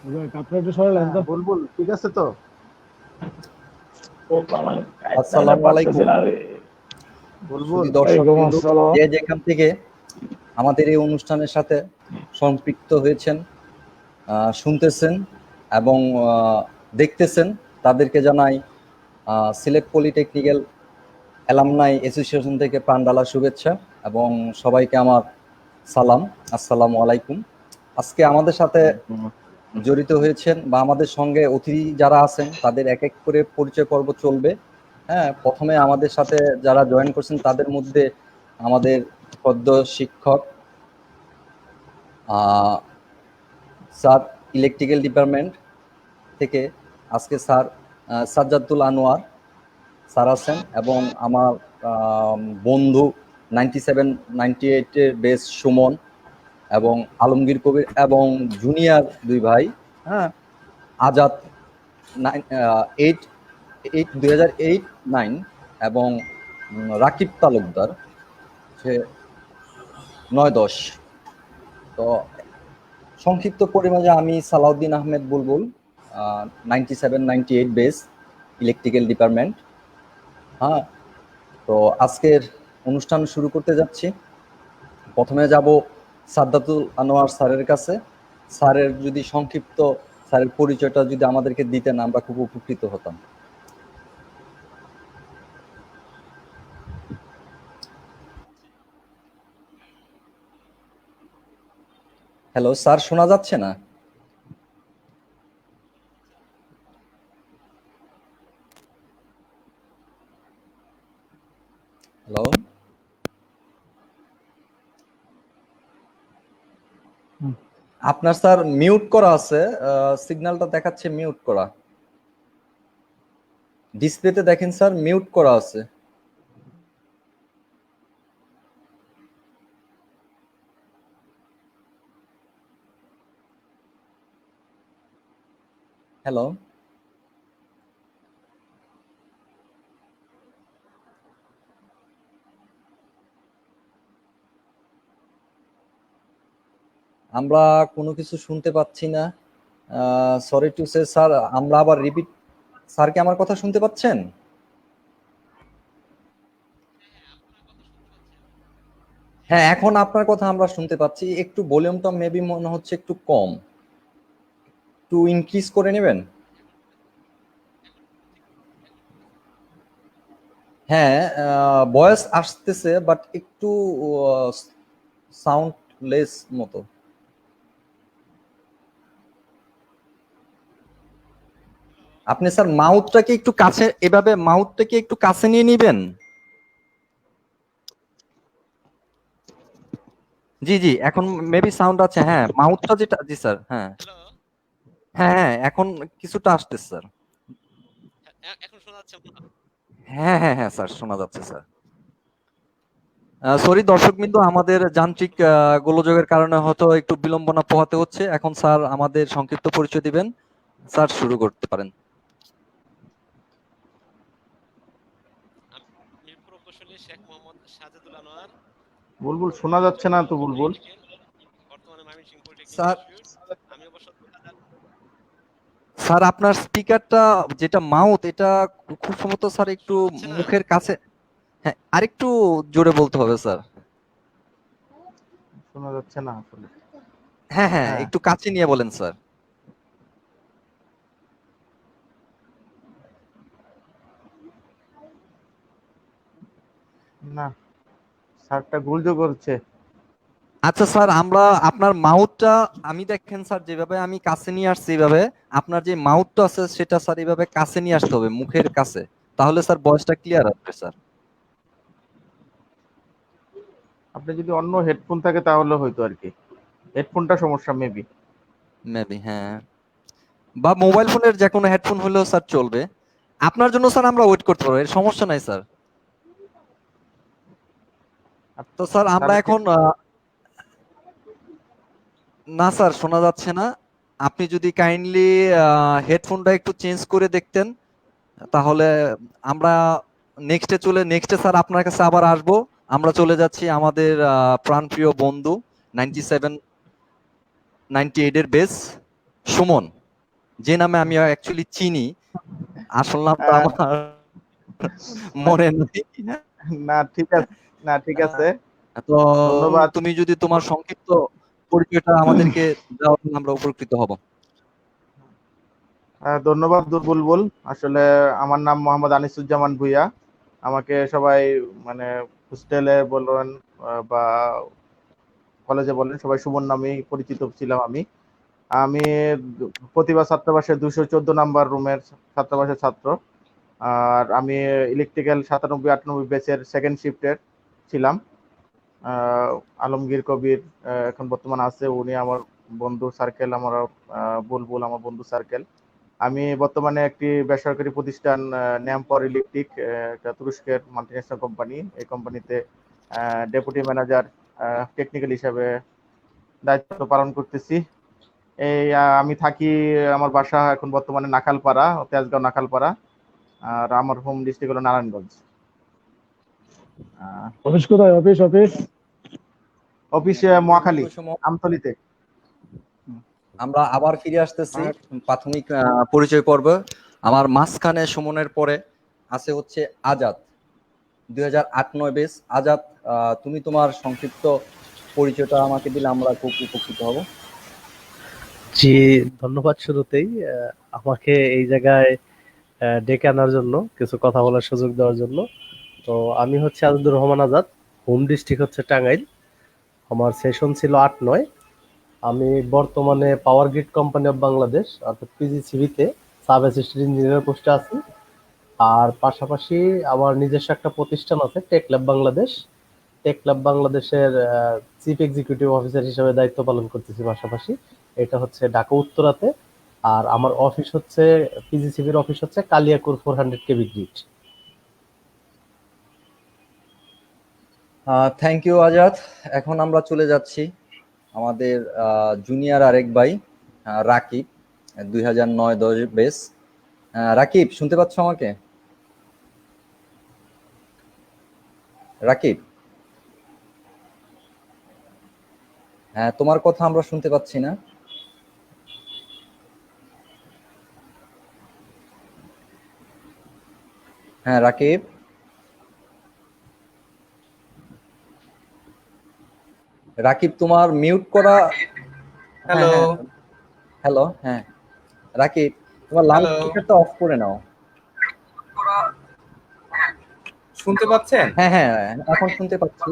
কাপড় একটু সরালেন তো। বুলবুল ঠিক আছে তো? আসসালামু আলাইকুম বুলবুল সুধী দর্শক ওয়ালাইকুম বিন্দু, আসসালাম। যে যেখান থেকে আমাদের এই অনুষ্ঠানের সাথে সম্পৃক্ত হয়েছেন, শুনতেছেন এবং দেখতেছেন, তাদেরকে জানাই সিলেট পলিটেকনিক্যাল অ্যালামনাই অ্যাসোসিয়েশন থেকে প্রাণঢালা শুভেচ্ছা এবং সবাইকে আমার সালাম। আসসালামু আলাইকুম। আজকে আমাদের সাথে জড়িত হয়েছেন বা আমাদের সঙ্গে অতিথি যারা আছেন তাদের এক এক করে পরিচয় পর্ব চলবে। হ্যাঁ, প্রথমে আমাদের সাথে যারা জয়েন করছেন তাদের মধ্যে আমাদের পদ্য শিক্ষক স্যার, ইলেকট্রিক্যাল ডিপার্টমেন্ট থেকে আজকে স্যার সাজ্জাদুল আনোয়ার স্যার আছেন এবং আমার বন্ধু 97-98-এর বেস সুমন এবং আলমগীর কবির এবং জুনিয়র দুই ভাই, হ্যাঁ, আজাদ 2008-9 এবং রাকিব তালুকদার সে 9-10। তো সংক্ষিপ্ত পরিমাণে আমি সালাউদ্দিন আহমেদ বুলবুল, 97-98 বেস ইলেকট্রিক্যাল ডিপার্টমেন্ট। হ্যাঁ, তো আজকের অনুষ্ঠান শুরু করতে যাচ্ছি। প্রথমে যাব সাজ্জাদুল আনোয়ার স্যারের কাছে। স্যারের যদি সংক্ষিপ্ত স্যারের পরিচয়টা যদি আমাদেরকে দিতেন আমরা খুব উপকৃত হতাম। হ্যালো স্যার, শোনা যাচ্ছে না? হ্যালো, আপনার স্যার মিউট করা আছে, সিগন্যালটা দেখাচ্ছে মিউট করা। ডিসপ্লেতে দেখেন স্যার মিউট করা আছে। হ্যালো, আমরা কোনো কিছু শুনতে পাচ্ছি না। সরি টু সে স্যার, আমরা আবার রিপিট। স্যার কি আমার কথা শুনতে পাচ্ছেন? হ্যাঁ, এখন আপনার কথা আমরা শুনতে পাচ্ছি। একটু ভলিউমটা মেবি মনে হচ্ছে একটু কম, একটু ইনক্রিজ করে নেবেন। হ্যাঁ, ভয়েস আসতেছে বাট একটু সাউন্ড লেস মতো। আপনি স্যার মাউথটাকে একটু কাছে, এভাবে মাউথটাকে একটু কাছে নিয়ে নিবেন। জি জি, এখন মেবি সাউন্ড আছে। হ্যাঁ, মাউথটা যেটা, জি স্যার, হ্যাঁ হ্যাঁ হ্যাঁ, এখন কিছুটা আসতেছে স্যার। হ্যাঁ হ্যাঁ হ্যাঁ স্যার, শোনা যাচ্ছে স্যার। সরি দর্শকবৃন্দ, আমাদের যান্ত্রিক গোলযোগের কারণে হয়তো একটু বিলম্বনা পোহাতে হচ্ছে। এখন স্যার আমাদের সংক্ষিপ্ত পরিচয় দিবেন। স্যার শুরু করতে পারেন। বুলবুল শোনা যাচ্ছে না তো বুলবুল। স্যার, স্যার আপনার স্পিকারটা যেটা মাউথ, এটা খুব সম্ভবত স্যার একটু মুখের কাছে। হ্যাঁ, আরেকটু জোরে বলতে হবে স্যার। শোনা যাচ্ছে না আসলে। হ্যাঁ হ্যাঁ, হ্যাঁ, একটু কাছে নিয়ে বলেন স্যার। না, স্যারটা গুলজো করছে। আচ্ছা স্যার, আমরা আপনার মাউথটা, আমি দেখেন স্যার যেভাবে আমি কাছে নিয়ে আসছি এইভাবে, আপনার যে মাউথটা আছে সেটা স্যার এইভাবে কাছে নিয়ে আসতে হবে মুখের কাছে, তাহলে স্যার ভয়েসটা ক্লিয়ার আসবে স্যার। আপনি যদি অন্য হেডফোন থাকে তাহলে হয়তো আর কি, হেডফোনটা সমস্যা মেবি। মেবি, হ্যাঁ, বা মোবাইল ফোনের যে কোনো হেডফোন হলেও স্যার চলবে। আপনার জন্য স্যার আমরা ওয়েট করতে পারবো, এর সমস্যা নাই স্যার। তো স্যার আমরা স্যারের এখন না স্যার, শোনা যাচ্ছে না। আপনি যদি কাইন্ডলি হেডফোনটা একটু চেঞ্জ করে দেখতেন তাহলে আমরা নেক্সটে স্যার আপনার কাছে আবার আসবো। আমরা চলে যাচ্ছি আমাদের প্রাণপ্রিয় বন্ধু 97-98 এর বেস সুমন। যে নামে আমি অ্যাকচুয়ালি চিনি, আসল নামটা আহ, আমার না মনে নেই। না, ঠিক আছে, না ঠিক আছে। তো ধন্যবাদ। তুমি যদি তোমার সংক্ষিপ্ত পরিচয়টা আমাদেরকে দাও, তাহলে আমরা উপকৃত হব। ধন্যবাদ বুলবুল। আসলে আমার নাম মোহাম্মদ আনিসুজ্জামান ভুঁইয়া। আমাকে সবাই মানে হোস্টেলে বলেন বা কলেজে বলেন, সবাই সুমন নামেই পরিচিত ছিলাম আমি। আমি প্রতিভা ছাত্রাবাসের 214 নাম্বার রুমের ছাত্রাবাসের ছাত্র। আর আমি ইলেকট্রিক্যাল 97-98 ব্যাচের সেকেন্ড শিফটের ছিলাম। আহ, আলমগীর কবির এখন বর্তমানে আছে, উনি আমার বন্ধু সার্কেল, আমার বুলবুল আমার বন্ধু সার্কেল। আমি বর্তমানে একটি বেসরকারি প্রতিষ্ঠান ন্যামপর ইলেকট্রিক, একটা তুরস্কের মাল্টিন্যাশনাল কোম্পানি, এই কোম্পানিতে ডেপুটি ম্যানেজার টেকনিক্যাল হিসাবে দায়িত্ব পালন করতেছি। এই আমি থাকি, আমার বাসা এখন বর্তমানে নাখালপাড়া, তেজগাঁও নাখালপাড়া। আর আমার হোম ডিস্ট্রিক্ট হলো নারায়ণগঞ্জ। আহ, অফিস কোথায়? অফিস অফিস অফিসে মহাখালী, দীর্ঘ সময় আমতলিতে। আমরা আবার ফিরে আসতেছি প্রাথমিক পরিচয় পর্ব। আমার মাঝখানে সুমনের পরে আছে হচ্ছে আজাদ, 2008-9 বেস। আজাদ, তুমি তোমার সংক্ষিপ্ত পরিচয়টা আমাকে দিলে আমরা খুব উপকৃত হব। জি, ধন্যবাদ শুরুতেই আমাকে এই জায়গায় ডেকে আনার জন্য, কিছু কথা বলার সুযোগ দেওয়ার জন্য। তো আমি হচ্ছে আজাদুর রহমান আজাদ, হোম ডিস্ট্রিক্ট হচ্ছে টাঙ্গাইল। আমার সেশন ছিল 8-9। আমি বর্তমানে power grid company of Bangladesh অর্থাৎ পিজিসিবিতে সাব অ্যাসিস্ট্যান্ট ইঞ্জিনিয়ার পোস্টে আছি। আর পাশাপাশি আমার নিজস্ব একটা প্রতিষ্ঠান আছে, tech lab Bangladesh. Tech lab বাংলাদেশের চিফ এক্সিকিউটিভ অফিসার হিসেবে দায়িত্ব পালন করতেছি পাশাপাশি। এটা হচ্ছে ঢাকা উত্তরাতে। আর আমার অফিস হচ্ছে, পিজিসিবির অফিস হচ্ছে Kaliakair 400 KV grid. Thank you Azad. এখন আমরা চলে যাচ্ছি আমাদের জুনিয়র আরেক ভাই রাকিব, 2009-10 বেস। রাকিব, শুনতে পাচ্ছ আমাকে? রাকিব, হ্যাঁ, তোমার কথা আমরা শুনতে পাচ্ছি না। হ্যাঁ রাকিব, রাকিব তোমার মিউট করা। হ্যালো। হ্যালো, হ্যাঁ রাকিব, তোমার লাউড হ্যালো, স্পিকারটা অফ করে নাও। শুনতে পাচ্ছেন? হ্যাঁ হ্যাঁ, এখন শুনতে পাচ্ছি।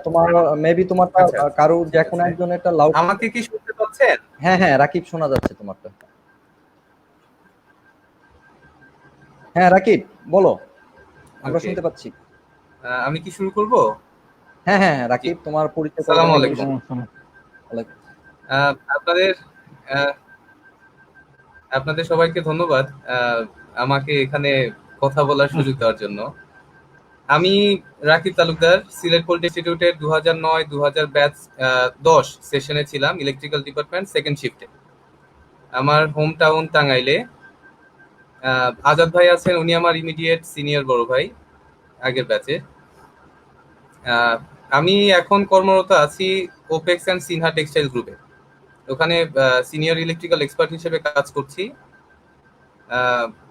তোমার মেবি তোমারটা আচ্ছা আচ্ছা, কারো যে ঠিক কোনো আছে। একজন একটা লাউড। আমাকে কি শুনতে পাচ্ছেন? হ্যাঁ হ্যাঁ রাকিব, শোনা যাচ্ছে তোমারটা। হ্যাঁ রাকিব, বলো, আমরা ওকে, শুনতে পাচ্ছি। আমি কি শুরু করব? হ্যাঁ হ্যাঁ হ্যাঁ, জি, রাকিব তোমার পরিচয় করো। আসসালামু আলাইকুম। ওয়ালাইকুম। আপনাদের আহ, আপনাদের সবাইকে ধন্যবাদ আমাকে এখানে কথা বলার সুযোগ দেওয়ার জন্য। আমি রাকিব তালুকদার, সিলেট পলিটেকনিক ইনস্টিটিউটের 2009-2000 ব্যাচ 10 সেশনে ছিলাম, ইলেকট্রিক্যাল ডিপার্টমেন্ট সেকেন্ড শিফটে। আমার হোম টাউন টাঙ্গাইলে। আজাদ ভাই আছেন, উনি আমার ইমিডিয়েট সিনিয়র বড় ভাই, আগের ব্যাচে। আমি এখন কর্মরত আছি ওপেক্স অ্যান্ড সিনহা টেক্সটাইল গ্রুপে। ওখানে সিনিয়র ইলেকট্রিক্যাল এক্সপার্ট হিসেবে কাজ করছি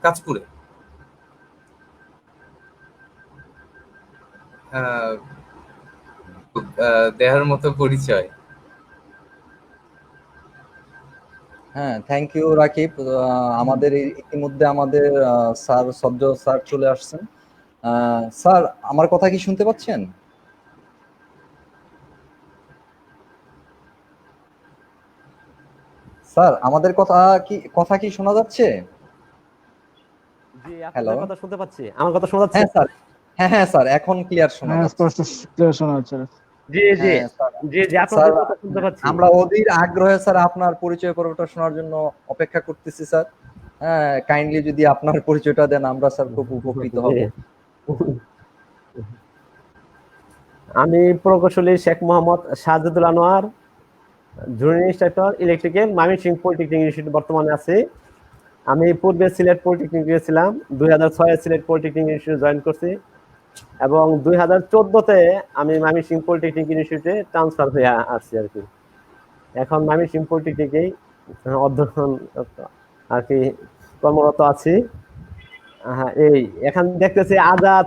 কাজপুরে। আহ, দেহার মতো পরিচয়। হ্যাঁ, থ্যাংক ইউ রাকিব। আমাদের ইতিমধ্যে আমাদের স্যার সদ্য স্যার চলে আসছেন। স্যার, আমার কথা কি শুনতে পাচ্ছেন? স্যার, আমাদের কথা কি শোনা যাচ্ছে? জি, হ্যালো। আপনার কথা শুনতে পাচ্ছি। আমার কথা শোনা যাচ্ছে? হ্যাঁ স্যার, হ্যাঁ হ্যাঁ স্যার, এখন ক্লিয়ার শোনা হ্যাঁ, যাচ্ছে। স্পষ্ট ক্লিয়ার শোনা যাচ্ছে। জি জি হ্যাঁ স্যার, জি জি, স্যার আপনাদের কথা শুনতে পাচ্ছি। আমরা অধীর আগ্রহে স্যার আপনার পরিচয় পর্বটা শোনার জন্য অপেক্ষা করতেছি স্যার। হ্যাঁ, কাইন্ডলি যদি আপনার পরিচয়টা দেন, আমরা স্যার খুব উপকৃত হব। জি। আমি প্রকৌশলী Sheikh Mohammad Sajedul Anwar, junior instructor electrical, Mymensingh polytechnic institute বর্তমানে আছি। আমি পূর্বে সিলেট পলিটেকনিক গিয়েছিলাম, 2006-এ সিলেট পলিটেকনিক ইনস্টিটিউট জয়েন করছি এবং 2014-তে আমি ময়মনসিংহ পলিটেকনিক ইনস্টিটিউটে ট্রান্সফার হয়ে আসছি আর কি। এখন ময়মনসিংহ পলিটেকনিকেই অধ্যয়ন আর কি কর্মরত আছি। হ্যাঁ, এই এখানে দেখতেছি আজাদ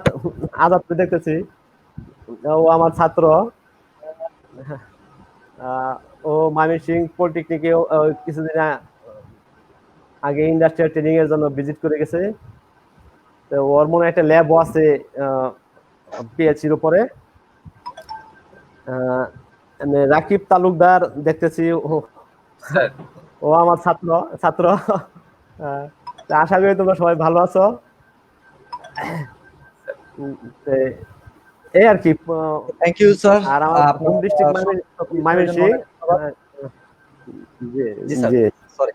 দেখতেছি, ও আমার ছাত্র। আহ, ও ময়মনসিংহ পলিটেকনিকে কিছুদিন আগে ইন্ডাস্ট্রিয়াল ট্রেনিং এর জন্য ভিজিট করে গেছে। তো ওর মনে হয় একটা ল্যাবও আছে পিএইচসির উপরে। রাকিব তালুকদার দেখতেছি, স্যার ও আমার ছাত্র ছাত্র তো আশা করি তোমরা সবাই ভালো আছো। তো এই আর কি। Thank you sir. আর আমার হোম ডিস্ট্রিক্ট ময়মনসিংহ। জি জি স্যার, জি সরি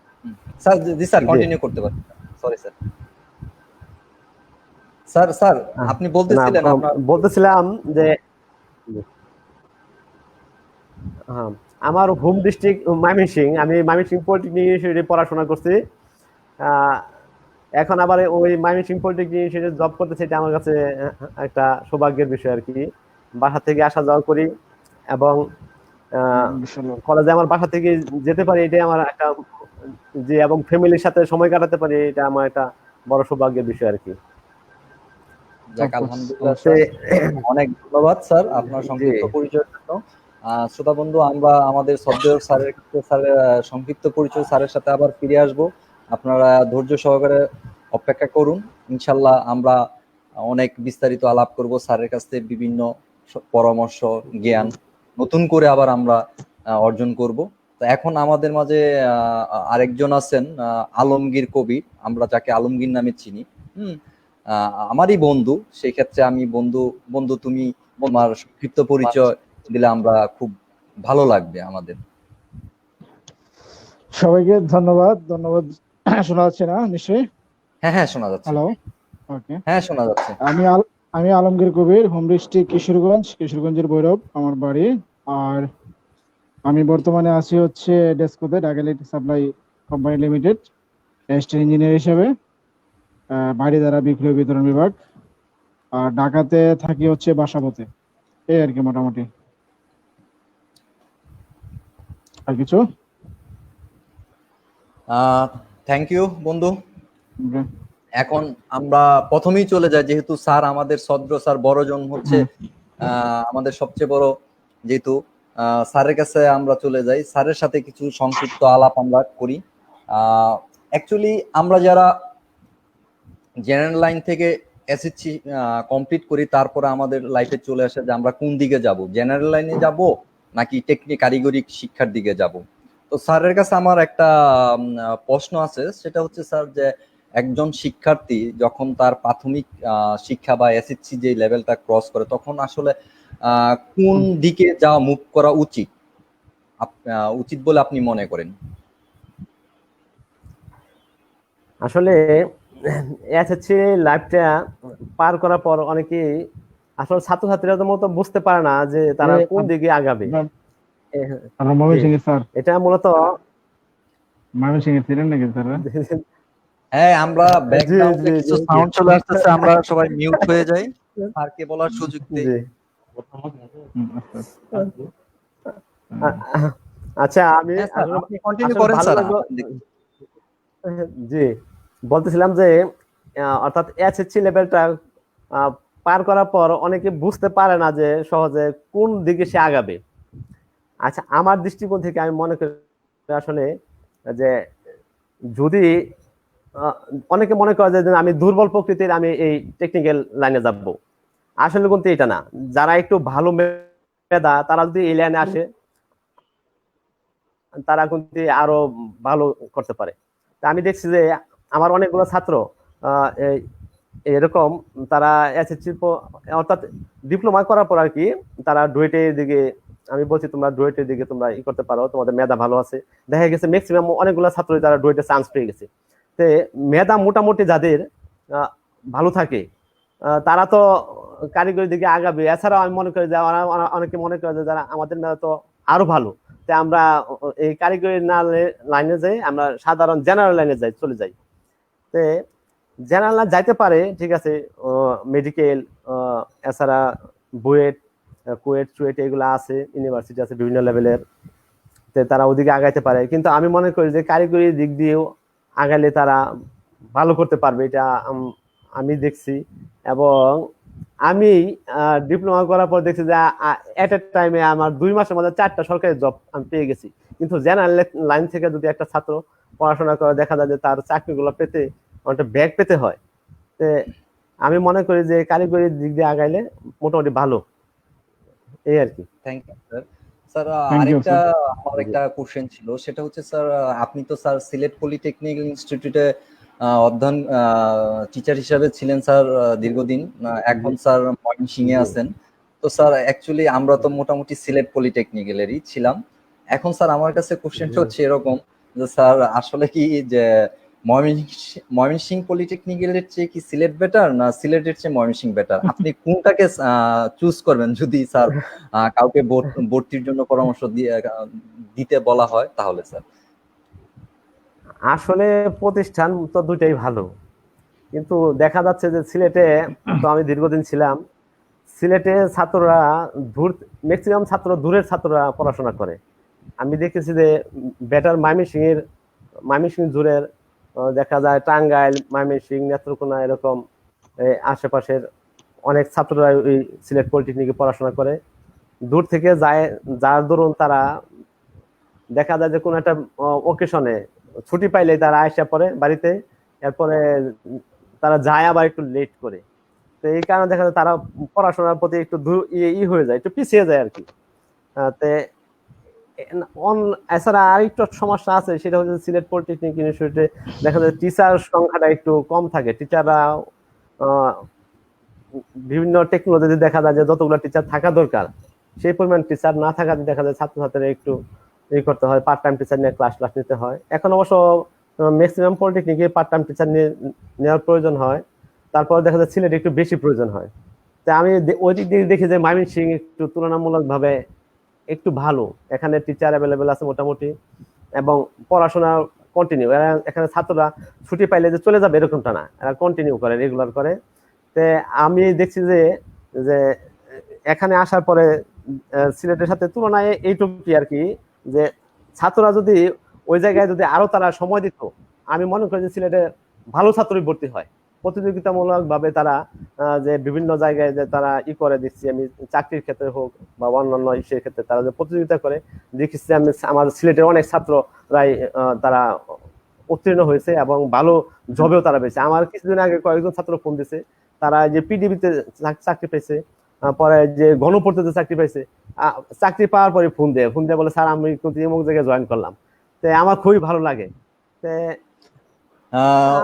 স্যার, জি স্যার জি। কন্টিনিউ করতে পারেন। Sorry sir. স্যার স্যার আপনি না, বলতেছিলেন আপনার। বলতেছিলাম যে হ্যাঁ, আমার হোম ডিস্ট্রিক্ট ময়মনসিংহ। আমি ময়মনসিংহ পলিটেকনিক ইউনিভার্সিটি পড়াশোনা করছি। আহ, এখন আবার ওই ময়মনসিংহ পলিটেকনিক ইউনিভার্সিটি জব করতেছি, এটা আমার কাছে একটা সৌভাগ্যের বিষয় আর কি। বাসা থেকে আসা যাওয়া করি এবং কলেজে আমার বাসা থেকে যেতে পারি, এটাই আমার একটা যে, এবং ফ্যামিলির সাথে সময় কাটাতে পারি, এটা আমার একটা বড় সৌভাগ্যের বিষয় আর কি। যাক আলহামদুলিল্লাহ স্যার, অনেক ধন্যবাদ স্যার আপনার সংক্ষিপ্ত পরিচয়ের জন্য। শ্রোতা বন্ধু, আমরা আমাদের সদ্যেয় স্যারের সংক্ষিপ্ত পরিচয় স্যারের সাথে আবার ফিরে আসব। আপনারা ধৈর্য সহকারে অপেক্ষা করুন। ইনশাল্লাহ আমরা অনেক বিস্তারিত আলাপ করব স্যারের কাছ থেকে, বিভিন্ন পরামর্শ জ্ঞান নতুন করে আবার আমরা অর্জন করব। তো এখন আমাদের মাঝে আরেকজন আছেন, আলমগীর কবির, আমরা যাকে আলমগীর নামে চিনি। আমারই বন্ধু, সেই ক্ষেত্রে আমি বন্ধু বন্ধু তুমি তোমার সংক্ষিপ্ত পরিচয় দিলে আমরা খুব ভালো লাগবে আমাদের। সবাইকে ধন্যবাদ। শোনা যাচ্ছে না নিশ্চয়ই? হ্যাঁ হ্যাঁ শোনা যাচ্ছে। হ্যালো, ওকে। হ্যাঁ শোনা যাচ্ছে। আমি আলমগীর কবির, হোম ডিস্ট্রিক্ট কিশোরগঞ্জের ভৈরব আমার বাড়ি। আর আমি বর্তমানে আছি হচ্ছে ডেস্কোতে, Dhaka electric supply company limited, assistant engineer হিসেবে, বাড়ি দ্বারা বিক্রয় বিতরণ বিভাগ। আর ঢাকাতে থাকি হচ্ছে বাসাবোতে। এই আর কি মোটামুটি। আর কিছু? থ্যাংক ইউ বন্ধু। Okay. এখন আমরা প্রথমেই চলে যাই, যেহেতু স্যার আমাদের সদ্র স্যার বড়জন হচ্ছে আমাদের সবচেয়ে বড়, যেহেতু স্যারের কাছে আমরা চলে যাই, স্যারের সাথে কিছু সংক্ষিপ্ত আলাপ আমরা করি। অ্যাকচুয়ালি আমরা যারা জেনারেল লাইন থেকে এসএসসি কমপ্লিট করি, তারপরে আমাদের লাইফে চলে আসে যে আমরা কোন দিকে যাব, জেনারেল লাইনে যাব নাকি কারিগরি শিক্ষার দিকে যাব। তো স্যারের কাছে আমার একটা প্রশ্ন আছে, সেটা হচ্ছে স্যার, যে একজন শিক্ষার্থী যখন তার প্রাথমিক শিক্ষা বা এসএসসি যে লেভেলটা ক্রস করে, তখন আসলে কোন দিকে যাওয়া মুভ করা উচিত উচিত বলে আপনি মনে করেন? আসলে এসএসসি লাইফটা পার করার পর অনেকেই আসলে ছাত্রছাত্রীরা তো মতো বুঝতে পারে না যে তারা কোন দিকে আগাবে। এটা মূলত ছিলেন নাকি স্যার? হ্যাঁ, আমরা ব্যাকগ্রাউন্ডে কিছু সাউন্ড চলে আসতেছে, আমরা সবাই মিউট হয়ে যাই, স্যারকে বলার সুযোগ দেই। আচ্ছা, আমি আপনি কন্টিনিউ করেন স্যার। জি, বলতেছিলাম যে অর্থাৎ এসএসসি লেভেলটা পার করার পর অনেকে বুঝতে পারে না যে সহজে কোন দিকে সে আগাবে। আচ্ছা, আমার দৃষ্টিকোণ থেকে আমি মনে করি আসলে যে যদি অনেকে মনে করে যে আমি দুর্বল প্রকৃতির, আমি এই টেকনিক্যাল লাইনে যাব, আসলে কিন্তু এটা না। যারা একটু ভালো মেধা, তারা যদি এই লাইনে আসে, তারা কিন্তু আরো ভালো করতে পারে। আমি দেখছি যে আমার অনেকগুলো ছাত্র এরকম, তারা এসএসসি অর্থাৎ ডিপ্লোমা করার পর আর কি, তারা ডুয়েটের দিকে, আমি বলছি তোমরা ডুয়েটের দিকে তোমরা করতে পারো, তোমাদের মেধা ভালো আছে। দেখা গেছে ম্যাক্সিমাম অনেকগুলো ছাত্র তারা ডুয়েটে চান্স পেয়ে গেছে। তো মেধা মোটামুটি যাদের ভালো থাকে, তারা তো কারিগরি দিকে আগাবে। এছাড়াও আমি মনে করি যে অনেকে মনে করে যে যারা আমাদের মেধা তো আরো ভালো, তাই আমরা এই কারিগরি লাইনে যাই, আমরা সাধারণ জেনারেল লাইনে চলে যাই। তো জেনারেল লাইন যাইতে পারে, ঠিক আছে, মেডিকেল, এছাড়া বুয়েট, কুয়েট চুয়েট এগুলো আছে, ইউনিভার্সিটি আছে বিভিন্ন লেভেলের, তারা ওদিকে আগাইতে পারে। কিন্তু আমি মনে করি যে কারিগরি দিক দিয়েও আগালে তারা ভালো করতে পারবে, এটা আমি দেখছি। এবং আমি ডিপ্লোমা করার পর দেখছি যে এট এ টাইমে আমার 2 মাসের মধ্যে 4টা সরকারি জব আমি পেয়ে গেছি। কিন্তু জেনারেল লাইন থেকে যদি একটা ছাত্র পড়াশোনা করে, দেখা যায় যে তার চাকরিগুলো পেতে অনেকটা ব্যাগ পেতে হয়। তো আমি মনে করি যে কারিগরি দিক দিয়ে আগাইলে মোটামুটি ভালো, এই আর কি। Thank you sir. Sir Thank you, আরেকটা sir. আমার একটা কোশ্চেন ছিল, সেটা হচ্ছে স্যার আপনি তো স্যার সিলেট পলিটেকনিক ইনস্টিটিউটে অধ্যয়ন টিচার হিসাবে ছিলেন স্যার দীর্ঘদিন, এখন স্যার ময়মনসিংহে আছেন। তো স্যার অ্যাকচুয়ালি আমরা তো মোটামুটি সিলেট পলিটেকনিক্যালেরই ছিলাম। এখন স্যার আমার কাছে কোশ্চেনটা হচ্ছে এরকম যে স্যার আসলে কি যে ময়মনসিংহ পলিটেকনিক্যালের চেয়ে কি সিলেট বেটার, না সিলেটের চেয়ে ময়মনসিংহ বেটার? আপনি কোনটাকে চুজ করবেন যদি স্যার কাউকে ভর্তির জন্য পরামর্শ দিতে বলা হয় তাহলে স্যার? আসলে প্রতিষ্ঠান তো দুইটাই ভালো, কিন্তু দেখা যাচ্ছে যে সিলেটে তো আমি দীর্ঘদিন ছিলাম, সিলেটে ছাত্ররা ম্যাক্সিমাম ছাত্র দূরের ছাত্ররা পড়াশোনা করে। আমি দেখেছি যে বেটার ময়মনসিংহ দূরের দেখা যায় টাঙ্গাইল, ময়মনসিংহ, নেত্রকোনা, এরকম আশেপাশের অনেক ছাত্ররা ওই সিলেট পলিটেকনিকে পড়াশোনা করে। দূর থেকে যায়, যার দরুন তারা দেখা যায় যে কোনো একটা ওকেশনে ছুটি পাইলে তারা আয়সা পড়ে বাড়িতে, এরপরে তারা যায় আবার একটু লেট করে। তো এই কারণে দেখা যায় তারা পড়াশোনার প্রতি একটু হয়ে যায়, একটু পিছিয়ে যায় আর কি। এছাড়া আরেকটু সমস্যা আছে, সেটা হচ্ছে সিলেট পলিটেকনিক ইনস্টিটিউটে দেখা যায় টিচার সংখ্যাটা একটু কম থাকে। টিচাররা বিভিন্ন টেকনোলজিতে দেখা যায় যে যতগুলো টিচার থাকা দরকার সেই পরিমাণ টিচার না থাকাতে দেখা যায় ছাত্রছাত্রীরা একটু করতে হয়, পার্ট টাইম টিচার নিয়ে ক্লাস নিতে হয়। এখন অবশ্য ম্যাক্সিমাম পলিটেকনিকে পার্ট টাইম টিচার নেওয়ার প্রয়োজন হয়, তারপর দেখা যায় সিলেটে একটু বেশি প্রয়োজন হয়। তা আমি ওই দিক দিয়ে দেখি যে ময়মনসিংহ একটু তুলনামূলক ভাবে একটু ভালো, এখানে টিচার অ্যাভেলেবেল আছে মোটামুটি, এবং পড়াশোনা কন্টিনিউ। এখানে ছাত্ররা ছুটি পাইলে যে চলে যাবে এরকমটা না, এরা কন্টিনিউ করে, রেগুলার করে। তে আমি দেখছি যে যে এখানে আসার পরে সিলেটের সাথে তুলনায় এইটুকুই আর কি, যে ছাত্ররা যদি ওই জায়গায় যদি আরো তারা সময় দিত, আমি মনে করি যে সিলেটে ভালো ছাত্রই ভর্তি হয়। প্রতিযোগিতামূলক ভাবে তারা যে বিভিন্ন জায়গায় যে তারা করে দিচ্ছি আমি, চাকরির ক্ষেত্রে হোক বা অন্যান্য ইসের ক্ষেত্রে তারা যে প্রতিযোগিতা করে, দেখেছি আমি আমার সিলেটের অনেক ছাত্ররাই তারা উত্তীর্ণ হয়েছে এবং ভালো জবেও তারা পেয়েছে। আমার কিছুদিন আগে কয়েকজন ছাত্র ফোন দিছে, তারা যে পিডিবিতে চাকরি পেয়েছে, পরে যে গণপূর্তিতে চাকরি পাইছে, চাকরি পাওয়ার পরে ফোন দেয় বলে স্যার আমি অমুক জায়গায় জয়েন করলাম। তো আমার খুবই ভালো লাগে।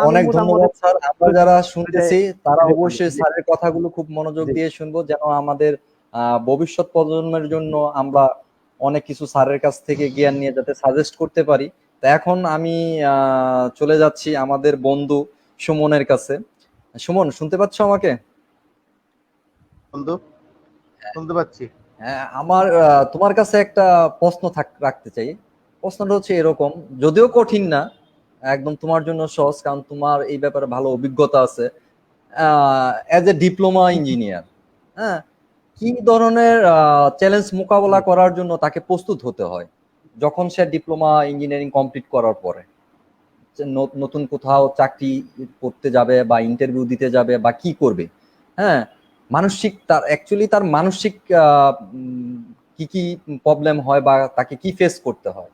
অনেক ধন্যবাদ স্যার। আমরা যারা শুনতেছি তারা অবশ্যই স্যারের কথাগুলো খুব মনোযোগ দিয়ে শুনবো, যেন আমাদের ভবিষ্যৎ প্রজন্মের জন্য আমরা অনেক কিছু স্যারের কাছ থেকে জ্ঞান নিয়ে যাতে সাজেস্ট করতে পারি। তো এখন আমি চলে যাচ্ছি আমাদের বন্ধু সুমনের কাছে। সুমন, শুনতে পাচ্ছ আমাকে? বন্ধু, শুনতে পাচ্ছি। আমার তোমার কাছে একটা প্রশ্ন রাখতে চাই। প্রশ্নটা হচ্ছে এরকম, যদিও কঠিন না, একদম তোমার জন্য সহজ, কারণ তোমার এই ব্যাপারে ভালো অভিজ্ঞতা আছে। অ্যাজ এ ডিপ্লোমা ইঞ্জিনিয়ার, হ্যাঁ, কি ধরনের চ্যালেঞ্জ মোকাবেলা করার জন্য তাকে প্রস্তুত হতে হয় যখন সে ডিপ্লোমা ইঞ্জিনিয়ারিং কমপ্লিট করার পরে নতুন কোথাও চাকরি করতে যাবে বা ইন্টারভিউ দিতে যাবে বা কি করবে? হ্যাঁ, মানসিক তার মানসিক কি কি প্রবলেম হয় বা তাকে কি ফেস করতে হয়?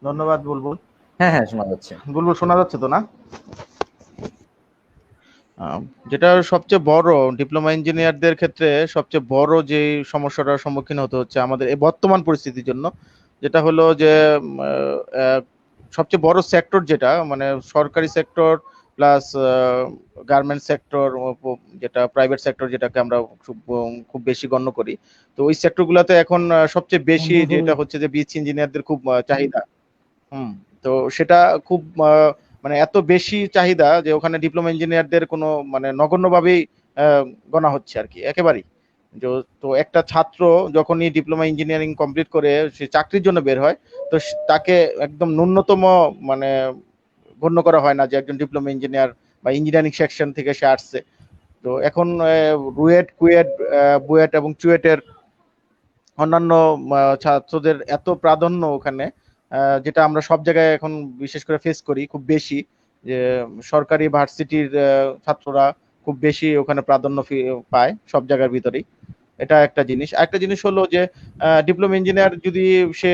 ধন্যবাদ বুলবুল। হ্যাঁ হ্যাঁ, শোনা যাচ্ছে। বুলবুল শোনা যাচ্ছে তো না? যেটা সবচেয়ে বড় ডিপ্লোমা ইঞ্জিনিয়ারদের ক্ষেত্রে সবচেয়ে বড় যে সমস্যাটার সম্মুখীন হতে হচ্ছে আমাদের এই বর্তমান পরিস্থিতির জন্য, যেটা হলো যে সবচেয়ে বড় সেক্টর যেটা মানে সরকারি সেক্টর প্লাস গার্মেন্ট সেক্টর, যেটা প্রাইভেট সেক্টর যেটাকে আমরা খুব বেশি গণ্য করি, তো ওই সেক্টরগুলোতে এখন সবচেয়ে বেশি যেটা হচ্ছে যে বিএসসি ইঞ্জিনিয়ারদের খুব চাহিদা। তো সেটা খুব মানে এত বেশি চাহিদা যে ওখানে ডিপ্লোমা ইঞ্জিনিয়ারদের কোনো মানে নগণ্যভাবেই গণা হচ্ছে আর কি, একেবারেই। তো একটা ছাত্র যখনই ডিপ্লোমা ইঞ্জিনিয়ারিং কমপ্লিট করে সে চাকরির জন্য বের হয়, তো তাকে একদম ন্যূনতম মানে গণ্য করা হয় না যে একজন ডিপ্লোমা ইঞ্জিনিয়ার বা ইঞ্জিনিয়ারিং সেকশন থেকে সে আসছে। তো এখন রুয়েট, কুয়েট, বুয়েট এবং চুয়েটের অন্যান্য ছাত্রদের এত প্রাধান্য ওখানে, যেটা আমরা সব জায়গায় এখন বিশেষ করে ফেস করি খুব বেশি, যে সরকারি ভার্সিটির ছাত্ররা খুব বেশি ওখানে প্রাধান্য পায় সব জায়গার ভিতরেই। এটা একটা জিনিস। আরেকটা জিনিস হলো যে ডিপ্লোমা ইঞ্জিনিয়ার যদি সে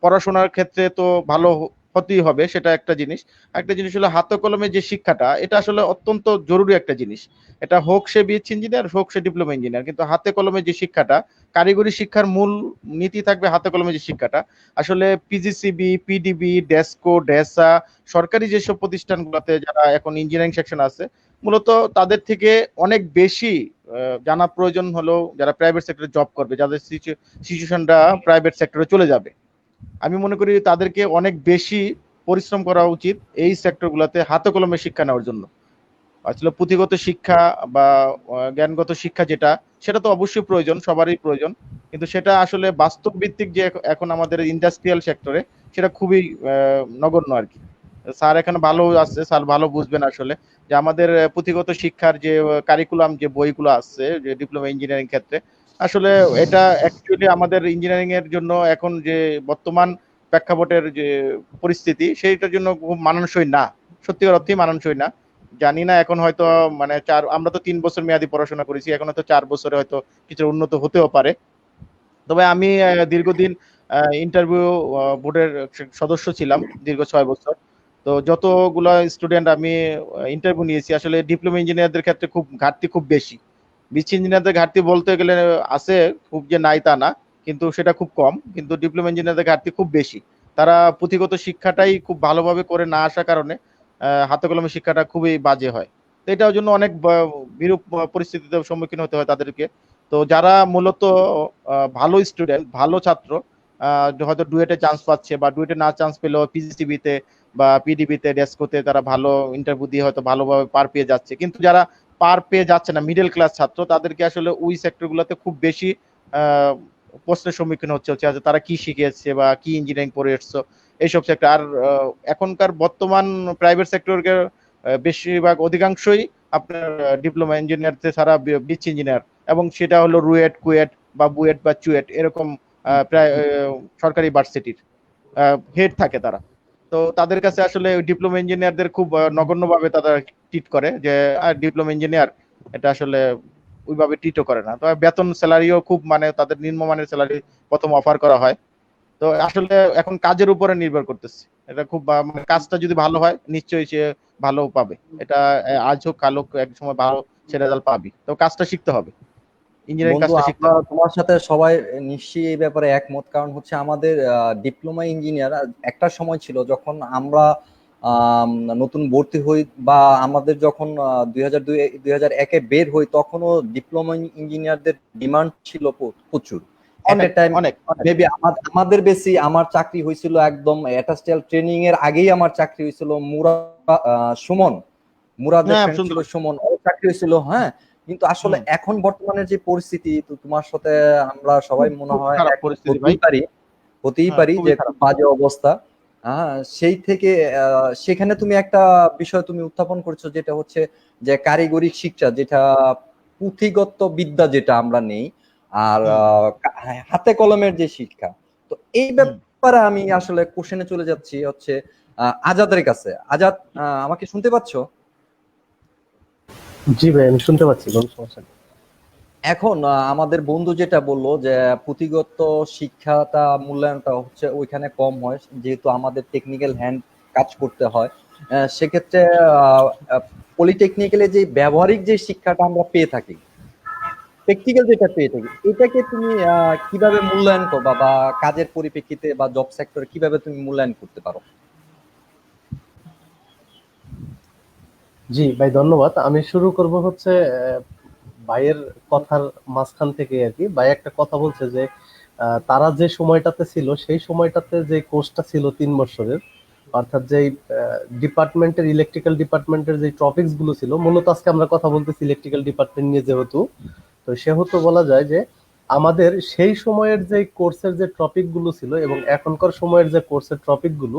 পড়াশোনার ক্ষেত্রে তো ভালো হতেই হবে, সেটা একটা জিনিস। একটা জিনিস হলো হাতে কলমে যে শিক্ষাটা, এটা আসলে অত্যন্ত জরুরি একটা জিনিস। এটা হোক সে বিএসসি ইঞ্জিনিয়ার, হোক সে ডিপ্লোমা ইঞ্জিনিয়ার, কিন্তু হাতে কলমে যে শিক্ষাটা, কারিগরি শিক্ষার মূল নীতি থাকবে হাতে কলমে যে শিক্ষাটা। আসলে পিজিসিবি, পিডিবি, ডেসকো, ডেসা, সরকারি যেসব প্রতিষ্ঠানগুলোতে যারা এখন ইঞ্জিনিয়ারিং সেকশন আছে, মূলত তাদের থেকে অনেক বেশি জানা প্রয়োজন হলো যারা প্রাইভেট সেক্টরে জব করবে, যাদের সিচুয়েশনটা প্রাইভেট সেক্টরে চলে যাবে। আমি মনে করি তাদেরকে অনেক বেশি পরিশ্রম করা উচিত এই সেক্টরগুলোতে হাতে কলমে শিক্ষা নেওয়ার জন্য। আসলে পুঁথিগত শিক্ষা বা জ্ঞানগত শিক্ষা যেটা, সেটা তো অবশ্যই প্রয়োজন, সবারই প্রয়োজন, কিন্তু সেটা আসলে বাস্তব ভিত্তিক যে এখন আমাদের ইন্ডাস্ট্রিয়াল সেক্টরে সেটা খুবই নগণ্য আর কি। স্যার এখানে ভালো আছে, স্যার ভালো বুঝবেন আসলে যে আমাদের পুঁথিগত শিক্ষার যে কারিকুলাম যে বইগুলো আছে যে ডিপ্লোমা ইঞ্জিনিয়ারিং ক্ষেত্রে, আসলে এটা অ্যাকচুয়ালি আমাদের ইঞ্জিনিয়ারিং এর জন্য এখন যে বর্তমান প্রেক্ষাপটের যে পরিস্থিতি, সেইটার জন্য খুব মানানসই না, সত্যিকার অর্থেই মানানসই না। জানি না এখন হয়তো মানে আমরা তো 3 বছর মেয়াদি পড়াশোনা করেছি, এখন হয়তো 4 বছরে হয়তো কিছু উন্নত হতেও পারে। তবে আমি দীর্ঘদিন ইন্টারভিউ বোর্ডের সদস্য ছিলাম দীর্ঘ 6 বছর। তো যতগুলো স্টুডেন্ট আমি ইন্টারভিউ নিয়েছি, আসলে ডিপ্লোমা ইঞ্জিনিয়ারদের ক্ষেত্রে খুব ঘাটতি খুব বেশি। বিসি ইঞ্জিনিয়ারদের ঘাটতি বলতে গেলে আছে, খুব যে নাই তা না, কিন্তু সেটা খুব কম। কিন্তু ডিপ্লোমা ইঞ্জিনিয়ারদের ঘাটতি খুব বেশি। তারা পুঁথিগত শিক্ষাটাই খুব ভালোভাবে করে না আসার কারণে হাতে কলমে শিক্ষাটা খুবই বাজে হয়। তো এটার জন্য অনেক বিরূপ পরিস্থিতিতে সম্মুখীন হতে হয় তাদেরকে। তো যারা মূলত ভালো স্টুডেন্ট, ভালো ছাত্র, হয়তো ডুয়েটে চান্স পাচ্ছে, বা ডুয়েটে না চান্স পেলেও পিজিসিবিতে বা পিডিবিতে, ডেস্কোতে তারা ভালো ইন্টারভিউ দিয়ে হয়তো ভালোভাবে পার পেয়ে যাচ্ছে, কিন্তু যারা পার পেয়ে যাচ্ছে না, মিডল ক্লাস ছাত্র, তাদেরকে আসলে ওই সেক্টরগুলোতে খুব বেশি প্রশ্নের সম্মুখীন হচ্ছে হচ্ছে তারা কি শিখেছে বা কি ইঞ্জিনিয়ারিং পড়ে এসছো এইসব সেক্টর। আর এখনকার বর্তমান প্রাইভেট সেক্টরকে বেশিরভাগ অধিকাংশই আপনার ডিপ্লোমা ইঞ্জিনিয়ার ছাড়া বিচ ইঞ্জিনিয়ার, এবং সেটা হলো রুয়েট, কুয়েট বা বুয়েট বা চুয়েট এরকম প্রায় সরকারি ভার্সিটির হেড থাকে তারা। তো তাদের কাছে আসলে ডিপ্লোমা ইঞ্জিনিয়ারদের খুব নগণ্যভাবে তারা ট্রিট করে, যে ডিপ্লোমা ইঞ্জিনিয়ার, এটা আসলে ওইভাবে ট্রিটও করে না। তবে বেতন স্যালারিও খুব মানে তাদের নিম্নমানের স্যালারি প্রথম অফার করা হয়। তো আসলে এখন কাজের উপরে নির্ভর করতেছে, এটা খুব মানে কাজটা যদি ভালো হয় নিশ্চয়ই সে ভালো পাবে। এটা আজ হোক কাল হোক এক সময় ভালো সে রেজাল্ট পাবি, তো কাজটা শিখতে হবে, ইঞ্জিনিয়ারিং বন্ধু, কাজটা শিখতে আমরা হবে। তোমার সাথে সবাই নিশ্চয়ই এই ব্যাপারে একমত। কারণ হচ্ছে আমাদের ডিপ্লোমা ইঞ্জিনিয়ার একটা সময় ছিল যখন আমরা আম, নতুন ভর্তি হই, বা আমাদের যখন 2001-এ বের হই, তখনও ডিপ্লোমা ইঞ্জিনিয়ারদের ডিমান্ড ছিল প্রচুর। এট এ অনেক টাইম অনেক অনেক। মেবি আমাদের বেশি, আমার চাকরি হয়েছিল একদম অ্যাটাস্টিয়াল ট্রেনিং এর আগেই আমার চাকরি হয়েছিল। সুমন, মুরাদের হ্যাঁ, ফ্রেন্ড ছিল সুন্দর। সুমন, ওর চাকরি হয়েছিল। হ্যাঁ, কিন্তু আসলে হুম, এখন বর্তমানের যে পরিস্থিতি, তো তোমার সাথে আমরা সবাই খুব মনে খুব হয় খারাপ এক পরিস্থিতি ভাই। হতেই হ্যাঁ, পারি যে খুবই খুব খারাপ। বাজে অবস্থা। সেই থেকে সেখানে তুমি একটা বিষয় তুমি উত্থাপন করছো, যেটা হচ্ছে যে কারিগরি শিক্ষা, যেটা পুঁথিগত বিদ্যা যেটা আমরা নেই, আর হুম, হাতে কলমের যে শিক্ষা। তো এই হুম। ব্যাপারে আমি আসলে কোশ্চেনে চলে যাচ্ছি হচ্ছে আজাদের কাছে। আজাদ, আমাকে শুনতে পাচ্ছো? জি ভাই, আমি শুনতে পাচ্ছি, কোনো সমস্যা নেই। এখন আমাদের বন্ধু যেটা বললো যে পুঁথিগত শিক্ষাটা মূল্যায়নটা হচ্ছে ওইখানে কম হয়, যেহেতু আমাদের টেকনিক্যাল হ্যান্ড কাজ করতে হয়। সেক্ষেত্রে পলিটেকনিক্যালে যে ব্যবহারিক যে শিক্ষাটা আমরা পেয়ে থাকি, প্র্যাকটিক্যাল যেটা পেয়ে থাকি, এটাকে তুমি কিভাবে মূল্যায়ন করবা, বা কাজের পরিপ্রেক্ষিতে বা জব সেক্টরে কিভাবে তুমি মূল্যায়ন করতে পারো? জি ভাই, ধন্যবাদ। আমি শুরু করব হচ্ছে ভাইয়ের কথার মাঝখান থেকে আর কি। ভাই একটা কথা বলছে যে তারা যে সময়টাতে ছিল সেই সময়টাতে যে কোর্সটা ছিল 3 বছরের, অর্থাৎ যে ডিপার্টমেন্টের ইলেকট্রিক্যাল ডিপার্টমেন্টের যে টপিকস গুলো ছিল, মূলত আজকে আমরা কথা বলতেছি ইলেকট্রিক্যাল ডিপার্টমেন্ট নিয়ে যেহেতু, তো সেহেতু বলা যায় যে আমাদের সেই সময়ের যে কোর্সের যে টপিক গুলো ছিল এবং এখনকার সময়ের যে কোর্সের টপিক গুলো,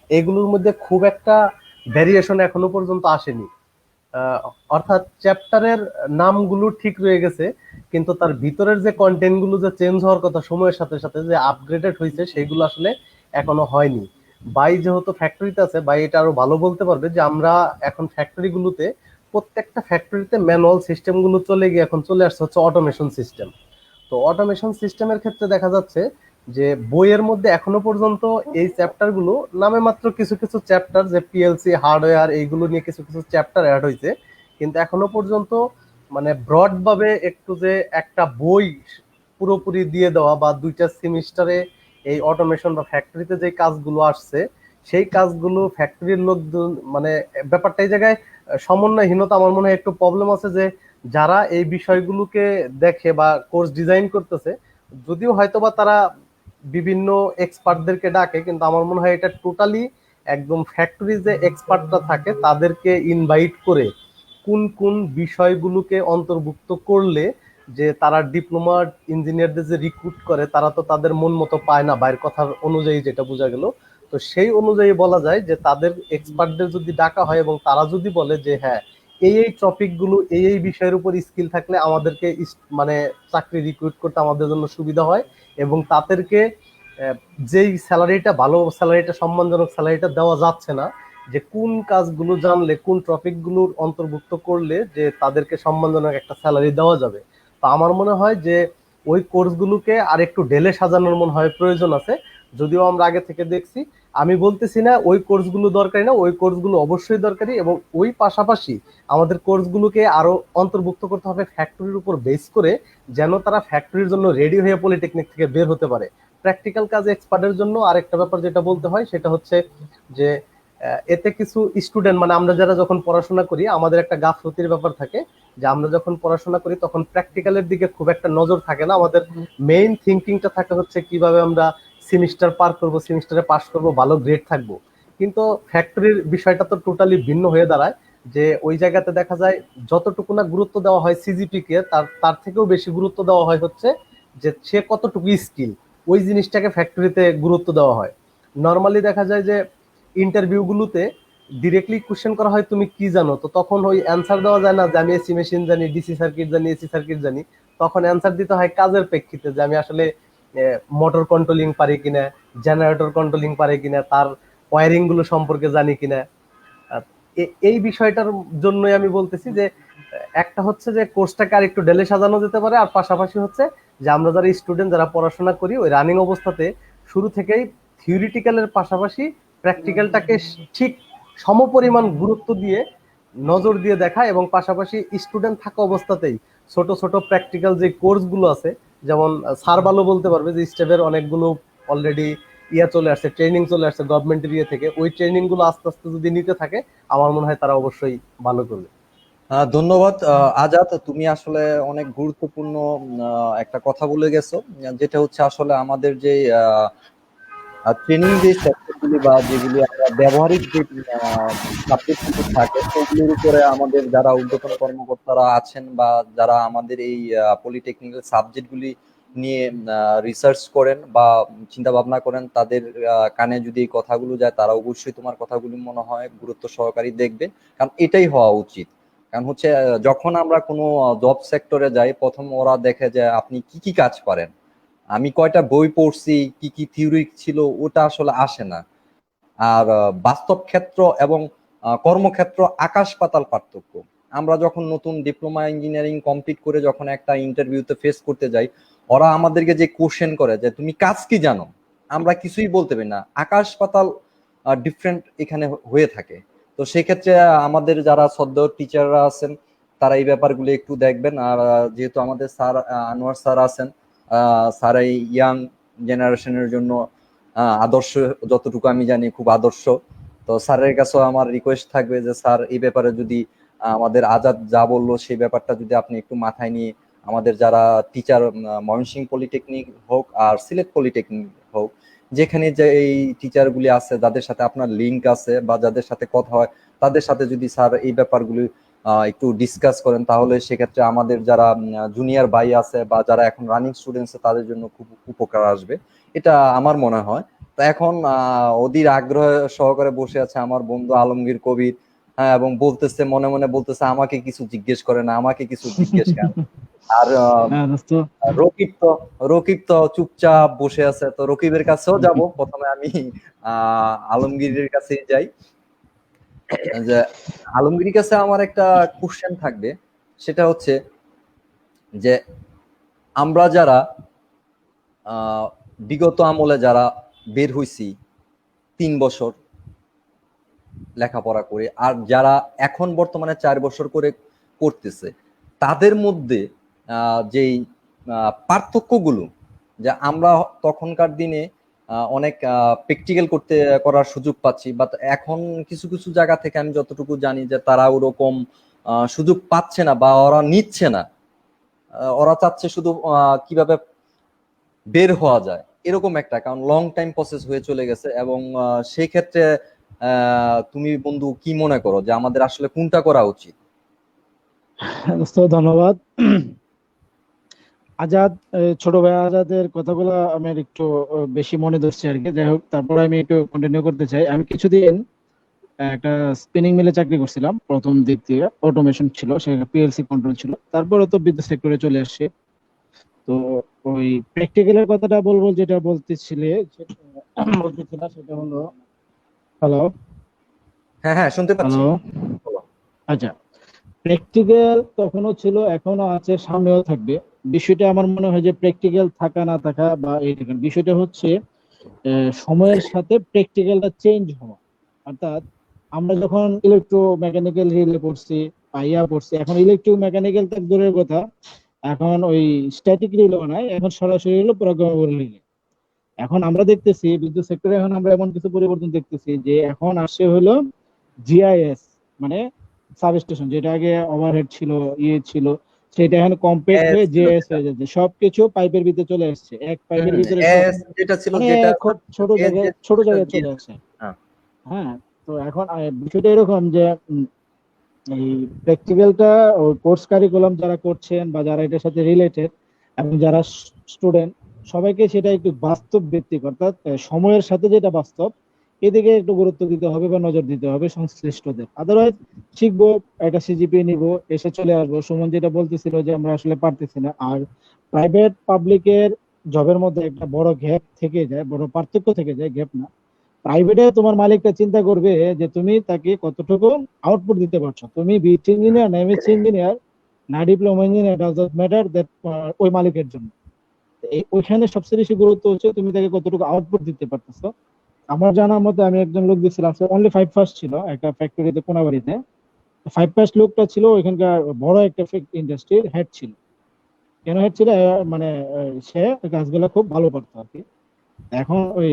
এগুলোর মধ্যে খুব একটা ভ্যারিয়েশন এখনো পর্যন্ত আসেনি। অর্থাৎ চ্যাপ্টারের নামগুলো ঠিক রয়ে গেছে, কিন্তু তার ভিতরের যে কন্টেন্ট গুলো যে চেঞ্জ হওয়ার কথা সময়ের সাথে সাথে যে আপগ্রেডেড হয়েছে সেগুলো আসলে এখনো হয়নি। বাই যেহেতু ফ্যাক্টরিতে আছে, বাই এটা আরো ভালো বলতে পারবে যে আমরা এখন ফ্যাক্টরি গুলোতে প্রত্যেকটা ফ্যাক্টরিতে ম্যানুয়াল সিস্টেম গুলো চলে গিয়ে এখন চলে আসছে হচ্ছে অটোমেশন সিস্টেম। তো অটোমেশন সিস্টেমের ক্ষেত্রে দেখা যাচ্ছে যে বইয়ের মধ্যে এখনো পর্যন্ত এই চ্যাপ্টার গুলো নামে মাত্র কিছু কিছু চ্যাপ্টার, যে পিএলসি হার্ডওয়্যার এইগুলো নিয়ে কিছু কিছু চ্যাপ্টার অ্যাড হয়েছে, কিন্তু এখনো পর্যন্ত মানে ব্রড ভাবে একটু যে একটা বই পুরোপুরি দিয়ে দেওয়া বা 2টা সেমিস্টারে এই অটোমেশন বা ফ্যাক্টরিতে যে কাজগুলো আসছে সেই কাজগুলো ফ্যাক্টরির লোকজন মানে ব্যাপারটা এই জায়গায় সমন্বয়হীনতা আমার মনে হয় একটু প্রবলেম আছে, যে যারা এই বিষয়গুলোকে দেখে বা কোর্স ডিজাইন করতেছে, যদিও হয়তোবা তারা বিভিন্ন এক্সপার্টদেরকে ডাকে, কিন্তু আমার মনে হয় এটা টোটালি একদম ফ্যাক্টরি যে এক্সপার্টরা থাকে তাদেরকে ইনভাইট করে কোন কোন বিষয়গুলোকে অন্তর্ভুক্ত করলে যে তারা ডিপ্লোমা ইঞ্জিনিয়ারদের যে রিক্রুট করে তারা তো তাদের মন মতো পায় না, বাইরের কথার অনুযায়ী যেটা বোঝা গেল। তো সেই অনুযায়ী বলা যায় যে তাদের এক্সপার্টদের যদি ডাকা হয় এবং তারা যদি বলে যে হ্যাঁ এই এই টপিক গুলো এই এই বিষয়ের উপর স্কিল থাকলে আমাদেরকে মানে চাকরি রিক্রুট করতে আমাদের জন্য সুবিধা হয়, এবং তাদেরকে যেই স্যালারিটা ভালো স্যালারিটা সম্মানজনক স্যালারিটা দেওয়া যাচ্ছে না, যে কোন কাজগুলো জানলে কোন টপিকগুলোর অন্তর্ভুক্ত করলে যে তাদেরকে সম্মানজনক একটা স্যালারি দেওয়া যাবে। তো আমার মনে হয় যে ওই কোর্সগুলোকে আর একটু ঢেলে সাজানোর মনে হয় প্রয়োজন আছে, যদিও আমরা আগে থেকে দেখছি। আমি বলতেছি না ওই কোর্সগুলো দরকারি না, ওই কোর্সগুলো অবশ্যই দরকারি, এবং ওই পাশাপাশি আমাদের কোর্সগুলোকে আরো অন্তর্ভুক্ত করতে হবে ফ্যাক্টরির উপর বেস করে, যেন তারা ফ্যাক্টরির জন্য রেডি হয়ে পলিটেকনিক থেকে বের হতে পারে। প্র্যাকটিক্যাল কাজে এক্সপার্টের জন্য আরেকটা ব্যাপার যেটা বলতে হয় সেটা হচ্ছে যে এতে কিছু স্টুডেন্ট মানে আমরা যারা যখন পড়াশোনা করি আমাদের একটা গাফলতির ব্যাপার থাকে, যে আমরা যখন পড়াশোনা করি তখন প্র্যাকটিক্যালের দিকে খুব একটা নজর থাকে না, আমাদের মেইন থিঙ্কিংটা থাকে হচ্ছে কিভাবে আমরা সেমিস্টার পার করব, সেমিস্টারে পাস করব, ভালো গ্রেড থাকবো। কিন্তু ফ্যাক্টরির বিষয়টা তো টোটালি ভিন্ন হয়ে দাঁড়ায়, যে ওই জায়গাতে দেখা যায় যতটুকু না গুরুত্ব দেওয়া হয় সিজিপি কে, তার তার থেকেও বেশি গুরুত্ব দেওয়া হয় হচ্ছে যে সে কতটুকু স্কিল, ওই জিনিসটাকে ফ্যাক্টরিতে গুরুত্ব দেওয়া হয়। নর্মালি দেখা যায় যে ইন্টারভিউ গুলোতে ডিরেক্টলি কোশ্চেন করা হয় তুমি কি জানো, তো তখন ওই অ্যান্সার দেওয়া যায় না যে আমি এসি মেশিন জানি, ডিসি সার্কিট জানি, এসি সার্কিট জানি। তখন অ্যান্সার দিতে হয় কাজের প্রেক্ষিতে, যে আমি আসলে মোটর কন্ট্রোলিং পারি কিনা, জেনারেটর কন্ট্রোলিং পারি কিনা, তার ওয়ারিং গুলো সম্পর্কে জানি কিনা। এই বিষয়টার জন্যই আমি বলতেছি যে একটা হচ্ছে যে কোর্সটাকে আর একটু ঢেলে সাজানো যেতে পারে, আর পাশাপাশি হচ্ছে যে আমরা যারা স্টুডেন্ট যারা পড়াশোনা করি ওই রানিং অবস্থাতে শুরু থেকেই থিওরিটিক্যালের পাশাপাশি প্র্যাকটিক্যালটাকে ঠিক সমপরিমাণ গুরুত্ব দিয়ে নজর দিয়ে দেখা, এবং পাশাপাশি স্টুডেন্ট থাকা অবস্থাতেই ছোট ছোট প্র্যাকটিক্যাল যে কোর্সগুলো আছে, যেমন স্যার ভালো বলতে পারবে যে স্টেপের অনেকগুলো অলরেডি চলে আসছে, ট্রেনিং চলে আসছে গভর্নমেন্টের থেকে, ওই ট্রেনিং গুলো আস্তে আস্তে যদি নিতে থাকে আমার মনে হয় তারা অবশ্যই ভালো করবে। ধন্যবাদ আজাদ, তুমি আসলে অনেক গুরুত্বপূর্ণ একটা কথা বলে গেছো, যেটা হচ্ছে আসলে আমাদের যে ট্রেনিং যে সেক্টরগুলি বা যেগুলি আমরা ব্যবহারিক যে সাবজেক্টগুলি থাকে সেগুলির উপরে আমাদের যারা ঊর্ধ্বতন কর্মকর্তারা আছেন বা যারা আমাদের এই পলিটেকনিক্যাল সাবজেক্টগুলি নিয়ে রিসার্চ করেন বা চিন্তা ভাবনা করেন, তাদের কানে যদি এই কথাগুলো যায় তারা অবশ্যই তোমার কথাগুলি মনে হয় গুরুত্ব সহকারী দেখবে, কারণ এটাই হওয়া উচিত। কারণ হচ্ছে যখন আমরা কোনো জব সেক্টরে যাই প্রথম ওরা দেখে যে আপনি কি কি কাজ পারেন, আমি কয়টা বই পড়ছি, কি কি থিওরি ছিল, ওটা আসলে আসে না। আর বাস্তব ক্ষেত্র এবং কর্মক্ষেত্র আকাশ পাতাল পার্থক্য। আমরা যখন নতুন ডিপ্লোমা ইঞ্জিনিয়ারিং কমপ্লিট করে যখন একটা ইন্টারভিউতে ফেস করতে যাই, ওরা আমাদেরকে যে কোশ্চেন করে যে তুমি কাজ কি জানো, আমরা কিছুই বলতে পারি না, আকাশ পাতাল ডিফারেন্ট এখানে হয়ে থাকে। তো সেক্ষেত্রে আমাদের যারা সদ্য টিচাররা আছেন তারা এই ব্যাপারগুলো একটু দেখবেন। আর যেহেতু আমাদের স্যার আনোয়ার স্যার আছেন, স্যার এই ইয়াং জেনারেশনের জন্য আদর্শ, যতটুকু আমি জানি খুব আদর্শ। তো স্যারের কাছেও আমার রিকোয়েস্ট থাকবে যে স্যার এই ব্যাপারে যদি আমাদের আজাদ যা বললো সেই ব্যাপারটা যদি আপনি একটু মাথায় নিয়ে আমাদের যারা টিচার ময়মনসিংহ পলিটেকনিক হোক আর সিলেট পলিটেকনিক হোক, যেখানে যে এই টিচারগুলি আছে যাদের সাথে আপনার লিঙ্ক আছে বা যাদের সাথে কথা হয়, তাদের সাথে যদি স্যার এই ব্যাপারগুলি একটু ডিসকাস করেন, তাহলে সেক্ষেত্রে আমাদের যারা জুনিয়র ভাই আছে বা যারা এখন রানিং স্টুডেন্টস তাদের জন্য খুব উপকার আসবে, এটা আমার মনে হয়। তো এখন অধীর আগ্রহ সহকারে বসে আছে আমার বন্ধু আলমগীর কবির, হ্যাঁ, এবং বলতেছে মনে মনে বলতেছে আমাকে কিছু জিজ্ঞেস করে না, আমাকে কিছু জিজ্ঞেস করেন। আর হ্যাঁ দোস্ত, রকিব তো চুপচাপ বসে আছে, তো রকিবের কাছেও যাব। প্রথমে আমি আলমগীরের কাছে যাই। যে আলমগীরের কাছে আমার একটা কোশ্চেন থাকবে, সেটা হচ্ছে যে আমরা যারা বিগত আমলে যারা বের হইছি 3 বছর লেখাপড়া করে, আর যারা এখন বর্তমানে 4 বছর করে করতেছে, তাদের মধ্যে যেই পার্থক্যগুলো, যে আমরা তখনকার দিনে অনেক প্র্যাকটিক্যাল করার সুযোগ পাচ্ছি, বাট এখন কিছু কিছু জায়গা থেকে আমি যতটুকু জানি যে তারা ওরকম সুযোগ পাচ্ছে না বা ওরা নিচ্ছে না। ওরা চাচ্ছে শুধু কিভাবে বের হওয়া যায় এরকম একটা, কারণ লং টাইম প্রসেস হয়ে চলে গেছে। এবং সেই ক্ষেত্রে তুমি বন্ধু কি মনে করো যে আমাদের আসলে কোনটা করা উচিত? দোস্ত ধন্যবাদ। আজাদ, ছোট ভাই আজাদের কথাগুলো আমার একটু বেশি মনে ধরছে আর কি। যাই হোক, তারপরে আমি একটু কন্টিনিউ করতে চাই। আমি কিছুদিন একটা স্পিনিং মিলে চাকরি করছিলাম। প্রথম দিক দিয়ে অটোমেশন ছিল, সেখানে পিএলসি কন্ট্রোল ছিল। তারপরে তো বিদ্যুৎ সেক্টরে চলে আসছে। তো ওই প্র্যাকটিক্যালের কথাটা বলবো, যেটা বলতেছিলা সেটা হলো, হ্যালো হ্যাঁ হ্যাঁ, শুনতে পাচ্ছি। হ্যালো বলো। আচ্ছা, প্র্যাকটিক্যাল তখনও ছিল, এখনো আছে, সামনেও থাকবে। বিষয়টা আমার মনে হয় যে প্র্যাকটিক্যাল থাকা না থাকা বা এইরকম বিষয়টা হচ্ছে সময়ের সাথে প্র্যাকটিক্যালটা চেঞ্জ হওয়া। অর্থাৎ আমরা যখন ইলেকট্রো মেকানিক্যাল রিলে পড়ছি, পড়ছি, এখন ইলেকট্রো মেকানিক্যাল তো দূরের কথা, এখন ওই স্ট্যাটিক রিলেও নাই, এখন সরাসরি হলো প্রোগ্রামেবল রিলে। এখন আমরা দেখতেছি বিদ্যুৎ সেক্টরে, এখন আমরা এমন কিছু পরিবর্তন দেখতেছি যে এখন আসছে হলো জিআইএস, মানে সাবস্টেশন, যেটা আগে ওভারহেড ছিল, ছিল, সেটা এখন কম্প্যাক্ট হয়ে ছিল জিআইএস যেটা, হয়ে যাচ্ছে। সবকিছু পাইপের ভিতরে চলে আসছে, এক পাইপের ভিতরে সব, যেটা ছিল, মানে যেটা খুব ছোট এর জায়গায় যে ছোট ছিল, জায়গায় যে চলে আসছে। হ্যাঁ। হ্যাঁ, তো এখন বিষয়টা এরকম যে এই প্র্যাকটিক্যালটা কোর্স কারিকুলাম যারা করছেন বা যারা এটার সাথে রিলেটেড এবং যারা স্টুডেন্ট, সবাইকে সেটা একটু বাস্তব ভিত্তিক, অর্থাৎ সময়ের সাথে যেটা বাস্তব, এদিকে একটু গুরুত্ব দিতে হবে বা নজর দিতে হবে সংশ্লিষ্টদের। আদারওয়াইজ শিখবো, একটা সিজিপিএ নিব, এসে চলে আসবো। সুমন যেটা বলতেছিল যে আমরা আসলে পারতেছি না। আর প্রাইভেট পাবলিকের জবের মধ্যে একটা বড় গ্যাপ থেকে যায়, বড় পার্থক্য থেকে যায়, গ্যাপ না। প্রাইভেটে তোমার মালিকটা চিন্তা করবে যে তুমি তাকে কতটুকু আউটপুট দিতে পারছো। তুমি বিএসসি ইঞ্জিনিয়ার না এমএসসি ইঞ্জিনিয়ার না diploma engineer, does not matter that, ওই মালিকের জন্য ওইখানে সবচেয়ে বেশি গুরুত্ব হচ্ছে তুমি তাকে কতটুকু আউটপুট দিতে পারতেছো। আমার জানার মতে, আমি একজন লোক দিচ্ছিলাম, সে অনলি 5 ফার্স্ট ছিল একটা ফ্যাক্টরিতে, কোনাবাড়িতে। 5 ফার্স্ট লোকটা ছিল ওইখানকার বড় একটা ইন্ডাস্ট্রির হেড ছিল। কেন হেড ছিল? মানে সে কাজগুলো খুব ভালো করতো আর কি। এখন ওই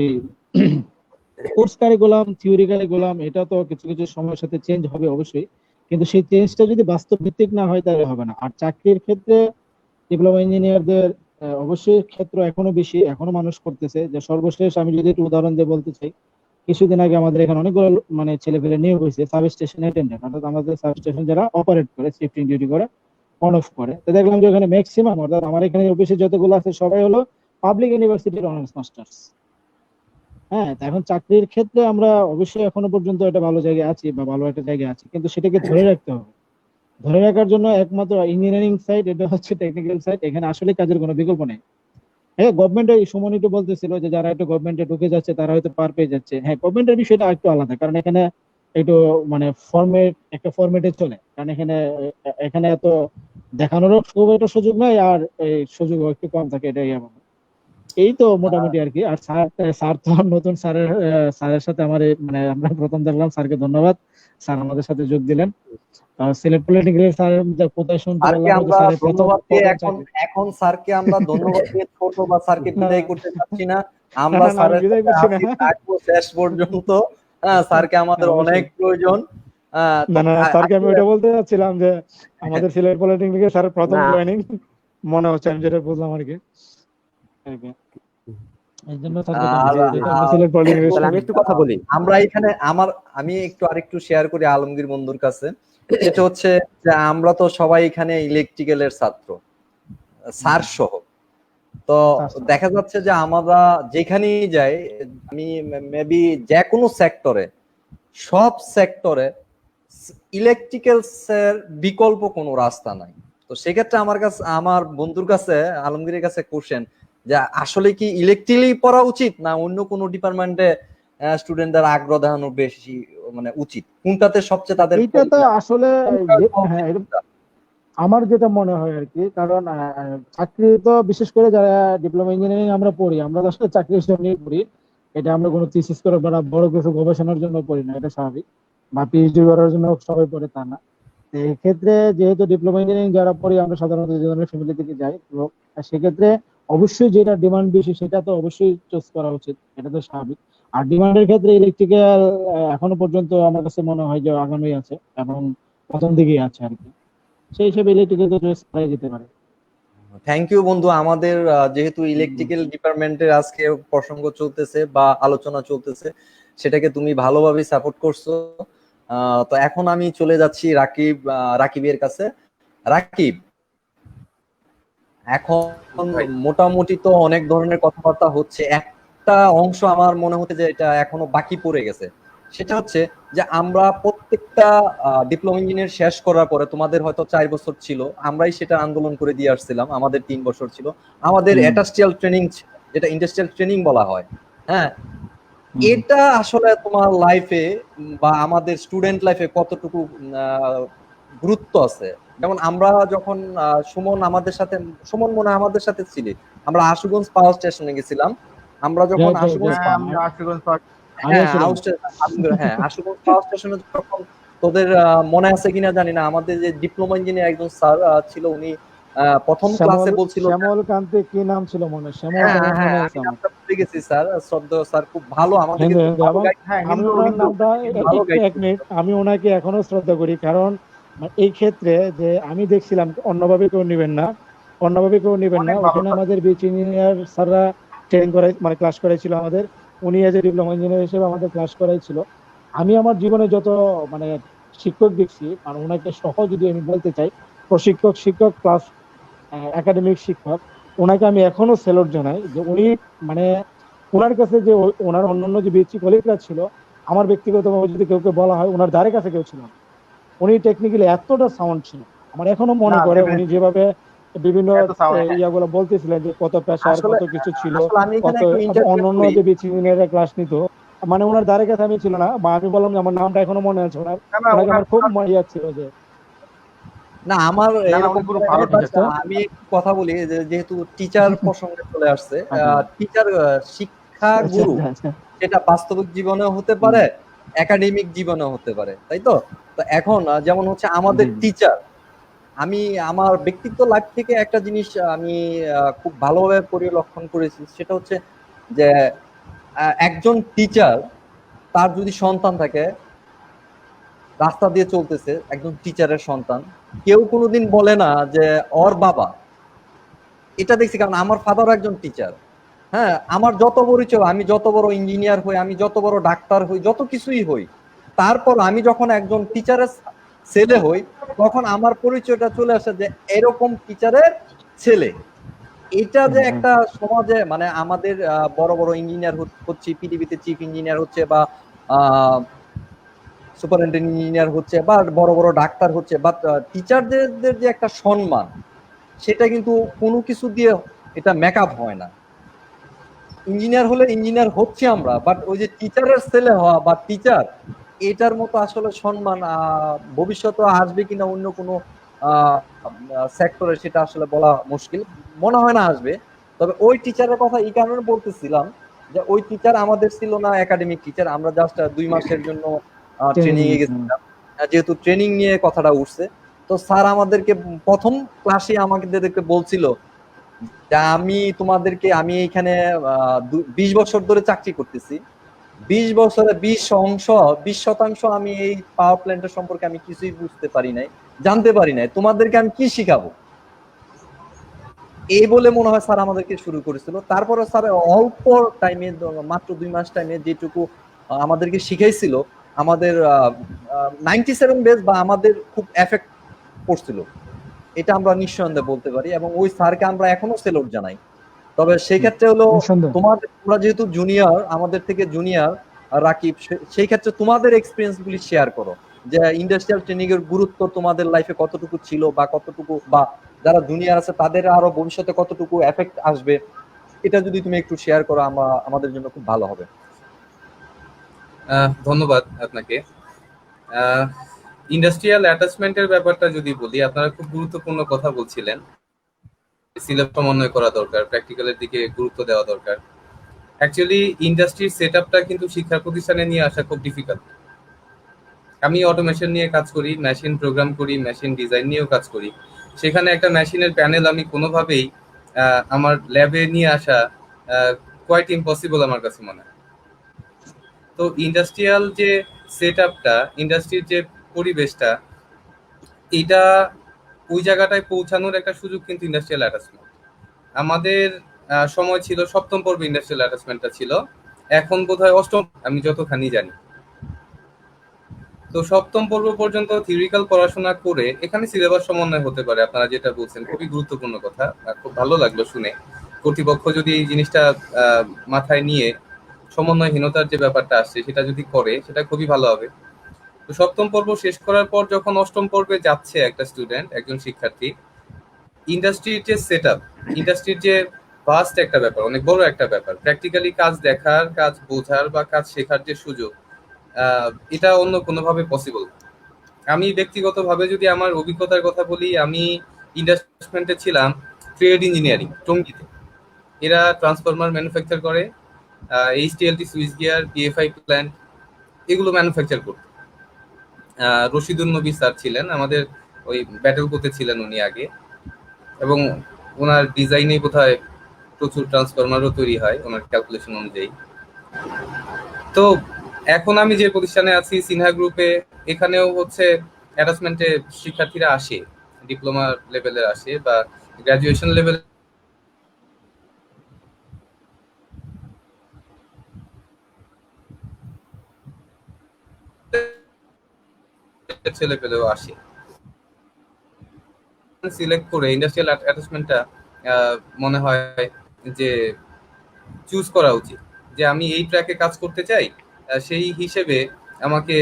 কোর্স কারিকুলাম, থিওরি কারিকুলাম, এটা তো কিছু কিছু সময়ের সাথে চেঞ্জ হবে অবশ্যই, কিন্তু সেই চেঞ্জটা যদি বাস্তব ভিত্তিক না হয় তাহলে হবে না। আর চাকরির ক্ষেত্রে ডিপ্লোমা ইঞ্জিনিয়ারদের অবশ্যই ক্ষেত্র এখনো বেশি, এখনো মানুষ করতেছে। যে সর্বশেষ আমি যদি একটু উদাহরণ দিয়ে বলতে চাই, কিছুদিন আগে আমাদের এখানে অনেকগুলো মানে ছেলে পেলে নিয়োগ হয়েছে সাব স্টেশন অ্যাটেন্ডেন্ট, অর্থাৎ আমাদের সাব স্টেশন যারা অপারেট করে, শিফটিং ডিউটি করে, অন অফ করে। তো দেখলাম যে ওখানে ম্যাক্সিমাম, অর্থাৎ আমার এখানে অফিসে যতগুলো আছে সবাই হলো পাবলিক ইউনিভার্সিটির অনার্স মাস্টার্স। হ্যাঁ, তো এখন চাকরির ক্ষেত্রে আমরা অবশ্যই এখনো পর্যন্ত একটা ভালো জায়গায় আছি বা ভালো একটা জায়গায় আছি, কিন্তু সেটাকে ধরে রাখতে হবে। ধরে রাখার জন্য একমাত্র ইঞ্জিনিয়ারিং সাইড, এটা হচ্ছে টেকনিক্যাল সাইড, এখানে আসলে কাজের কোনো বিকল্প নেই। হ্যাঁ, গভর্নমেন্টে সুমন একটু বলতেছিল যে যারা একটু গভর্নমেন্টে ঢুকে যাচ্ছে তারা হয়তো পার পেয়ে যাচ্ছে। হ্যাঁ, গভর্নমেন্টের বিষয়টা একটু আলাদা, কারণ এখানে একটু মানে একটা ফরম্যাটে চলে, কারণ এখানে এখানে এত দেখানোরও খুব একটা সুযোগ নাই, আর এই সুযোগ একটু কম থাকে, এটাই আমার। এই তো মোটামুটি আর কি। আর স্যার, স্যার তো নতুন স্যারের সাথে আমার মানে আমরা প্রথম দেখলাম, স্যারকে ধন্যবাদ, স্যার আমাদের সাথে যোগ দিলেন। সিলেট পলিটেকনিক স্যার কোথায় শুনতে স্যারকে পারলাম যে আমরা স্যারের প্রথম ধন্যবাদ দিয়ে প্রথম এখন চাকরি। এখন স্যারকে আমরা ধন্যবাদ দিয়ে ছোট বা স্যারকে না, বিদায় করতে চাচ্ছি না। না, আমরা না, আমি স্যারের বিদায় সাথে করছি না। আছি, থাকবো শেষ পর্যন্ত। হ্যাঁ, স্যারকে আমাদের হ্যাঁ, অনেক অবশ্যই। প্রয়োজন। তো না, না, স্যারকে আমি আসলে ওইটা বলতে চাচ্ছিলাম যে আমাদের সিলেট পলিটেকনিকের স্যারের প্রথম না, জয়েনিং মনে হচ্ছে, আমি যেটা বুঝলাম আর কি। আর কি। এই জন্য স্যারকে আর জি ধন্যবাদ, জি, যেহেতু আমি সিলেট পলিটেকনিকের তাহলে আমি স্টুডেন্ট। একটু কথা বলি। আমরা এখানে আমি আরেকটু শেয়ার করি আলমগীর বন্ধুর কাছে। সেটা হচ্ছে যে আমরা তো সবাই এখানে ইলেকট্রিক্যালের ছাত্র, স্যার সহ। তো দেখা যাচ্ছে যে আমরা যেখানেই যাই, আমি মেবি যে কোনো সেক্টরে, সব সেক্টরে ইলেকট্রিক্যালস এর বিকল্প কোনো রাস্তা নাই। তো সেক্ষেত্রে আমার বন্ধুর কাছে, আলমগীরের কাছে কোশ্চেন, যে আসলে কি ইলেকট্রিকই পড়া উচিত না অন্য কোনো ডিপার্টমেন্টে স্টুডেন্টদের আগ্রহ দেখানো বেশি মানে উচিত, কোনটাতে সবচেয়ে তাদের এইটা তো আসলে হ্যাঁ, আমার যেটা মনে হয় আর কি, কারণ চাকরি তো বিশেষ করে যারা ডিপ্লোমা ইঞ্জিনিয়ারিং আমরা পড়ি, আমরা তো আসলে চাকরির জন্যই পড়ি। এটা আমরা কোনো থিসিস করে বা বড় কিছু গবেষণার জন্য পড়ি না, এটা স্বাভাবিক, বা পিএইচডি করার জন্য সবাই পড়ে তা না। তো এক্ষেত্রে যেহেতু ডিপ্লোমা ইঞ্জিনিয়ারিং যারা পড়ি আমরা সাধারণত যে ধরনের ফ্যামিলি থেকে যাই, তো সেক্ষেত্রে অবশ্যই যেটা ডিমান্ড বেশি সেটা তো অবশ্যই চুজ করা উচিত, এটা তো স্বাভাবিক। আর ডিমান্ডের ক্ষেত্রে ইলেকট্রিক্যাল এখনো পর্যন্ত আমার কাছে মনে হয় যে আগামী আছে এবং প্রথম দিকেই আছে আর কি, সেই হিসেবে ইলেকট্রিক্যাল তো চয়েস করা যেতে পারে। থ্যাংক ইউ বন্ধু। আমাদের যেহেতু ইলেকট্রিক্যাল ডিপার্টমেন্টের আজকে প্রসঙ্গ চলতেছে বা আলোচনা চলতেছে, সেটাকে তুমি ভালোভাবে সাপোর্ট করছো। তো এখন আমি চলে যাচ্ছি রাকিবের কাছে। রাকিব, এখন ভাই মোটামুটি তো অনেক ধরনের কথাবার্তা হচ্ছে, একটা অংশ আমার মনে হচ্ছে যে এটা এখনো বাকি পড়ে গেছে। সেটা হচ্ছে যে আমরা প্রত্যেকটা ডিপ্লোমা ইঞ্জিনিয়ার শেষ করার পরে, তোমাদের হয়তো 4 বছর ছিল, আমরাই সেটা আন্দোলন করে দিয়ে আসছিলাম, আমাদের 3 বছর ছিল, আমাদের অ্যাটাস্ট্রিয়াল ট্রেনিং, যেটা ইন্ডাস্ট্রিয়াল ট্রেনিং বলা হয়। হ্যাঁ, এটা আসলে তোমার লাইফে বা আমাদের স্টুডেন্ট লাইফে কতটুকু গুরুত্ব আছে? যেমন আমরা যখন সুমন মনে হয় আমাদের সাথে ছিলি, আমরা আশুগঞ্জ পাওয়ার স্টেশনে গেছিলাম। আমরা যখন Right, right, আশুগঞ্জ right. হ্যাঁ, আমরা আশুগঞ্জ পার্ক আমিও হ্যাঁ ছিলাম। আশুগঞ্জ পাওয়ার স্টেশনে যখন, তোদের মনে আছে কিনা জানি না, আমাদের যে ডিপ্লোমা ইঞ্জিনিয়ার একজন স্যার ছিল, উনি প্রথম ক্লাসে বলছিল, শ্যামল কান্তি কি নাম ছিল মনে, শ্যামল হ্যাঁ কান্ত হ্যাঁ মনে আমি আছে আমার। নামটা ভুলে গেছি স্যার, শ্রদ্ধেয় স্যার, খুব ভালো, আমাদেরকে হিন্দু খুব হিন্দু ভালো এবং গাইড, হ্যাঁ, আমি হিন্দু ওনার হিন্দু নামটা ভালো একটু গাইড এক মিনিট, আমি ওনাকে এখনো শ্রদ্ধা করি, কারণ এই ক্ষেত্রে যে আমি দেখছিলাম অন্যভাবে কেউ নেবেন না, অন্যভাবে কেউ নেবেন না, অনেক ভালো ওখানে স্যার। আমাদের বিচ ইঞ্জিনিয়ার স্যাররা ট্রেনিং করাই মানে ক্লাস করাইছিল আমাদের, উনি এজ এ ডিপ্লোমা ইঞ্জিনিয়ার হিসেবে আমাদের ক্লাস করাইছিল। আমি আমার জীবনে যত মানে শিক্ষক দেখছি, আর ওনাকে সহ যদি আমি বলতে চাই, প্রশিক্ষক, শিক্ষক প্লাস একাডেমিক শিক্ষক, ওনাকে আমি এখনো স্যালুট জানাই যে উনি মানে ওনার কাছে যে ওনার অন্যান্য যে বিএসসি কলিগরা ছিল, আমার ব্যক্তিগতভাবে যদি কেউ বলা হয়, ওনার ধারে কাছে কেউ ছিল না। উনি টেকনিক্যালি এতটা সাউন্ড ছিল, আমার এখনো না, মনে করে উনি ডেফিনেটলি যেভাবে বিভিন্ন এত সাউন্ড। ইয়াগুলো বলতেছিলেন যে কত প্রেশার, আসলে কত কিছু ছিল, আসলে আমি এখানে কত একটু ইন্টারফেয়ার অন্যান্য করি। যে বিএসসি ইঞ্জিনিয়াররা ক্লাস নিত, মানে ওনার ধারে কাছে আমি ছিল না, বা আমি বললাম যে আমার নামটা এখনো মনে আছে ওনার, না না ওনাকে ওনার আমার খুব ইয়া ছিল যে না আমার না না এরকম উনি পুরো মনে ভালো নেই, বাট টিচার ছিল। আমি একটু কথা বলি যে যেহেতু টিচার প্রসঙ্গে চলে আসছে, আচ্ছা টিচার শিক্ষা আচ্ছা গুরু, আচ্ছা আচ্ছা। সেটা বাস্তবিক জীবনেও হতে পারে, একাডেমিক জীবনেও হতে পারে, তাই তো? তো এখন যেমন হচ্ছে আমাদের জি জি। টিচার, আমি আমার ব্যক্তিগত লাইফ থেকে একটা জিনিস আমি খুব ভালোভাবে পরিলক্ষণ করেছি, সেটা হচ্ছে যে একজন টিচার, তার যদি সন্তান থাকে, রাস্তা দিয়ে চলতেছে একজন টিচারের সন্তান, কেউ কোনোদিন বলে না যে ওর বাবা, এটা দেখছি, কারণ আমার ফাদার একজন টিচার। হ্যাঁ, আমার যত পরিচয়, আমি যত বড় ইঞ্জিনিয়ার হই, আমি যত বড় ডাক্তার হই, যত কিছুই হই, তারপর আমি যখন একজন টিচারের ছেলে হই, তখন আমার পরিচয়টা চলে আসে যে এরকম টিচারের ছেলে। এটা যে একটা সমাজে মানে আমাদের বড় বড় ইঞ্জিনিয়ার হচ্ছে, পৃথিবীতে চিফ ইঞ্জিনিয়ার হচ্ছে, বা সুপারিনটেন্ডেন্ট ইঞ্জিনিয়ার হচ্ছে, বা বড় বড় ডাক্তার হচ্ছে, বাট টিচারদের যে একটা সম্মান, সেটা কিন্তু কোনো কিছু দিয়ে এটা মেকআপ হয় না। ইঞ্জিনিয়ার হলে ইঞ্জিনিয়ার হচ্ছে আমরা, বাট ওই যে টিচারের ছেলে হওয়া বা টিচার, এটার মতো আসলে সম্মান ভবিষ্যতে আসবে কিনা অন্য কোনো সেক্টরে, সেটা আসলে বলা মুশকিল, মনে হয় না আসবে। তবে ওই টিচারের কথা এই কারণে বলতেছিলাম যে ওই টিচার আমাদের ছিল না একাডেমিক টিচার, আমরা জাস্ট 2 মাসের জন্য ট্রেনিং এ গেছিলাম। যেহেতু ট্রেনিং নিয়ে কথাটা উঠছে, তো স্যার আমাদেরকে প্রথম ক্লাসে আমাদেরকে বলছিল যে আমি এখানে 20 বছর ধরে চাকরি করতেছি, 20 বছরে 20% আমি এই পাওয়ার প্ল্যান্টের সম্পর্কে আমি কিছুই বুঝতে পারি নাই, জানতে পারি নাই, তোমাদেরকে আমি কি শিখাবো, এই বলে মনে হয় স্যার আমাদেরকে শুরু করেছিল। তারপরে স্যার অল্প টাইমে, মাত্র 2 মাস টাইমে যেটুকু আমাদেরকে শিখাইছিল, আমাদের 97 বেস বা আমাদের খুব এফেক্ট পড়ছিল, এটা আমরা নিঃসন্দেহে বলতে পারি, এবং ওই স্যারকে আমরা এখনো সেলুট জানাই। তবে সেক্ষেত্রে হলো নিঃসন্দেহে। তোমরা যেহেতু জুনিয়র, আমাদের থেকে জুনিয়র রাকিব, সেই ক্ষেত্রে তোমাদের এক্সপিরিয়েন্স গুলি শেয়ার করো, যে ইন্ডাস্ট্রিয়াল ট্রেনিং এর গুরুত্ব তোমাদের লাইফে কতটুকু ছিল, বা কতটুকু, বা যারা জুনিয়র আছে তাদের আরো ভবিষ্যতে কতটুকু এফেক্ট আসবে, এটা যদি তুমি একটু শেয়ার করো আমাদের জন্য খুব ভালো হবে। ধন্যবাদ আপনাকে। ইন্ডাস্ট্রিয়াল অ্যাটাচমেন্টের ব্যাপারটা যদি বলি, আপনারা খুব গুরুত্বপূর্ণ কথা বলছিলেন। সিলেবাস সমন্বয় করা দরকার, প্র্যাকটিক্যালের দিকে গুরুত্ব দেওয়া দরকার। অ্যাকচুয়ালি ইন্ডাস্ট্রির সেটআপটা কিন্তু শিক্ষা প্রতিষ্ঠানে নিয়ে আসা খুব ডিফিকাল্ট। আমি অটোমেশন নিয়ে কাজ করি, মেশিন প্রোগ্রাম করি, মেশিন ডিজাইন নিয়েও কাজ করি। সেখানে একটা মেশিনের প্যানেল আমি কোনোভাবেই আমার ল্যাবে নিয়ে আসা কোয়াইট ইম্পসিবল আমার কাছে মনে হয়। তো ইন্ডাস্ট্রিয়াল যে সেটআপটা, ইন্ডাস্ট্রির যে পরিবেশটা, এটা ওই জায়গাটায় পৌঁছানোর একটা সুযোগ কিন্তু ইন্ডাস্ট্রিয়াল অ্যাটাচমেন্ট। আমাদের সময় ছিল সপ্তম পর্বে ইন্ডাস্ট্রিয়াল অ্যাটাচমেন্টটা ছিল, এখন বোধহয় অষ্টম, আমি যতখানি জানি। তো সপ্তম পর্ব পর্যন্ত থিওরিক্যাল পড়াশোনা করে এখানে সিলেবাস সমন্বয় হতে পারে, আপনারা যেটা বলছেন খুবই গুরুত্বপূর্ণ কথা, খুব ভালো লাগলো শুনে। কর্তৃপক্ষ যদি এই জিনিসটা মাথায় নিয়ে সমন্বয়হীনতার যে ব্যাপারটা আসছে সেটা যদি করে, সেটা খুবই ভালো হবে। তো সপ্তম পর্ব শেষ করার পর যখন অষ্টম পর্বে যাচ্ছে একটা স্টুডেন্ট, একজন শিক্ষার্থী, ইন্ডাস্ট্রির যে সেটআপ, ইন্ডাস্ট্রির যে ভাস্ট একটা ব্যাপার, অনেক বড় একটা ব্যাপার, প্র্যাকটিক্যালি কাজ দেখার, কাজ বোঝার বা কাজ শেখার যে সুযোগ, এটা অন্য কোনোভাবে পসিবল। আমি ব্যক্তিগতভাবে যদি আমার অভিজ্ঞতার কথা বলি, আমি ইন্ডাস্ট্রিমেন্টে ছিলাম ট্রেড ইঞ্জিনিয়ারিং টঙ্গীতে। এরা ট্রান্সফরমার ম্যানুফ্যাকচার করে, এইচটিএলটি সুইচ গিয়ার, পিএফআই প্ল্যান্ট, এগুলো ম্যানুফ্যাকচার করত। রশিদুল নবী স্যার ছিলেন আমাদের, ওই ব্যাটেল কোতে ছিলেন উনি আগে, এবং ওনার ডিজাইনে বোধহয় প্রচুর ট্রান্সফরমারও তৈরি হয় ওনার ক্যালকুলেশন অনুযায়ী। তো এখন আমি যে প্রতিষ্ঠানে আছি সিনহা গ্রুপে, এখানেও হচ্ছে অ্যাটাচমেন্টে শিক্ষার্থীরা আসে, ডিপ্লোমা লেভেলের আসে বা গ্রাজুয়েশন লেভেল ছেলে পেলেও আসে। সিলেক্ট করে ইন্ডাস্ট্রিয়াল অ্যাটাচমেন্টটা মনে হয় যে চুজ করা উচিত, যে আমি এই ট্র্যাকে কাজ করতে চাই, সেই হিসেবে আমাকে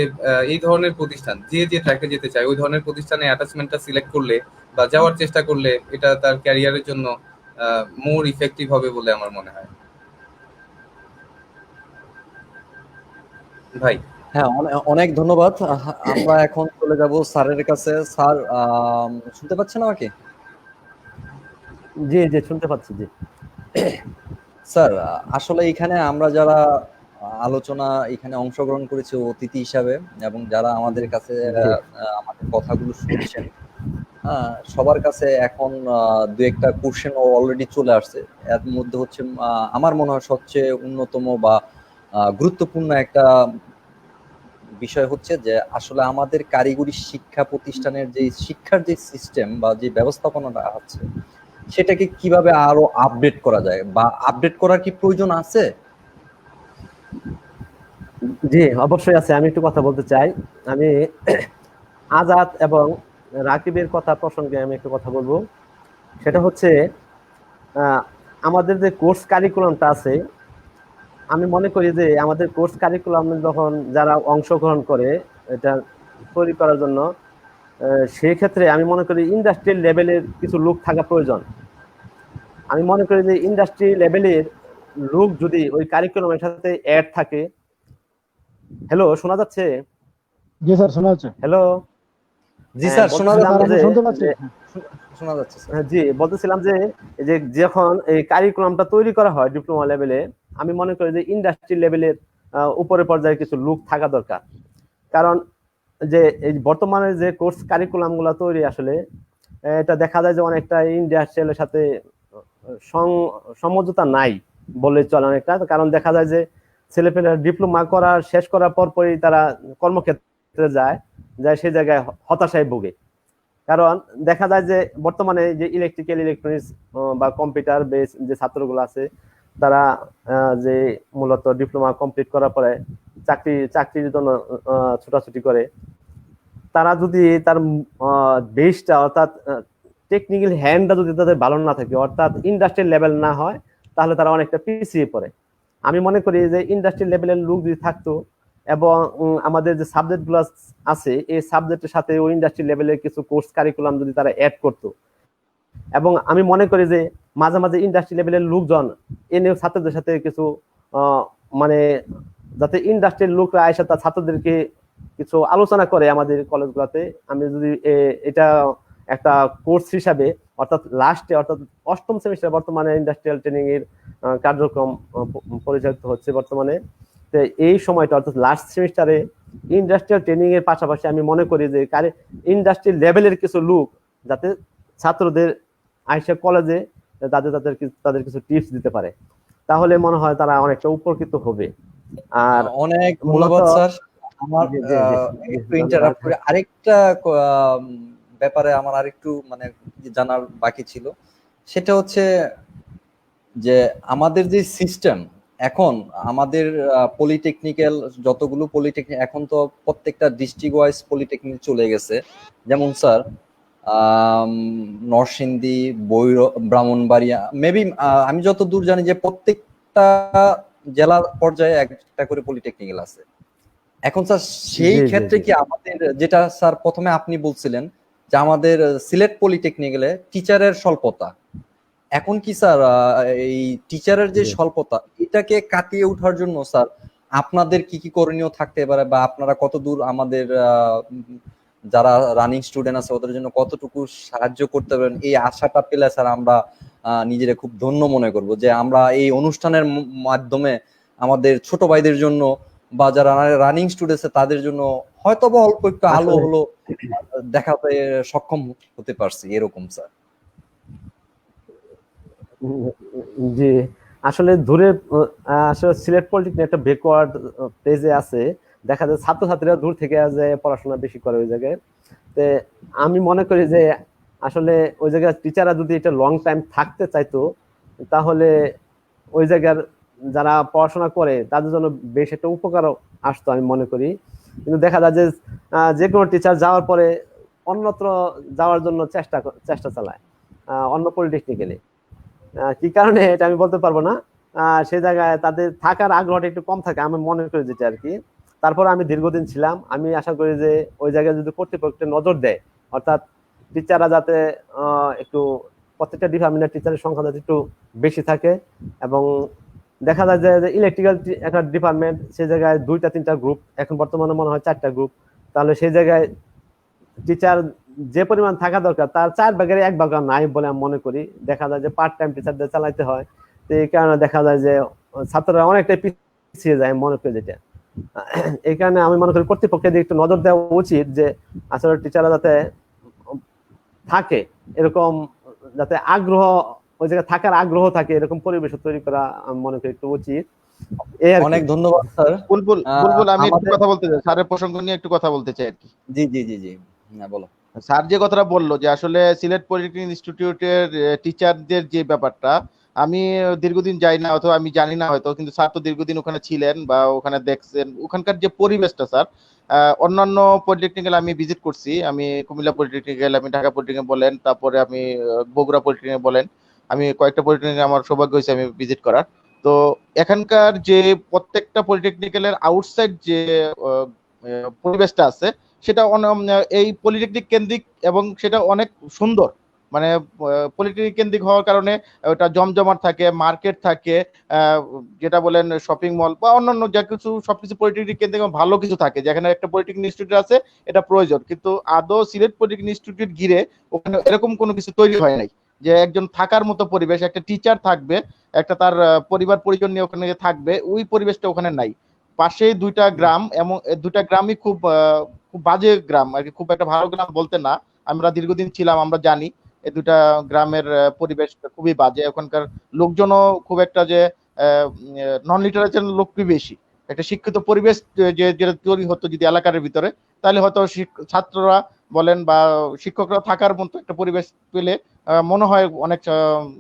এই ধরনের প্রতিষ্ঠান, যে যে ট্র্যাকে যেতে চায় ওই ধরনের প্রতিষ্ঠানে অ্যাটাচমেন্টটা সিলেক্ট করলে বা যাওয়ার চেষ্টা করলে এটা তার ক্যারিয়ারের জন্য মোর ইফেক্টিভ হবে বলে আমার মনে হয়। ভাই হ্যাঁ, অনেক ধন্যবাদ। আমরা এখন চলে যাব স্যারের কাছে। স্যার, শুনতে পাচ্ছেন আমাকে? জি জি, শুনতে পাচ্ছি। জি স্যার, আসলে এখানে আমরা যারা আলোচনা এখানে অংশগ্রহণ করেছি অতিথি হিসাবে, এবং যারা আমাদের কাছে আমাদের কথাগুলো শুনছেন, সবার কাছে এখন দু একটা কোশ্চেন অলরেডি চলে আসছে। এর মধ্যে হচ্ছে আমার মনে হয় সবচেয়ে অন্যতম বা গুরুত্বপূর্ণ একটা বিষয় হচ্ছে যে আসলে আমাদের কারিগরি শিক্ষা প্রতিষ্ঠানের যে শিক্ষার যে সিস্টেম বা যে ব্যবস্থাপনাটা আছে, সেটাকে কিভাবে আরো আপডেট করা যায়, বা আপডেট করার কি প্রয়োজন আছে? জি, অবশ্যই আছে। আমি একটু কথা বলতে চাই। আমি আজাদ এবং রাকিবের কথা প্রসঙ্গে আমি একটু কথা বলবো। সেটা হচ্ছে আমাদের যে কোর্স কারিকুলামটা আছে, আমি মনে করি যে আমাদের কোর্স কারিকুলাম যখন যারা অংশগ্রহণ করে এটা তৈরি করার জন্য, সেই ক্ষেত্রে আমি মনে করি ইন্ডাস্ট্রিয়াল লেভেলের কিছু লোক থাকা প্রয়োজন। আমি মনে করি যে ইন্ডাস্ট্রি লেভেলের লোক যদি ওই কারিকুলামের সাথে অ্যাড থাকে। হ্যালো, শোনা যাচ্ছে? জি স্যার, শোনা যাচ্ছে। হ্যালো, জি স্যার, শোনা যাচ্ছে। শুনতে পাচ্ছি। শোনা যাচ্ছে স্যার। জি, বলতেছিলাম যে যখন এই কারিকুলামটা তৈরি করা হয় ডিপ্লোমা লেভেলে, আমি মনে করি যে ইন্ডাস্ট্রি লেভেলের উপরের পর্যায়ে কিছু লোক থাকা দরকার। কারণ যে এই বর্তমানে যে কোর্স কারিকুলাম গুলা তৈরি, আসলে এটা দেখা যায় যে অনেকটা ইন্ডাস্ট্রিয়ালের সাথে সমঝোতা নাই বলে চলে অনেকটা। কারণ দেখা যায় যে ছেলেপেলেরা ডিপ্লোমা শেষ করার পরই তারা কর্মক্ষেত্রে যায় সেই জায়গায় হতাশায় ভোগে। কারণ দেখা যায় যে বর্তমানে যে ইলেকট্রিক্যাল, ইলেকট্রনিক্স বা কম্পিউটার বেস যে ছাত্রগুলো আছে, তারা যে মূলত ডিপ্লোমা কমপ্লিট করার পরে চাকরির জন্য ছোটাছুটি করে, তারা যদি তার বেসটা অর্থাৎ টেকনিক্যাল হ্যান্ডটা যদি তাদের ভালো না থাকে, অর্থাৎ ইন্ডাস্ট্রিয়াল লেভেল না হয়, তাহলে তারা অনেকটা পিছিয়ে পড়ে। আমি মনে করি যে ইন্ডাস্ট্রিয়াল লেভেলের লোক যদি থাকতো, এবং আমাদের যে সাবজেক্টগুলো আছে এই সাবজেক্টের সাথে ওই ইন্ডাস্ট্রি লেভেলের কিছু কোর্স কারিকুলাম যদি তারা অ্যাড করতো, এবং আমি মনে করি যে মাঝে মাঝে ইন্ডাস্ট্রি লেভেলের লোকজন এনে ছাত্রদের সাথে কিছু মানে যাতে ইন্ডাস্ট্রির লোকরা এসে তার ছাত্রদেরকে কিছু আলোচনা করে আমাদের কলেজগুলোতে। আমি যদি এটা একটা কোর্স হিসাবে অর্থাৎ লাস্টে অর্থাৎ 8ম সেমিস্টার বর্তমানে ইন্ডাস্ট্রিয়াল ট্রেনিং এর কার্যক্রম পরিচালিত হচ্ছে বর্তমানে। তো এই সময়টা অর্থাৎ লাস্ট সেমিস্টারে ইন্ডাস্ট্রিয়াল ট্রেনিং এর পাশাপাশি আমি মনে করি যে ইন্ডাস্ট্রি লেভেলের কিছু লোক যাতে ছাত্রদের আইসা কলেজে তাদের কিছু টিপস দিতে পারে, তাহলে মনে হয় তারা অনেকটা উপকৃত হবে। আর অনেক ধন্যবাদ স্যার। আমার একটু ইন্টারাপ্ট করে আরেকটা ব্যাপারে আমার আরেকটু মানে জানার বাকি ছিল, সেটা হচ্ছে যে আমাদের যে সিস্টেম এখন আমাদের পলিটেকনিক্যাল যতগুলো পলিটেকনিক এখন তো প্রত্যেকটা ডিস্ট্রিক্ট ওয়াইজ পলিটেকনিক চলে গেছে। যেমন স্যার নরসিংদী, ব্রাহ্মণবাড়িয়া, মেবি আমি যত দূর জানি যে প্রত্যেকটা জেলা পর্যায়ে একটা করে পলিটেকনিক্যাল আছে। এখন স্যার সেই ক্ষেত্রে কি আমাদের যেটা স্যার প্রথমে আপনি বলছিলেন যে আমাদের সিলেট পলিটেকনিক্যালে টিচারের স্বল্পতা, এখন কি স্যার এই টিচারের যে স্বল্পতা এটাকে কাটিয়ে ওঠার জন্য স্যার আপনাদের কি কি করণীয় থাকতে পারে, বা আপনারা কতদূর আমাদের যারা রানিং স্টুডেন্ট আছে ওদের জন্য কতটুকু সাহায্য করতে পারেন, এই আশাটা পেলে স্যার আমরা নিজেরা খুব ধন্য মনে করব যে আমরা এই অনুষ্ঠানের মাধ্যমে আমাদের ছোট ভাইদের জন্য বা যারা রানিং স্টুডেন্ট আছে তাদের জন্য হয়তো বা অল্প একটু আলো হলো দেখাতে সক্ষম হতে পারছি এরকম স্যার। জি, আসলে দূরে আসলে সিলেট পলিটেকনিক একটা ব্যাকওয়ার্ড পেজে আছে, দেখা যায় ছাত্রছাত্রীরা দূর থেকে যে পড়াশোনা বেশি করে ওই জায়গায়। তো আমি মনে করি যে আসলে ওই জায়গায় টিচাররা যদি এটা লং টাইম থাকতে চাইতো তাহলে ওই জায়গার যারা পড়াশোনা করে তাদের জন্য বেশ একটা উপকার আসতো আমি মনে করি। কিন্তু দেখা যায় যে কোনো টিচার যাওয়ার পরে অন্যত্র যাওয়ার জন্য চেষ্টা চালায় অন্য পলিটেকনিক্যালে। কি কারণে এটা আমি বলতে পারবো না, সেই জায়গায় তাদের থাকার আগ্রহটা একটু কম থাকে আমি মনে করি যেটা আর কি। তারপর আমি দীর্ঘদিন ছিলাম, আমি আশা করি যে ওই জায়গায় যদি কর্তৃপক্ষ নজর দেয়, অর্থাৎ টিচাররা যাতে একটু প্রত্যেকটা ডিপার্টমেন্টের টিচারের সংখ্যা যাতে একটু বেশি থাকে, এবং দেখা যায় যে ইলেকট্রিক্যাল একটা ডিপার্টমেন্ট সেই জায়গায় 2-3টা গ্রুপ, এখন বর্তমানে মনে হয় 4টা গ্রুপ, তাহলে সেই জায়গায় টিচার যে পরিমাণ থাকা দরকার তার 4 ভাগের 1 ভাগ নাই বলে আমি মনে করি। দেখা যায় যে পার্ট টাইম টিচারদের চালাইতে হয়, তো এই কারণে দেখা যায় যে ছাত্ররা অনেকটাই পিছিয়ে যায় মনে করি যেটা। এই কারণে আমি মনে করি কর্তৃপক্ষের দিকে একটু নজর দেওয়া উচিত যে আসলে টিচাররা যাতে থাকে এরকম, যাতে আগ্রহ ওই জায়গায় থাকার আগ্রহ থাকে এরকম পরিবেশ তৈরি করা আমি মনে করি একটু উচিত। অনেক ধন্যবাদ স্যার। বুলবুল আমি একটু কথা বলতে চাই, স্যারের প্রসঙ্গ নিয়ে একটু কথা বলতে চাই আর কি। জি জি জি জি, হ্যাঁ বলো। স্যার যে কথাটা বললো যে আসলে সিলেট পলিটেকনিক ইনস্টিটিউটের টিচারদের যে ব্যাপারটা, আমি দীর্ঘদিন যাই না অথবা আমি জানি না হয়তো, কিন্তু স্যার তো দীর্ঘদিন ওখানে ছিলেন বা ওখানে দেখছেন ওখানকার যে পরিবেশটা স্যার। অন্যান্য পলিটেকনিক্যাল আমি ভিজিট করছি, আমি কুমিল্লা পলিটেকনিক্যাল, আমি ঢাকা পলিটেকনিক্যাল বলেন, তারপরে আমি বগুড়া পলিটেকনিক্যাল বলেন, আমি কয়েকটা পলিটেকনিক্যাল আমার সৌভাগ্য হয়েছে আমি ভিজিট করার। তো এখানকার যে প্রত্যেকটা পলিটেকনিক্যালের আউটসাইড যে পরিবেশটা আছে সেটা এই পলিটেকনিক কেন্দ্রিক এবং সেটা অনেক সুন্দর। মানে পলিটেকনিক কেন্দ্রিক হওয়ার কারণে ওটা জমজমাট থাকে, মার্কেট থাকে, যেটা বলেন শপিং মল বা অন্যান্য যা কিছু সবকিছু পলিটেকনিক কেন্দ্রিক ভালো কিছু থাকে, যেখানে একটা পলিটেকনিক ইনস্টিটিউট আছে এটা প্রয়োজন, কিন্তু আদৌ সিলেট পলিটেকনিক ইনস্টিটিউট ঘিরে ওখানে এরকম কোনো কিছু তৈরি হয় নাই যে একজন থাকার মতো পরিবেশ, একটা টিচার থাকবে, একটা তার পরিবার পরিজন নিয়ে ওখানে থাকবে, ওই পরিবেশটা ওখানে নাই। পাশেই 2টা গ্রাম, এবং 2টা গ্রামই খুব খুব বাজে গ্রাম আর কি, খুব একটা ভালো গ্রাম বলতে না, আমরা দীর্ঘদিন ছিলাম আমরা জানি এই 2টা গ্রামের পরিবেশ খুবই বাজে। ওখানকার লোকজনও খুব একটা যে নন লিটারেচার লোক খুবই বেশি। একটা শিক্ষিত পরিবেশ যেটা তৈরি হতো যদি এলাকার ভিতরে, তাহলে হয়তো ছাত্ররা বলেন বা শিক্ষকরা থাকার মতো একটা পরিবেশ পেলে মনে হয় অনেক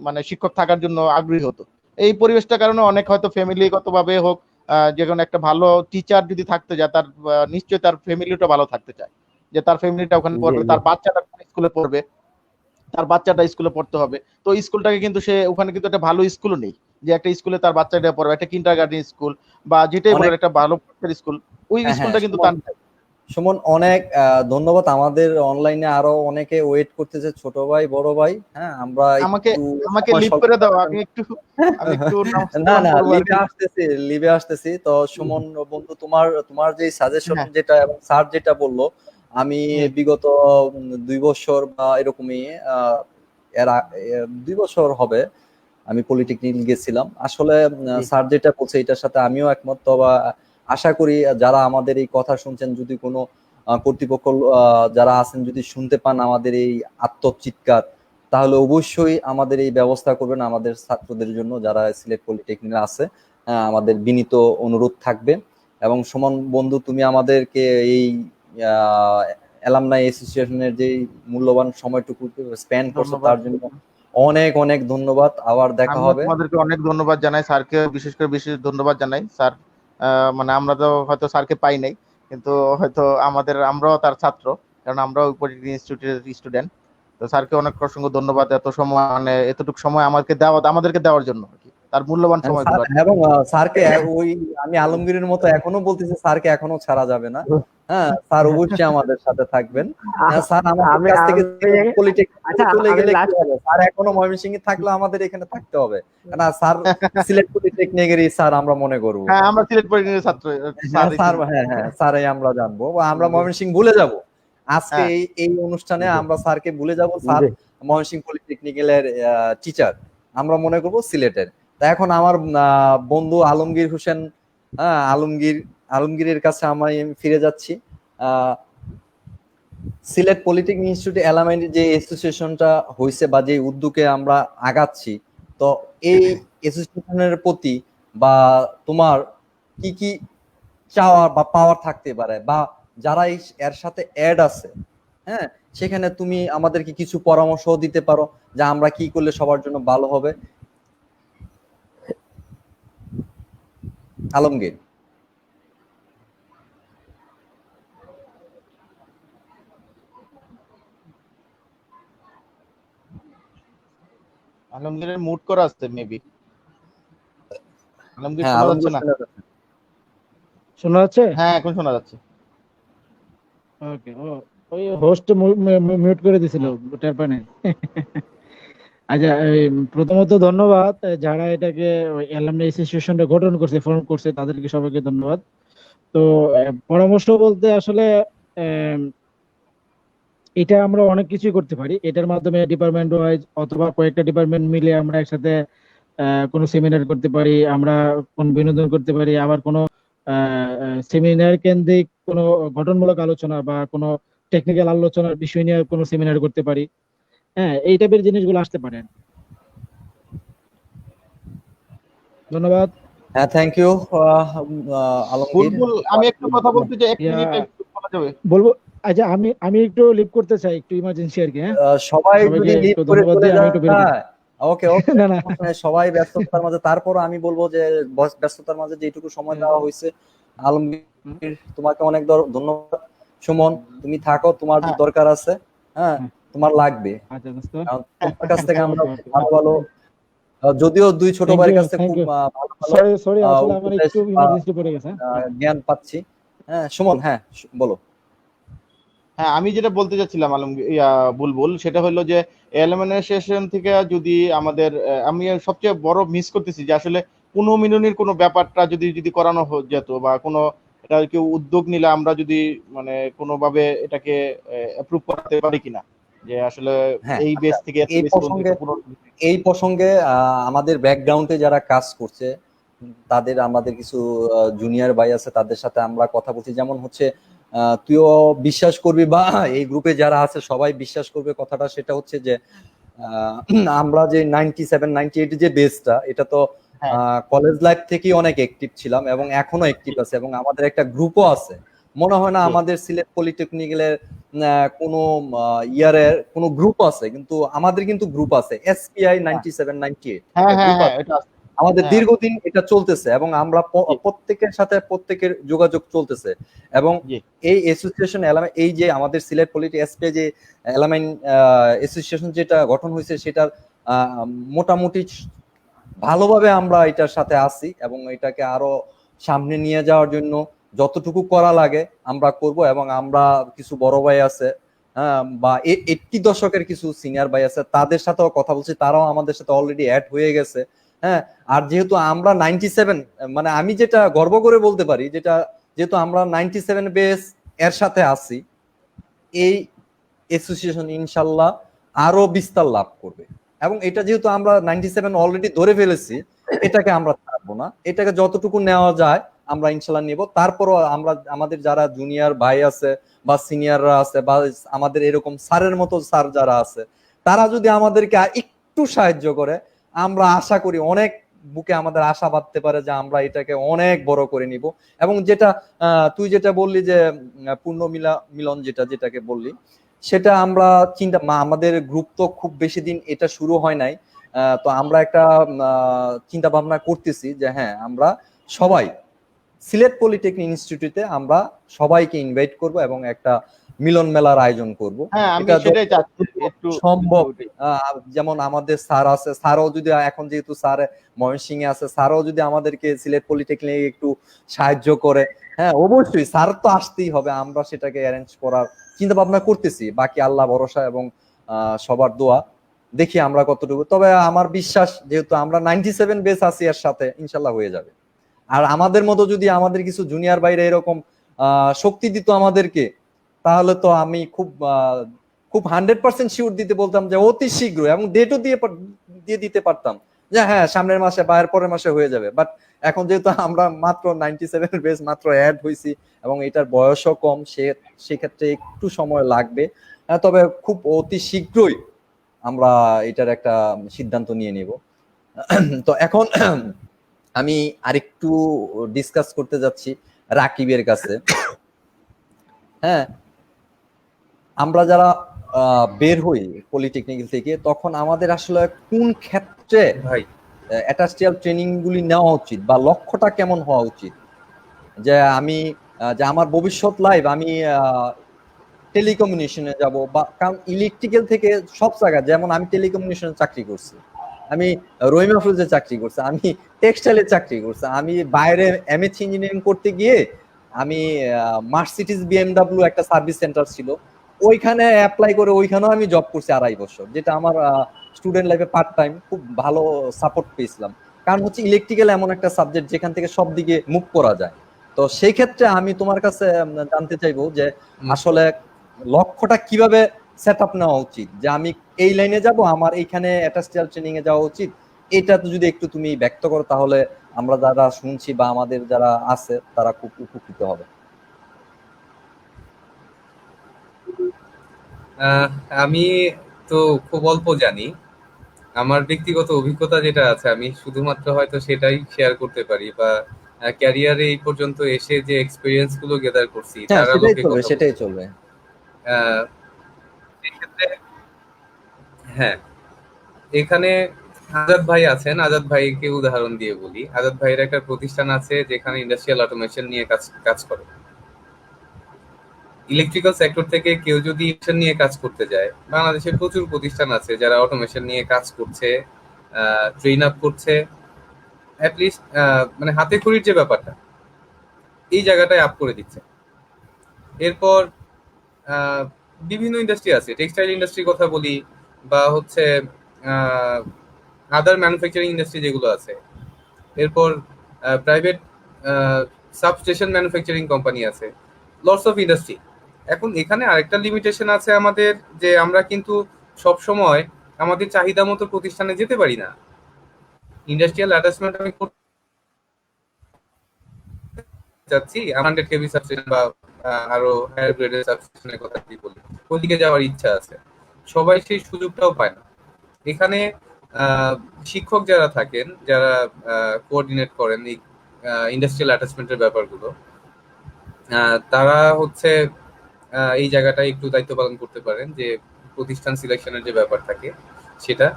মানে শিক্ষক থাকার জন্য আগ্রহী হতো। এই পরিবেশটার কারণে অনেক হয়তো ফ্যামিলিগত ভাবে হোক, যে কোনো একটা ভালো টিচার যদি থাকতে যায় তার নিশ্চয়ই তার ফ্যামিলিটা ভালো থাকতে চায়, যে তার ফ্যামিলিটা ওখানে পড়বে, তার বাচ্চাটা স্কুলে পড়বে, তার বাচ্চাটা স্কুলে পড়তে হবে। তো স্কুলটাকে কিন্তু সে ওখানে কিন্তু একটা ভালো স্কুলও নেই যে একটা স্কুলে তার বাচ্চাটা পড়বে, একটা কিন্ডারগার্টেন স্কুল বা যেটাই বলে একটা ভালো স্কুল ওই হ্যাঁ, স্কুলটা কিন্তু সুমন, তার। সুমন অনেক ধন্যবাদ। আমাদের অনলাইনে আরো অনেকে ওয়েট করতেছে, ছোট ভাই, বড় ভাই। হ্যাঁ, আমরা আমাকে একটু আমাকে সময় লিভ স্বল্প করে দাও, করার আমি জন্য একটু নামাজ না কালাম না, পড়বো আর লিভে কি। আসতেছি, লিভে আসতেছি। তো সুমন বন্ধু, তোমার তোমার যে সাজেশন হ্যাঁ যেটা এবং স্যার যেটা বললো, আমি হুম, বিগত 2 বছর বা এরকমই, আহ, এর 2 বছর হবে আমি পলিটেকনিক গেছিলাম। আসলে জি স্যার যেটা বলছে এটার সাথে আমিও একমত। তবে আশা করি যারা আমাদের এই কথা শুনছেন, যদি কোনো কর্তৃপক্ষ যারা আছেন যদি শুনতে পান আমাদের এই আত্মচিৎকার, তাহলে অবশ্যই আমাদের এই ব্যবস্থা করবেন আমাদের ছাত্রদের জন্য যারা সিলেট পলিটেকনিকে আছে। আমাদের বিনীত অনুরোধ থাকবে। এবং সুমন বন্ধু, তুমি আমাদেরকে এই অ্যালামনাই অ্যাসোসিয়েশনের যে মূল্যবান সময়টুকু স্পেন্ড করছো ধন্যবাদ। তার জন্য অনেক অনেক ধন্যবাদ। আবার দেখা আমিও হবে। তোমাদেরকে অনেক ধন্যবাদ জানাই, স্যারকে বিশেষ করে বিশেষ ধন্যবাদ জানাই। স্যার মানে আমরা তো হয়তো স্যারকে পাই নাই, কিন্তু হয়তো আমরাও তার ছাত্র, কারণ আমরাও পলিটেকনিক ইনস্টিটিউটের স্টুডেন্ট। তো স্যারকে অনেক অসংখ্য ধন্যবাদ এত সময়, মানে এতটুকু সময় আমাদেরকে দেওয়ার জন্য আর কি, তার মূল্যবান হ্যাঁ, সময়গুলো স্যার, আর কি। এবং স্যারকে ওই আমি আলমগীরের মতো এখনো বলতেছি, স্যারকে এখনো ছাড়া যাবে না। হ্যাঁ, স্যার অবশ্যই আমাদের সাথে থাকবেন। হ্যাঁ, স্যার আমাদের আমি কাছ থেকে আমি পলিটেকনিক আচ্ছা, চলে আমি গেলে কি লাস্ট, হবে? স্যার এখনো ময়মনসিংহে থাকলে আমাদের এখানে থাকতে হবে। না স্যার, সিলেট পলিটেকনিকেরই স্যার আমরা মনে করব। হ্যাঁ, আমরা সিলেট পলিটেকনিকের ছাত্র, হ্যাঁ স্যারই স্যার, চিনবো। হ্যাঁ হ্যাঁ, স্যারই আমরা জানবো, বা আমরা ময়মনসিংহ ভুলে যাব। আজকে হ্যাঁ এই এই অনুষ্ঠানে আমরা স্যারকে ভুলে যাব। স্যার জি, ময়মনসিংহ পলিটেকনিকের টিচার, আমরা মনে করব সিলেটের। তা এখন আমার বন্ধু আলমগীর হোসেন, হ্যাঁ আলমগীরের কাছে আমি ফিরে যাচ্ছি। আহ, সিলেট পলিটেকনিক ইনস্টিটিউট অ্যালামনাই যে অ্যাসোসিয়েশনটা হয়েছে বা যে উদ্যোগে আমরা আগাচ্ছি, তো এই অ্যাসোসিয়েশনের প্রতি বা তোমার কি কি চাওয়ার বা পাওয়ার থাকতে পারে, বা যারা এর সাথে অ্যাড আছে, হ্যাঁ, সেখানে তুমি আমাদেরকে কিছু পরামর্শ দিতে পারো যে আমরা কি করলে সবার জন্য ভালো হবে। আলমগীর। আলমগীরের মুড করা আছে মেবি। আলমগীর হ্যাঁ, শোনা যাচ্ছে আলমগীর না? শোনা যাচ্ছে। শোনা যাচ্ছে? হ্যাঁ এখন শোনা যাচ্ছে। ওকে, ও ওই হোস্ট মিউট করে দিছিল, হুম। টের পায় নাই। আচ্ছা, এই প্রথমত ধন্যবাদ যারা এটাকে অ্যালামনাই অ্যাসোসিয়েশনটা গঠন করছে, ফর্ম করছে, তাদেরকে সবাইকে ধন্যবাদ। তো পরামর্শ বলতে আসলে আম, এটা আমরা অনেক কিছুই করতে পারি। এটার মাধ্যমে ডিপার্টমেন্ট ওয়াইজ অথবা কয়েকটা ডিপার্টমেন্ট মিলে আমরা একসাথে কোনো সেমিনার করতে পারি, আমরা কোন বিনোদন করতে পারি, আবার কোনো সেমিনার কেন্দ্রিক কোনো গঠনমূলক আলোচনা বা কোনো টেকনিক্যাল আলোচনার বিষয় নিয়ে কোনো সেমিনার করতে পারি। হ্যাঁ, এই টাইপের জিনিসগুলো আসতে পারে। ধন্যবাদ। হ্যাঁ, থ্যাংক ইউ আলমগীর। বুলবুল, আমি একটু কথা বলতে চাই, এক ইয়া, মিনিট একটু বলা যাবে? বলবো। আচ্ছা, আমি আমি একটু লিভ করতে চাই, একটু ইমার্জেন্সি আর কি। হ্যাঁ, সবাই সবাইকে যদি লিভ একটু করে ধন্যবাদ চলে দিয়ে আমি একটু বের করি। যায়, ওকে ওকে, না না, সমস্যা নেই, সবাই ব্যস্ততার মাঝে। তারপর আমি বলবো যে ব্যস্ততার মাঝে যেটুকু সময় দেওয়া হয়েছে, আলমগীর তোমাকে অনেক ধন্যবাদ। সুমন, তুমি থাকো, তোমার হ্যাঁ দরকার আছে, হ্যাঁ, হ্যাঁ, তোমার লাগবে। আচ্ছা দোস্ত। কারণ তোমার কাছ থেকে আমরা ওকে ওকে, ভালো ভালো, যদিও দুই ছোট থ্যাংক ভাইয়ের ইউ কাছে থ্যাংক খুব ইউ। ভালো ভালো সরি সরি, আসলে আমার উপদেশ একটু বা ইমার্জেন্সি পড়ে গেছে। হ্যাঁ, জ্ঞান পাচ্ছি। হ্যাঁ সুমন, হ্যাঁ বলো। হ্যাঁ, আমি যেটা বলতে চাচ্ছিলাম আলমগীর, বুলবুল, সেটা হলো যে এলিমিনেশন থেকে যদি আমাদের আমি সবচেয়ে বড় মিস করতেছি যে আসলে পুনর্মিলনীর কোনো ব্যাপারটা যদি যদি করানো যেত, বা কোনো এটা কেউ উদ্যোগ নিলে আমরা যদি মানে কোনোভাবে এটাকে অ্যাপ্রুভ করাতে পারি কিনা, যে আসলে হ্যাঁ, এই আচ্ছা, বেস থেকে এত এই বেস পর্যন্ত প্রসঙ্গে একটা পুনর্মিলনী। এই প্রসঙ্গে আমাদের ব্যাকগ্রাউন্ডে যারা কাজ করছে তাদের, আমাদের কিছু জুনিয়র ভাই আছে, তাদের সাথে আমরা কথা বলছি। যেমন হচ্ছে তুইও বিশ্বাস করবি বা এই গ্রুপে যারা আছে সবাই বিশ্বাস করবে কথাটা, সেটা হচ্ছে যে আহ, আমরা যে 97-98 যে বেসটা, এটা তো হ্যাঁ কলেজ লাইফ থেকেই অনেক অ্যাক্টিভ ছিলাম এবং এখনো অ্যাক্টিভ আছে, এবং আমাদের একটা গ্রুপও আছে। মনে হয় না জি আমাদের সিলেট পলিটেকনিক্যালের কোনো ইয়ারের কোনো গ্রুপ আছে, কিন্তু আমাদের কিন্তু গ্রুপ আছে, এসপিআই হ্যাঁ 97-98 হ্যাঁ একটা হ্যাঁ গ্রুপ হ্যাঁ, আছে। এটা আছে। আমাদের হ্যাঁ আছে। দীর্ঘদিন এটা চলতেছে এবং আমরা জি প্রত্যেকের সাথে প্রত্যেকের যোগাযোগ চলতেছে। এবং জি এই অ্যাসোসিয়েশন এই যে আমাদের সিলেট পলিটি এসপি যে অ্যালামাইন অ্যাসোসিয়েশন যেটা গঠন হয়েছে, সেটার মোটামুটি ভালোভাবে আমরা এটার সাথে আছি এবং এটাকে আরো সামনে নিয়ে যাওয়ার জন্য যতটুকু করা লাগে আমরা করব, এবং আমরা কিছু বড় ভাই আছে, হ্যাঁ, বা 80 দশকের কিছু সিনিয়র ভাই আছে, তাদের সাথেও কথা বলছি, তারাও আমাদের সাথে অলরেডি অ্যাড হয়ে গেছে। হ্যাঁ, আর যেহেতু আমরা 97, মানে আমি যেটা গর্ব করে বলতে পারি, যেহেতু আমরা 97 বেস এর সাথে আছি, এই অ্যাসোসিয়েশন ইনশাল্লাহ আরো বিস্তার লাভ করবে। এবং এটা যেহেতু আমরা 97 অলরেডি ধরে ফেলেছি, এটাকে আমরা ছাড়বো না, এটাকে যতটুকু নেওয়া যায় আমরা ইনশাল্লাহ নিব। তারপরও আমরা আমাদের যারা জুনিয়র ভাই আছে বা সিনিয়ররা আছে বা আমাদের এরকম স্যারের মতো স্যার যারা আছে, তারা যদি আমাদেরকে একটু সাহায্য করে, আমরা আশা করি অনেক বুকে আমাদের আশা বাঁধতে পারে যে আমরা এটাকে অনেক বড় করে নিব। এবং যেটা তুই যেটা বললি যে পূর্ণ মিলন যেটাকে বললি, সেটা আমরা আমাদের গ্রুপ তো খুব বেশি দিন এটা শুরু হয় নাই, তো আমরা একটা চিন্তা ভাবনা করতেছি যে হ্যাঁ, আমরা সবাই সিলেট পলিটেকনিক ইনস্টিটিউটে আমরা সবাইকে ইনভাইট করব এবং একটা মিলন মেলার আয়োজন করব। হ্যাঁ, আমি এটা সেটাই চাচ্ছি একটু সম্ভব। যেমন আমাদের স্যার আছে, স্যারও যদি এখন যেহেতু স্যার ময়মনসিংহে আছে, স্যারও যদি আমাদেরকে সিলেট পলিটেকনিক একটু সাহায্য করে, হ্যাঁ অবশ্যই স্যার তো আসতেই হবে, আমরা সেটাকে অ্যারেঞ্জ করার চিন্তা ভাবনা করতেছি। বাকি আল্লাহ ভরসা এবং সবার দোয়া, দেখি আমরা কতটুকু। তবে আমার বিশ্বাস, যেহেতু আমরা 97 বেস আছি, এর সাথে ইনশাল্লাহ হয়ে যাবে। আর আমাদের মতো যদি আমাদের কিছু জুনিয়র বাইরে এরকম শক্তি দিত আমাদেরকে, তাহলে তো আমি খুব 100% শিওর দিতে বলতাম যে অতি শীঘ্র, এবং ডেটও দিয়ে দিতে পারতাম যে হ্যাঁ সামনের মাসে বা এর পরের মাসে হয়ে যাবে। বাট এখন যেহেতু আমরা মাত্র 97 বেস মাত্র অ্যাড হয়েছি এবং এটার বয়সও কম, সেক্ষেত্রে একটু সময় লাগবে। তবে খুব অতি শীঘ্রই আমরা এটার একটা সিদ্ধান্ত নিয়ে নিব। তো এখন আমি আরেকটু ডিসকাস করতে যাচ্ছি রাকিবের কাছে। হ্যাঁ, আমরা যারা বের হই পলিটেকনিক থেকে, তখন আমাদের আসলে কোন ক্ষেত্রে ভাই অ্যাটাস্টিয়াল ট্রেনিং গুলি নেওয়া উচিত বা লক্ষ্যটা কেমন হওয়া উচিত, যে আমি যে আমার ভবিষ্যৎ লাইফ আমি টেলিকমিউনিকেশনে যাব, বা কারণ ইলেকট্রিক্যাল থেকে সব জায়গায়, যেমন আমি টেলিকমিউনিকেশনে চাকরি করছি, আমি রহিমা ফ্রুজে চাকরি করছি, আমি টেক্সটাইলে চাকরি করছি, আমি বাইরে এমএসসি ইঞ্জিনিয়ারিং করতে গিয়ে আমি মার্সিডিজ বিএমডব্লিউ একটা সার্ভিস সেন্টার ছিল, ওইখানে অ্যাপ্লাই করে ওইখানেও আমি জব করছি 2.5 বছর, যেটা আমার স্টুডেন্ট লাইফে পার্ট টাইম খুব ভালো সাপোর্ট পেয়েছিলাম। কারণ হচ্ছে ইলেকট্রিক্যাল এমন একটা সাবজেক্ট যেখান থেকে সব দিকে মুভ করা যায়। তো সেই ক্ষেত্রে আমি তোমার কাছে জানতে চাইবো যে আসলে লক্ষ্যটা কিভাবে সেট আপ নেওয়া উচিত, যে আমি এই লাইনে যাব, আমার এইখানে অ্যাটাস্টিয়াল ট্রেনিং এ যাওয়া উচিত, এটা তো যদি একটু তুমি ব্যক্ত করো, তাহলে আমরা যারা শুনছি বা আমাদের যারা আছে তারা খুব উপকৃত হবে। আমি তো খুব অল্প জানি, আমার ব্যক্তিগত অভিজ্ঞতা যেটা আছে আমি শুধুমাত্র হয়তো সেটাই শেয়ার করতে পারি, বা ক্যারিয়ারে এই পর্যন্ত এসে যে এক্সপিরিয়েন্স গুলো গেদার করছি হ্যাঁ, তার সেটাই আলোকে চলবে, কথা সেটাই বলছি। চলবে। আহ, সেক্ষেত্রে হ্যাঁ, এখানে আজাদ ভাই আছেন, আজাদ ভাইকে উদাহরণ দিয়ে বলি। আজাদ ভাইয়ের একটা প্রতিষ্ঠান আছে যেখানে ইন্ডাস্ট্রিয়াল অটোমেশন নিয়ে কাজ করে। ইলেকট্রিক্যাল সেক্টর থেকে কেউ যদি অটোমেশন নিয়ে কাজ করতে যায়, বাংলাদেশে প্রচুর প্রতিষ্ঠান আছে যারা অটোমেশন নিয়ে কাজ করছে, ট্রেন আপ করছে, অ্যাটলিস্ট মানে হাতে খড়ির যে ব্যাপারটা এই জায়গাটায় আপ করে দিচ্ছে। এরপর বিভিন্ন ইন্ডাস্ট্রি আছে, টেক্সটাইল ইন্ডাস্ট্রির কথা বলি, বা হচ্ছে আদার ম্যানুফ্যাকচারিং ইন্ডাস্ট্রি যেগুলো আছে। এরপর প্রাইভেট সাবস্টেশন ম্যানুফ্যাকচারিং কোম্পানি আছে, লটস অফ ইন্ডাস্ট্রি। এখন এখানে আরেকটা লিমিটেশন আছে আমাদের, যে আমরা কিন্তু সব সময় আমাদের চাহিদা মতো প্রতিষ্ঠানে যেতে পারি না। ইন্ডাস্ট্রিয়াল অ্যাটাচমেন্ট আমি করতে চাচ্ছি 100 কেভি সাবস্টেশন বা আরো হায়ার গ্রেডের সাবস্টেশনের কথা কি বলি, ওদিকে যাওয়ার ইচ্ছা আছে, সবাই সেই সুযোগটাও পায় না। এখানে শিক্ষক যারা থাকেন, যারা কোঅর্ডিনেট করেন এই ইন্ডাস্ট্রিয়াল অ্যাটাচমেন্টের ব্যাপারগুলো, তারা হচ্ছে এই জায়গাটায় একটু দায়িত্ব পালন করতে পারেন, যে প্রতিষ্ঠান সিলেকশনের যে ব্যাপার থাকে সেটা।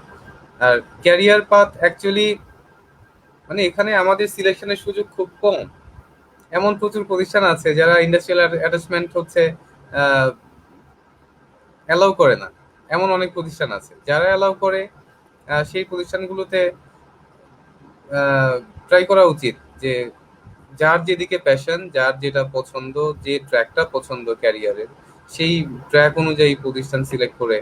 আর ক্যারিয়ার পাথ অ্যাকচুয়ালি মানে এখানে আমাদের সিলেকশনের সুযোগ খুব কম। এমন প্রচুর প্রতিষ্ঠান আছে যারা ইন্ডাস্ট্রিয়াল অ্যাটাচমেন্ট হচ্ছে অ্যালাউ করে না, এমন অনেক প্রতিষ্ঠান আছে। যারা অ্যালাউ করে সেই প্রতিষ্ঠানগুলোতে ট্রাই করা উচিত, যে যার যেদিকে প্যাশন, যার যেটা পছন্দ, যে ট্র্যাকটা পছন্দ ক্যারিয়ারের, সেই ট্র্যাক অনুযায়ী প্রতিষ্ঠান সিলেক্ট করে।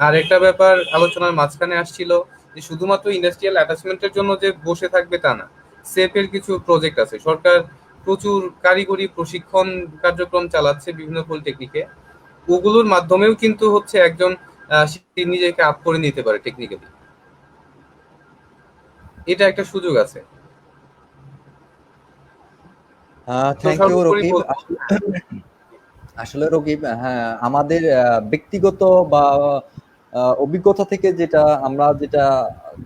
আর একটা ব্যাপার আলোচনার মাঝখানে আসছিল যে শুধুমাত্র ইন্ডাস্ট্রিয়াল অ্যাটাচমেন্টের জন্য যে বসে থাকবে তা না, সেপের কিছু প্রজেক্ট আছে। সরকার প্রচুর কারিগরি প্রশিক্ষণ কার্যক্রম চালাচ্ছে বিভিন্ন পলিটেকনিকে, ওগুলোর মাধ্যমেও কিন্তু হচ্ছে একজন সে নিজেকে আপ করে নিতে পারে টেকনিক্যালি। এটা একটা সুযোগ আছে। তো থ্যাংক ইউ সর্বোপরি রকিব। বলবো, আসলে রকিব, হ্যাঁ, আমাদের ব্যক্তিগত বা অভিজ্ঞতা থেকে যেটা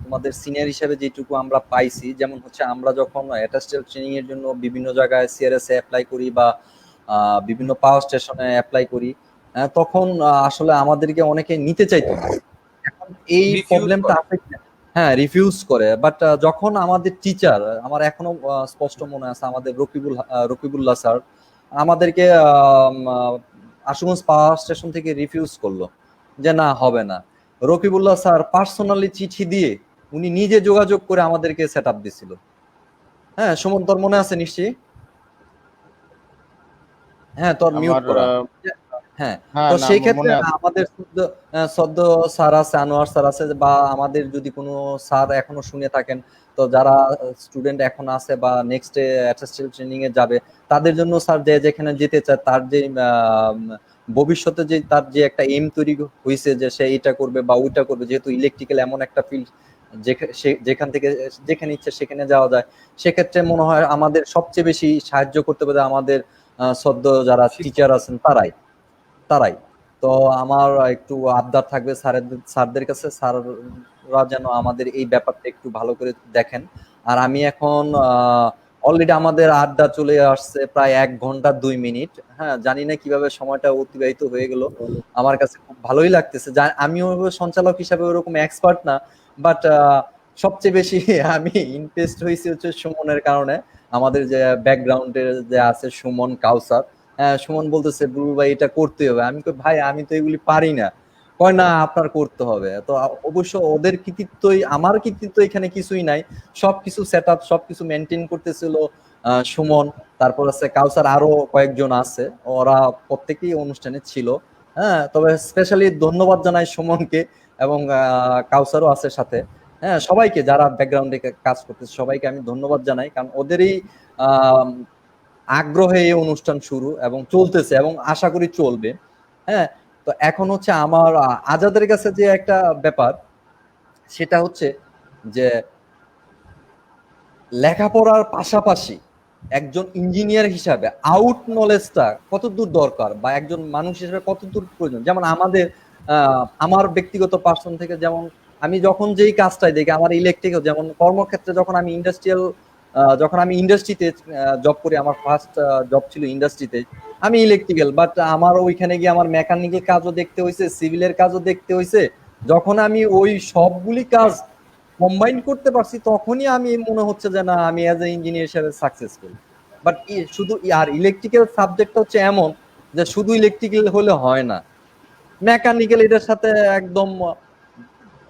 তোমাদের সিনিয়র হিসেবে যেটুকু আমরা পাইছি, যেমন হচ্ছে আমরা যখন অ্যাটাস্টেল ট্রেনিং এর জন্য বিভিন্ন জায়গায় সিআরএস এ অ্যাপ্লাই করি বা বিভিন্ন পাওয়ার স্টেশনে অ্যাপ্লাই করি, তখন আসলে আমাদেরকে অনেকে নিতে চাইতো না। এখন এই রিফিউজ প্রবলেমটা করে। আছে কিনা? হ্যাঁ, রিফিউজ করে। বাট যখন আমাদের টিচার, আমার এখনো স্পষ্ট মনে আছে, আমাদের রকিবুল্লাহ স্যার আমাদেরকে আশুগঞ্জ পাওয়ার স্টেশন থেকে রিফিউজ করলো যে না, হবে না। রকিবুল্লাহ স্যার পার্সোনালি চিঠি দিয়ে উনি নিজে যোগাযোগ করে আমাদেরকে সেট আপ দিছিল। হ্যাঁ সুমন, তোর মনে আছে নিশ্চয়ই? হ্যাঁ, তোর মিউট আমার করা। হ্যাঁ, হ্যাঁ, তো না, সেই ক্ষেত্রে মনে আছে। আমাদের সদ্য স্যার আছে, আনোয়ার স্যার আছে, বা আমাদের যদি কোনো স্যার এখনো শুনে থাকেন, তো যারা স্টুডেন্ট এখন আছে বা নেক্সট অ্যাটাস্টেল ট্রেনিং এ যাবে, তাদের জন্য স্যার যে যেখানে যেতে চায়, তার যে ভবিষ্যতে যে তার যে একটা এম তৈরি হয়েছে যে সে এটা করবে বা ওইটা করবে, যেহেতু ইলেকট্রিক্যাল এমন একটা ফিল্ড যেখান থেকে যেখানে ইচ্ছে সেখানে যাওয়া যায়, সেক্ষেত্রে মনে হয় আমাদের সবচেয়ে বেশি সাহায্য করতে পারে আমাদের সদ্য যারা টিচার আছেন তারাই। তো আমার একটু আবদার থাকবে স্যারদের কাছে, স্যাররা যেন আমাদের এই ব্যাপারটা একটু ভালো করে দেখেন। আর আমি এখন অলরেডি আমাদের আড্ডা চলে আসছে প্রায় 1 ঘন্টা 2 মিনিট। হ্যাঁ, জানি না কিভাবে সময়টা অতিবাহিত হয়ে গেল, আমার কাছে খুব ভালোই লাগতেছে। আমিও সঞ্চালক হিসাবে ওরকম এক্সপার্ট না, বাট সবচেয়ে বেশি আমি ইমপ্রেসড হয়েছি হচ্ছে সুমনের কারণে। আমাদের যে ব্যাকগ্রাউন্ডে যে আছে সুমন, কাউসার। হ্যাঁ, সুমন বলতেছে বুলবুল ভাই এটা করতে হবে। আমি কই ভাই আমি তো এগুলি পারি না। কয় না, আপনার করতে হবে। তো অবশ্য ওদের কৃতিত্বই, আমার কৃতিত্ব এখানে কিছুই নাই। সবকিছু সেট আপ, সবকিছু মেনটেন করতেছিল সুমন, তারপর আছে কাউসার, আরো কয়েকজন আছে, ওরা প্রত্যেকেই অনুষ্ঠানে ছিল। হ্যাঁ, তবে স্পেশালি ধন্যবাদ জানাই সুমনকে, এবং কাউসারও আছে সাথে। হ্যাঁ, সবাইকে যারা ব্যাকগ্রাউন্ডে কাজ করতেছে সবাইকে আমি ধন্যবাদ জানাই, কারণ ওদেরই আহ আগ্রহে এই অনুষ্ঠান শুরু এবং চলতেছে, এবং আশা করি চলবে। হ্যাঁ, তো এখন হচ্ছে আমার আজাদের কাছে যে একটা ব্যাপার, সেটা হচ্ছে যে লেখাপড়ার পাশাপাশি একজন ইঞ্জিনিয়ার হিসাবে আউট নলেজটা কতদূর দরকার, বা একজন মানুষ হিসেবে কতদূর প্রয়োজন। যেমন আমার ব্যক্তিগত পার্সন থেকে, যেমন আমি যখন যেই কাজটাই দেখি, আমার ইলেকট্রিক্যাল, যেমন কর্মক্ষেত্রে যখন আমি ইন্ডাস্ট্রিতে জব করি, আমার ফার্স্ট জব ছিল ইন্ডাস্ট্রিতে, আমি ইলেকট্রিক্যাল, বাট আমার ওইখানে গিয়ে আমার মেকানিক্যাল কাজও দেখতে হয়েছে, সিভিলের কাজও দেখতে হয়েছে। যখন আমি ওই সবগুলি কাজ কম্বাইন করতে পারছি, তখনই আমি মনে হচ্ছে যে না, আমি অ্যাজ এ ইঞ্জিনিয়ার হিসেবে সাকসেসফুল। বাট শুধু আর ইলেকট্রিক্যাল সাবজেক্টটা হচ্ছে এমন যে শুধু ইলেকট্রিক্যাল হলে হয় না, মেকানিক্যাল এটার সাথে একদম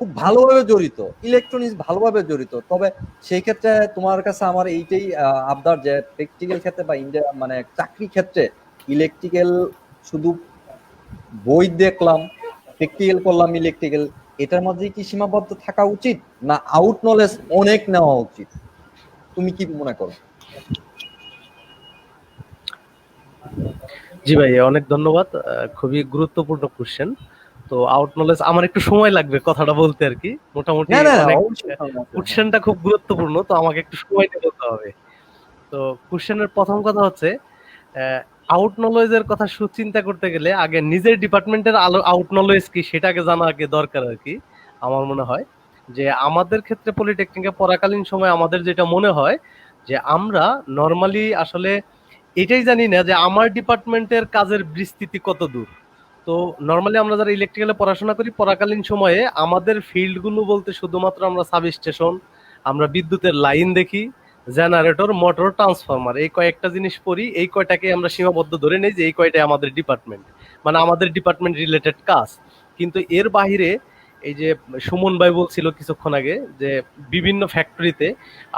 খুব ভালোভাবে জড়িত, ইলেকট্রনিক্স ভালোভাবে জড়িত। তবে সেই ক্ষেত্রে তোমার কাছে আমার এইটাই আবদার যে প্র্যাকটিক্যাল ক্ষেত্রে বা মানে চাকরি ক্ষেত্রে ইলেকট্রিক্যাল শুধু বই দেখলাম, প্র্যাকটিক্যাল করলাম ইলেকট্রিক্যাল, এটার মধ্যে কি সীমাবদ্ধ থাকা উচিত, না আউট নলেজ অনেক নেওয়া উচিত? তুমি কি মনে করো? জি ভাই, অনেক ধন্যবাদ। খুবই গুরুত্বপূর্ণ কোশ্চেন। তো আউট নলেজ, আমার একটু সময় লাগবে কথাটা বলতে আর কি। মোটামুটি না, অনেক, অবশ্যই সমস্যা নেই। কোশ্চেনটা খুব গুরুত্বপূর্ণ, তো আমাকে একটু সময় দিয়ে বলতে হবে। তো কোশ্চেনের প্রথম কথা হচ্ছে, আউট নলেজের কথা চিন্তা করতে গেলে আগে নিজের ডিপার্টমেন্টের আউট নলেজ কি সেটাকে জানা আগে দরকার আর কি। আমার মনে হয় যে আমাদের ক্ষেত্রে পলিটেকনিকে পড়াকালীন সময় আমাদের যেটা মনে হয় যে আমরা নর্মালি আসলে এটাই জানি না যে আমার ডিপার্টমেন্টের কাজের বিস্তৃতি কত দূর। তো নর্মালি আমরা যারা ইলেকট্রিক্যালে পড়াশোনা করি, পড়াকালীন সময়ে আমাদের ফিল্ডগুলো বলতে শুধুমাত্র আমরা সাব স্টেশন, আমরা বিদ্যুতের লাইন দেখি, জেনারেটর, মোটর, ট্রান্সফরমার, এই কয়েকটা জিনিস পড়ি। এই কয়টাকে আমরা সীমাবদ্ধ ধরে নেই যে এই কয়টাই আমাদের ডিপার্টমেন্ট, মানে আমাদের ডিপার্টমেন্ট রিলেটেড কাজ। কিন্তু এর বাহিরে এই যে সুমন ভাই বলছিল কিছুক্ষণ আগে যে বিভিন্ন ফ্যাক্টরিতে,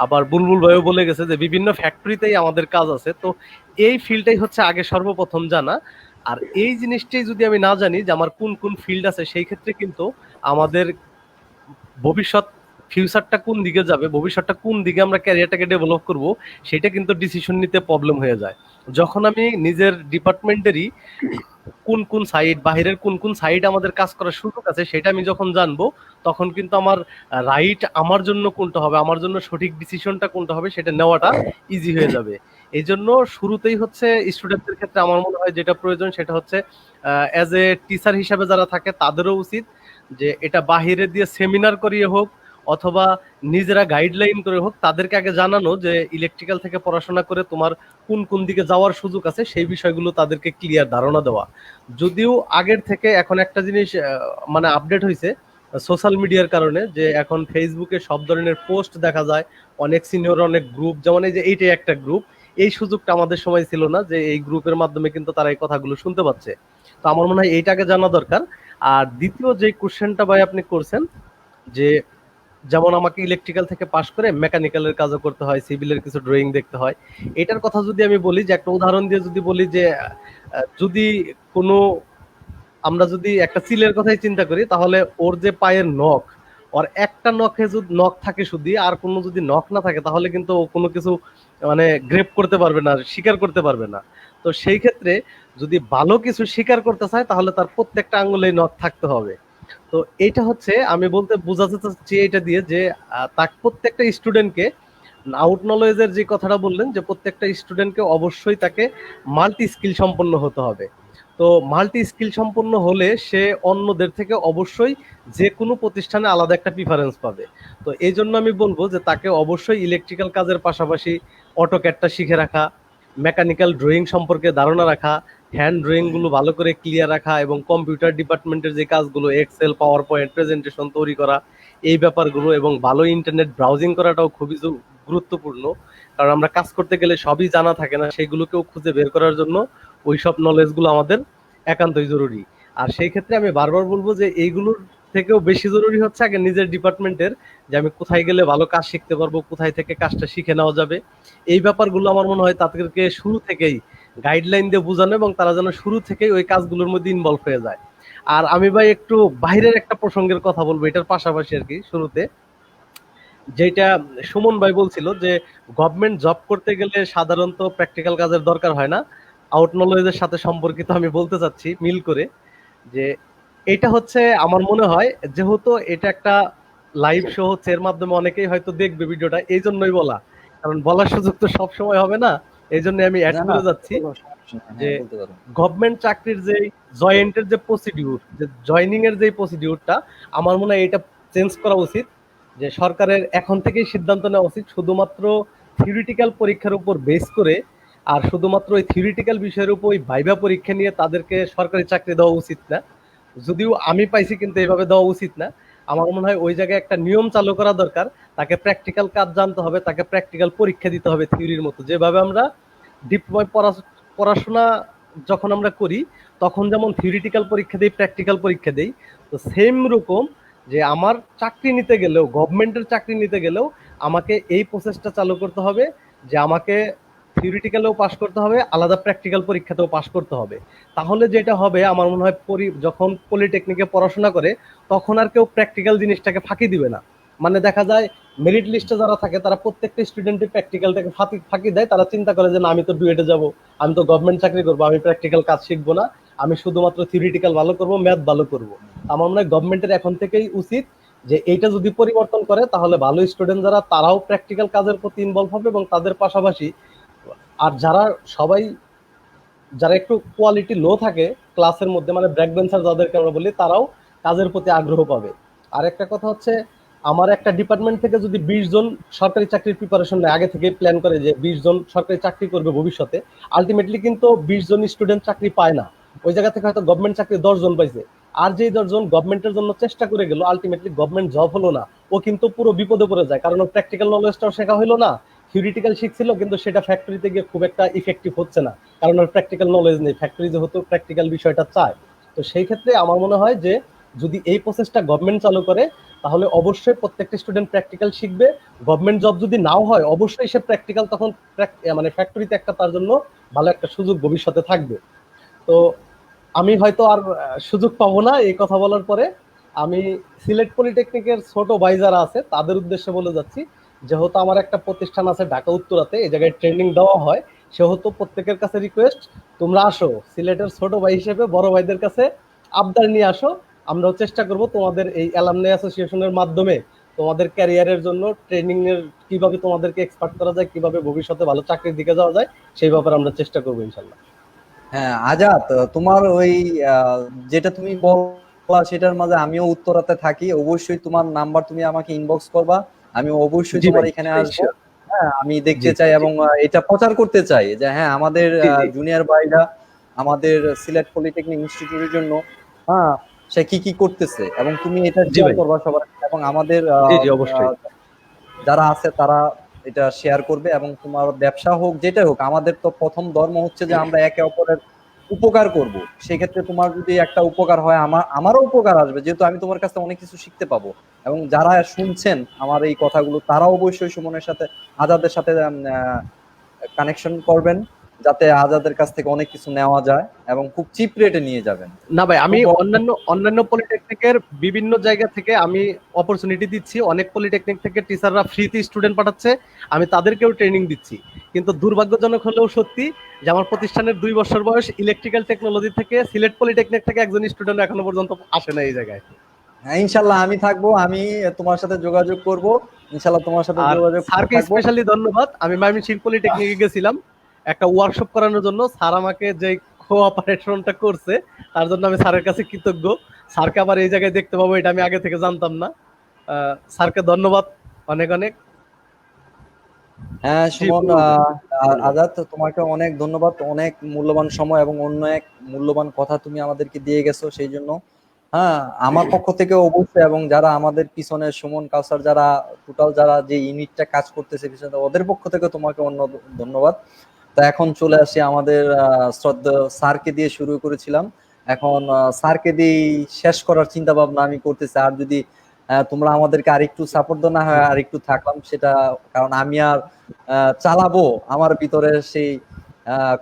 আবার বুলবুল ভাইও বলে গেছে যে বিভিন্ন ফ্যাক্টরিতেই আমাদের কাজ আছে। তো এই ফিল্ডটাই হচ্ছে আগে সর্বপ্রথম জানা। আর এই জিনিসটাই যদি আমি না জানি যে আমার কোন কোন ফিল্ড আছে, সেই ক্ষেত্রে কিন্তু আমাদের ভবিষ্যৎ ফিউচারটা কোন দিকে যাবে, ভবিষ্যৎটা কোন দিকে আমরা ক্যারিয়ারটাকে ডেভেলপ করব, সেটা কিন্তু ডিসিশন নিতে প্রবলেম হয়ে যায়। যখন আমি নিজের ডিপার্টমেন্টেরই কোন কোন সাইড, বাহিরের কোন কোন সাইড আমাদের কাজ করার সুযোগ আছে, সেটা আমি যখন জানবো, তখন কিন্তু আমার রাইট আমার জন্য কোনটা হবে, আমার জন্য সঠিক ডিসিশনটা কোনটা হবে, সেটা নেওয়াটা ইজি হয়ে যাবে। এই জন্য শুরুতেই হচ্ছে স্টুডেন্টদের ক্ষেত্রে আমার মনে হয় যেটা প্রয়োজন সেটা হচ্ছে অ্যাজ এ টিচার হিসাবে যারা থাকে তাদেরও উচিত যে এটা বাহিরে দিয়ে সেমিনার করিয়ে হোক অথবা নিজেরা গাইডলাইন করে হোক, তাদেরকে আগে জানানো যে ইলেকট্রিক্যাল থেকে পড়াশোনা করে তোমার কোন কোন দিকে যাওয়ার সুযোগ আছে, সেই বিষয়গুলো তাদেরকে ক্লিয়ার ধারণা দেওয়া। যদিও আগের থেকে এখন একটা জিনিস মানে আপডেট হয়েছে সোশ্যাল মিডিয়ার কারণে, যে এখন ফেসবুকে সব ধরনের পোস্ট দেখা যায়, অনেক সিনিয়র অনেক গ্রুপ, যেমন এই যে এইটাই একটা গ্রুপ, এই সুযোগটা আমাদের সময় ছিল না যে এই গ্রুপের মাধ্যমে কিন্তু তারা এই কথাগুলো শুনতে পাচ্ছে। তো আমার মনে হয় এইটাকে জানা দরকার। আর দ্বিতীয় যে কোশ্চেনটা ভাই আপনি করছেন, যে যেমন আমাকে ইলেকট্রিক্যাল থেকে পাশ করে মেকানিক্যালের কাজও করতে হয়, সিভিলের কিছু ড্রয়িং দেখতে হয়, এটার কথা যদি আমি বলি, যে একটা উদাহরণ দিয়ে যদি বলি যে যদি কোনো, আমরা যদি একটা চিলের কথাই চিন্তা করি, তাহলে ওর যে পায়ের নখ, ওর একটা নখে যদি নখ থাকে শুধু, আর কোনো যদি নখ না থাকে, তাহলে কিন্তু ও কোনো কিছু মানে গ্রেপ করতে পারবে না, শিকার করতে পারবে না। তো সেই ক্ষেত্রে যদি ভালো কিছু শিকার করতে চায়, তাহলে তার প্রত্যেকটা আঙ্গুলে নখ থাকতে হবে। তো এটা হচ্ছে আমি বলতে বোঝাতে চাচ্ছি এটা দিয়ে যে তার প্রত্যেকটা স্টুডেন্টকে আউট নলেজের যে কথাটা বললেন, যে প্রত্যেকটা স্টুডেন্টকে অবশ্যই তাকে মাল্টি স্কিল সম্পন্ন হতে হবে। তো মাল্টি স্কিল সম্পন্ন হলে সে অন্যদের থেকে অবশ্যই যে কোনো প্রতিষ্ঠানে আলাদা একটা প্রিফারেন্স পাবে। তো এই জন্য আমি বলবো যে তাকে অবশ্যই ইলেকট্রিক্যাল কাজের পাশাপাশি অটোক্যাডটা শিখে রাখা, মেকানিক্যাল ড্রয়িং সম্পর্কে ধারণা রাখা, হ্যান্ড ড্রয়িং গুলো ভালো করে ক্লিয়ার রাখা, এবং কম্পিউটার ডিপার্টমেন্টের যে কাজগুলো এক্সেল, পাওয়ার পয়েন্ট, প্রেজেন্টেশন তৈরি করা, এই ব্যাপারগুলো, এবং ভালো ইন্টারনেট ব্রাউজিং করাটাও খুবই গুরুত্বপূর্ণ। কারণ আমরা কাজ করতে গেলে সবই জানা থাকে না, সেগুলোকেও খুঁজে বের করার জন্য ওই সব নলেজগুলো আমাদের একান্তই জরুরি। আর সেই ক্ষেত্রে আমি বারবার বলবো যে এইগুলোর থেকেও বেশি জরুরি হচ্ছে আগে নিজের ডিপার্টমেন্টের, যে আমি কোথায় গেলে ভালো কাজ শিখতে পারবো, কোথায় থেকে কাজটা শিখে নেওয়া যাবে, এই ব্যাপারগুলো আমার মনে হয় তাদেরকে শুরু থেকেই গাইডলাইন দিয়ে বোঝানো, এবং তারা যেন শুরু থেকেই ওই কাজগুলোর মধ্যে ইনভলভ হয়ে যায়। আর আমি ভাই একটু বাইরের একটা প্রসঙ্গের কথা বলবো এটার পাশাপাশি আর কি, শুরুতে যেটা সুমন ভাই বলছিল যে গভর্নমেন্ট জব করতে গেলে সাধারণত প্র্যাকটিক্যাল কাজের দরকার হয় না, আউট নলেজের সাথে সম্পর্কিত আমি বলতে চাচ্ছি মিল করে, যে এটা হচ্ছে আমার মনে হয় যেহেতু এটা একটা লাইভ শো হচ্ছে, এর মাধ্যমে অনেকেই হয়তো দেখবে ভিডিওটা, এই জন্যই বলা, কারণ বলার সুযোগ তো সব সময় হবে না, এই জন্য আমি অ্যাড না, না, করে যাচ্ছি কোনো সমস্যা নেই। যে হ্যাঁ, বলতে পারো। গভর্নমেন্ট চাকরির যে জয়েন্টের যে প্রসিডিউর, যে জয়নিং এর যে প্রসিডিউরটা, আমার মনে হয় এটা চেঞ্জ করা উচিত। যে সরকারের এখন থেকেই সিদ্ধান্ত নেওয়া উচিত শুধুমাত্র থিওরিটিক্যাল পরীক্ষার উপর বেস করে, আর শুধুমাত্র ওই থিওরিটিক্যাল বিষয়ের উপর ওই ভাইবা পরীক্ষা নিয়ে তাদেরকে সরকারি চাকরি দেওয়া উচিত না। যদিও আমি পাইছি, কিন্তু এইভাবে দেওয়া উচিত না। আমার মনে হয় ওই জায়গায় একটা নিয়ম চালু করা দরকার, তাকে প্র্যাকটিক্যাল কাজ জানতে হবে, তাকে প্র্যাকটিক্যাল পরীক্ষা দিতে হবে থিওরির মতো, যেভাবে আমরা ডিপ্লয় পড়াশোনা যখন আমরা করি তখন যেমন থিওরিটিক্যাল পরীক্ষা দিই, প্র্যাকটিক্যাল পরীক্ষা দিই, তো সেম রকম যে আমার চাকরি নিতে গেলেও, গভর্নমেন্টের চাকরি নিতে গেলেও আমাকে এই প্রসেসটা চালু করতে হবে, যে আমাকে থিওরিটিক্যালেও পাশ করতে হবে, আলাদা প্র্যাকটিক্যাল পরীক্ষাতেও পাশ করতে হবে। তাহলে যেটা হবে আমার মনে হয় যখন পলিটেকনিকে পড়াশোনা করে তখন আর কেউ প্র্যাকটিক্যাল জিনিসটাকে ফাঁকি দিবে না। মানে দেখা যায় মেরিট লিস্টে যারা থাকে তারা প্রত্যেকটা স্টুডেন্টই প্র্যাকটিক্যালটাকে ফাঁকি দেয়, তারা চিন্তা করে যে না আমি তো ডুয়েটে যাব, আমি তো গভর্নমেন্ট চাকরি করবো, আমি প্র্যাকটিক্যাল কাজ শিখবো না, আমি শুধুমাত্র থিওরিটিক্যাল ভালো করবো, ম্যাথ ভালো করবো। আমার মনে হয় গভর্নমেন্টের এখন থেকেই উচিত যে এইটা যদি পরিবর্তন করে, তাহলে ভালো স্টুডেন্ট যারা তারাও প্র্যাকটিক্যাল কাজের প্রতি ইনভলভ হবে, এবং তাদের পাশাপাশি আর যারা একটু কোয়ালিটি লো থাকে ক্লাসের মধ্যে, মানে ব্র্যাক বেঞ্চার যাদেরকে আমরা বলি, তারাও কাজের প্রতি আগ্রহ পাবে। আর একটা কথা হচ্ছে, আমার একটা ডিপার্টমেন্ট থেকে যদি 20 জন সরকারি চাকরির প্রিপারেশন নেয়, আগে থেকে প্ল্যান করে যে 20 জন সরকারি চাকরি করবে ভবিষ্যতে, আলটিমেটলি কিন্তু 20 জন স্টুডেন্ট চাকরি পায় না। ওই জায়গা থেকে হয়তো গভর্নমেন্ট চাকরি 10 জন পাইছে, আর যেই 10 জন গভর্নমেন্টের জন্য চেষ্টা করে গেল, আলটিমেটলি গভর্নমেন্ট জব হলো না, ও কিন্তু পুরো বিপদে পড়ে যায়, কারণ ওর প্র্যাকটিক্যাল নলেজটাও শেখা হলো না, থিওরিটিক্যাল শিখছিল কিন্তু সেটা ফ্যাক্টরিতে গিয়ে খুব একটা ইফেক্টিভ হচ্ছে না, কারণ ওর প্র্যাকটিক্যাল নলেজ নেই, ফ্যাক্টরি যেহেতু প্র্যাকটিক্যাল বিষয়টা চায়। তো সেই ক্ষেত্রে আমার মনে হয় যে যদি এই প্রসেসটা গভর্নমেন্ট চালু করে তাহলে অবশ্যই প্রত্যেকটা স্টুডেন্ট প্র্যাকটিক্যাল শিখবে। গভর্নমেন্ট জব যদি নাও হয় অবশ্যই সে প্র্যাকটিক্যাল তখন মানে ফ্যাক্টরিতে একটা তার জন্য ভালো একটা সুযোগ ভবিষ্যতে থাকবে। তো আমি হয়তো আর সুযোগ পাবো না এই কথা বলার পরে। আমি সিলেট পলিটেকনিকের ছোট ভাই যারা আছে তাদের উদ্দেশ্যে বলে যাচ্ছি, যেহেতু আমার একটা প্রতিষ্ঠান আছে ঢাকা উত্তরাতে, এই জায়গায় ট্রেনিং দেওয়া হয়, সেহেতু প্রত্যেকের কাছে রিকোয়েস্ট, তোমরা আসো সিলেটের ছোট ভাই হিসেবে বড় ভাইদের কাছে আবদার নিয়ে আসো। আমরাও চেষ্টা করব তোমাদের এই অ্যালামনাই অ্যাসোসিয়েশনের মাধ্যমে তোমাদের ক্যারিয়ারের জন্য ট্রেনিং এর কিভাবে তোমাদেরকে এক্সপার্ট করা যায়, কিভাবে ভবিষ্যতে ভালো চাকরির দিকে যাওয়া যায়, সেই ব্যাপারে আমরা চেষ্টা করবো ইনশাল্লাহ। হ্যাঁ আজাদ, তোমার ওই যেটা তুমি বললা সেটার মাঝে আমিও উত্তরাতে থাকি, অবশ্যই তোমার নাম্বার তুমি আমাকে ইনবক্স করবা, আমি অবশ্যই জি তোমার ভাই, এখানে sure, আসবো। sure. হ্যাঁ আমি জি দেখতে জি চাই জি এবং এটা প্রচার করতে চাই যে হ্যাঁ আমাদের জি জি জুনিয়র ভাইরা আমাদের সিলেট পলিটেকনিক ইনস্টিটিউটের জন্য হ্যাঁ সে কি কি করতেছে, এবং তুমি এটা জি শেয়ার ভাই, করবা সবার সাথে, এবং আমাদের জি জি অবশ্যই। যারা আছে তারা এটা শেয়ার করবে। এবং তোমার ব্যবসা হোক যেটা হোক, আমাদের তো প্রথম ধর্ম হচ্ছে যে আমরা একে অপরের উপকার করব। সেক্ষেত্রে তোমার যদি একটা উপকার হয় আমারও উপকার আসবে, যেহেতু আমি তোমার কাছে অনেক কিছু শিখতে পাবো। এবং যারা শুনছেন আমার এই কথাগুলো তারা অবশ্যই সুমনের সাথে, আজাদের সাথে কানেকশন করবেন, যাতে আজাদের কাছ থেকে অনেক কিছু নেওয়া যায় এবং খুব চিপ রেটে নিয়ে যাবেন। না ভাই, আমি খুব অন্যান্য অন্যান্য পলিটেকনিকের বিভিন্ন জায়গা থেকে আমি অপরচুনিটি দিচ্ছি, অনেক পলিটেকনিক থেকে টিচাররা ফ্রিতে স্টুডেন্ট পাঠাচ্ছে, আমি তাদেরকেও ট্রেনিং দিচ্ছি। কিন্তু দুর্ভাগ্যজনক হলেও সত্যি যে আমার প্রতিষ্ঠানের 2 বছর বয়স ইলেকট্রিক্যাল টেকনোলজি থেকে সিলেট পলিটেকনিক থেকে একজন স্টুডেন্ট এখনো পর্যন্ত আসে না এই জায়গায়। হ্যাঁ ইনশাল্লাহ আমি থাকবো, আমি তোমার সাথে যোগাযোগ করব, ইনশাল্লাহ তোমার সাথে আর যোগাযোগ স্যারকে থাকবো। স্পেশালি ধন্যবাদ, আমি ময়মনসিংহ পলিটেকনিকে গেছিলাম একটা ওয়ার্কশপ করানোর জন্য, স্যার আমাকে যে কোঅপারেশনটা করছে তার জন্য আমি স্যারের কাছে কৃতজ্ঞ। স্যারকে আবার এই জায়গায় দেখতে পাবো এটা আমি আগে থেকে জানতাম না। স্যারকে ধন্যবাদ অনেক অনেক। হ্যাঁ জি সুমন, বলুন, বলুন। আজাদ তোমাকে অনেক ধন্যবাদ, অনেক মূল্যবান সময় এবং অন্য এক মূল্যবান কথা তুমি আমাদেরকে দিয়ে গেছো, সেই জন্য হ্যাঁ আমার পক্ষ থেকে অবশ্যই, এবং যারা আমাদের পিছনে সুমন কাউসার যারা টোটাল যারা যে ইউনিটটা কাজ করতেছে পিছনে, ওদের পক্ষ থেকে তোমাকে অন্য ধন্যবাদ। তা এখন চলে আসি আমাদের শ্রদ্ধেয় স্যারকে দিয়ে শুরু করেছিলাম, এখন স্যারকে দিয়ে শেষ করার চিন্তা ভাবনা আমি করতেছি। আর যদি তোমরা আমাদেরকে আরেকটু সাপোর্ট দাও, না হয় আর একটু থাকলাম সেটা, কারণ আমি আর চালাবো আমার ভিতরে সেই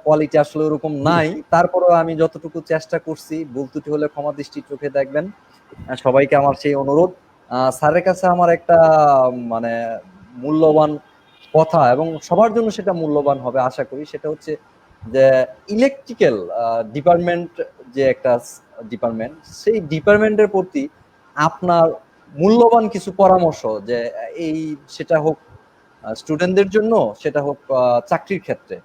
কোয়ালিটি আসলে ওরকম নাই। তারপরেও আমি যতটুকু চেষ্টা করছি, ভুল ত্রুটি হলে ক্ষমা দৃষ্টি চোখে দেখবেন। সবাইকে আমার সেই অনুরোধ। স্যারের কাছে আমার একটা মানে মূল্যবান কথা, এবং সবার জন্য সেটা মূল্যবান হবে আশা করি, সেটা হচ্ছে যে ইলেকট্রিক্যাল ডিপার্টমেন্ট যে একটা ডিপার্টমেন্ট, সেই ডিপার্টমেন্টের প্রতি আপনার মূল্যবান কিছু পরামর্শ, যে এই সেটা হোক স্টুডেন্টদের জন্য, সেটা হোক চাকরির ক্ষেত্রে,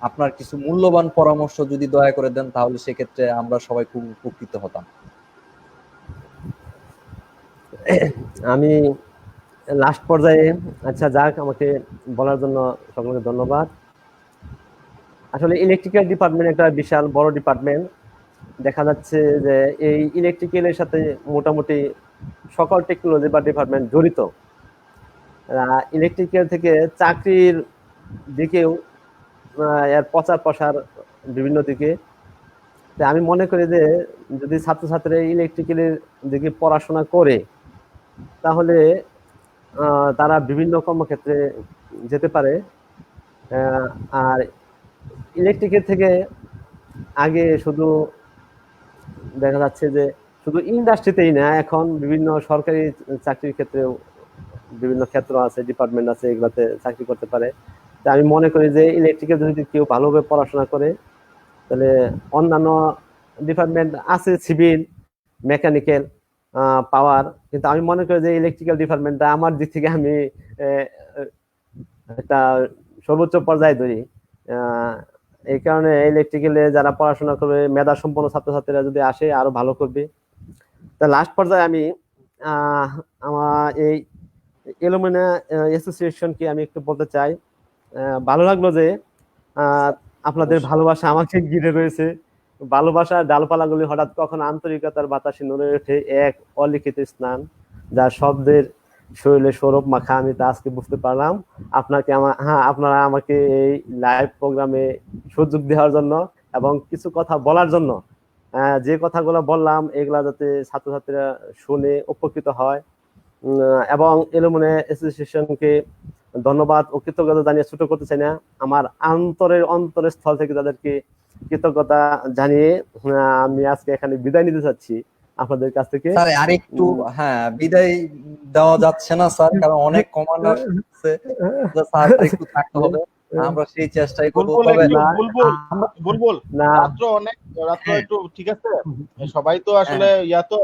আপনার কিছু মূল্যবান পরামর্শ যদি দয়া করে দেন তাহলে সেক্ষেত্রে আমরা সবাই খুব উপকৃত হতাম। আমি লাস্ট পর্যায়ে, আচ্ছা যাক, আমাকে বলার জন্য সকলকে ধন্যবাদ। আসলে ইলেকট্রিক্যাল ডিপার্টমেন্ট একটা বিশাল বড় ডিপার্টমেন্ট। দেখা যাচ্ছে যে এই ইলেকট্রিক্যালের সাথে মোটামুটি সকল টেকনোলজি বা ডিপার্টমেন্ট জড়িত। ইলেকট্রিক্যাল থেকে চাকরির দিকেও এর প্রচার প্রসার বিভিন্ন দিকে। আমি মনে করি যে যদি ছাত্রছাত্রীরা ইলেকট্রিক্যালের দিকে পড়াশোনা করে তাহলে তারা বিভিন্ন কর্মক্ষেত্রে যেতে পারে। আর ইলেকট্রিকের থেকে আগে শুধু দেখা যাচ্ছে যে শুধু ইন্ডাস্ট্রিতেই না, এখন বিভিন্ন সরকারি চাকরির ক্ষেত্রেও বিভিন্ন ক্ষেত্র আছে, ডিপার্টমেন্ট আছে, এগুলাতে চাকরি করতে পারে। তা আমি মনে করি যে ইলেকট্রিক্যাল যদি কেউ ভালোভাবে পড়াশোনা করে তাহলে অন্যান্য ডিপার্টমেন্ট আছে, সিভিল, মেকানিক্যাল, পাওয়ার, কিন্তু আমি মনে করি যে ইলেকট্রিক্যাল ডিপার্টমেন্টটা আমার দিক থেকে আমি একটা সর্বোচ্চ পর্যায়ে ধরি। এই কারণে ইলেকট্রিক্যালে যারা পড়াশোনা করবে, মেধা সম্পন্ন ছাত্রছাত্রীরা যদি আসে আরো ভালো করবে। তা লাস্ট পর্যায়ে আমি আমার এই এলুমিনা অ্যাসোসিয়েশনকে আমি একটু বলতে চাই, ভালো লাগলো যে আপনাদের ভালোবাসা আমাকে ঘিরে রয়েছে। ভালোবাসার ডালপালাগুলি হঠাৎ কখন আন্তরিকতার বাতাসে নড়ে ওঠে, এক অলিখিত স্নান, যা শব্দের শরীরে সৌরভ মাখা, আমি তা আজকে বুঝতে পারলাম। আপনারা আমাকে এই লাইভ প্রোগ্রামে সুযোগ দেওয়ার জন্য এবং কিছু কথা বলার জন্য যে কথাগুলো বললাম এগুলা যাতে ছাত্রছাত্রীরা শুনে উপকৃত হয়, এবং এলুমনে অ্যাসোসিয়েশনকে ধন্যবাদ ও কৃতজ্ঞতা জানিয়ে ছোট করতে চাই না। আমার অন্তরের স্থল থেকে তাদেরকে কৃতজ্ঞতা জানিয়ে আমি আজকে এখানে বিদায় নিতে চাচ্ছি আপনাদের কাছ থেকে। স্যার আরেকটু, হ্যাঁ, বিদায় দেওয়া যাচ্ছে না স্যার, কারণ অনেক কমান্ডার আছে, স্যার একটু থাকতে হবে, আমরা সেই চেষ্টাই করবো। বুলবুল তবে একটু, বুলবুল না, রাত্র একটু ঠিক আছে, সবাই তো আসলে তো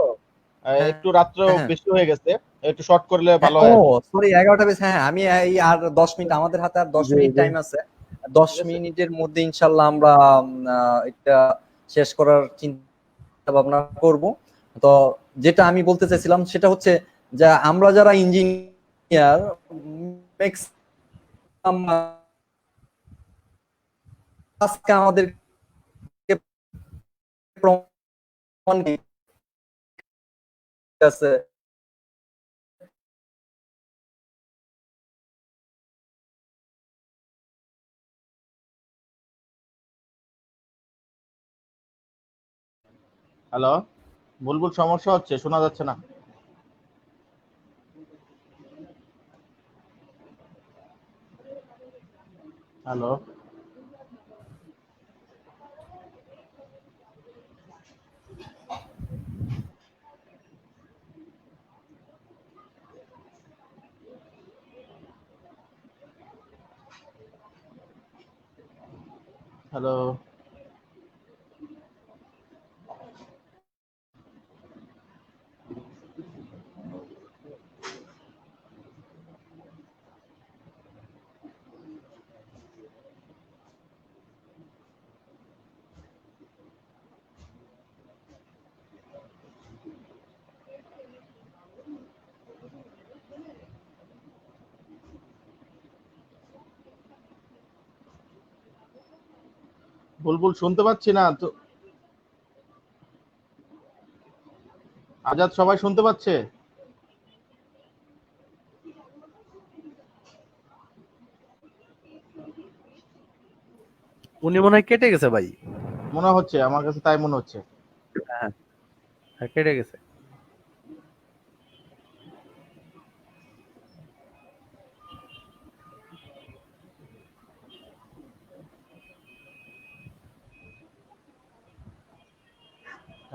হ্যাঁ, একটু রাত্র হ্যাঁ। বেশি হয়ে গেছে, একটু শর্ট করলে ভালো ও হয়। সরি, 11টা বেজে, হ্যাঁ আমি এই আর 10 মিনিট, আমাদের হাতে আর 10 জি, মিনিট জি। টাইম আছে, 10 মিনিটের মধ্যে ইনশাল্লাহ আমরা এটা শেষ করার চিন্তা ভাবনা করব। তো যেটা আমি বলতে চাইছিলাম সেটা হচ্ছে যে আমরা যারা ইঞ্জিনিয়ার ম্যাক্সিমাম আজকে আমাদের প্রমাণ আছে হ্যালো, বুলবুল সমস্যা হচ্ছে, শোনা যাচ্ছে না। হ্যালো, হ্যালো, বুলবুল শুনতে পাচ্ছি না তো। আজাদ, সবাই শুনতে পাচ্ছে? উনি মনে হয় কেটে গেছে ভাই। মনে হচ্ছে, আমার কাছে তাই মনে হচ্ছে। হ্যাঁ, হ্যাঁ, কেটে গেছে।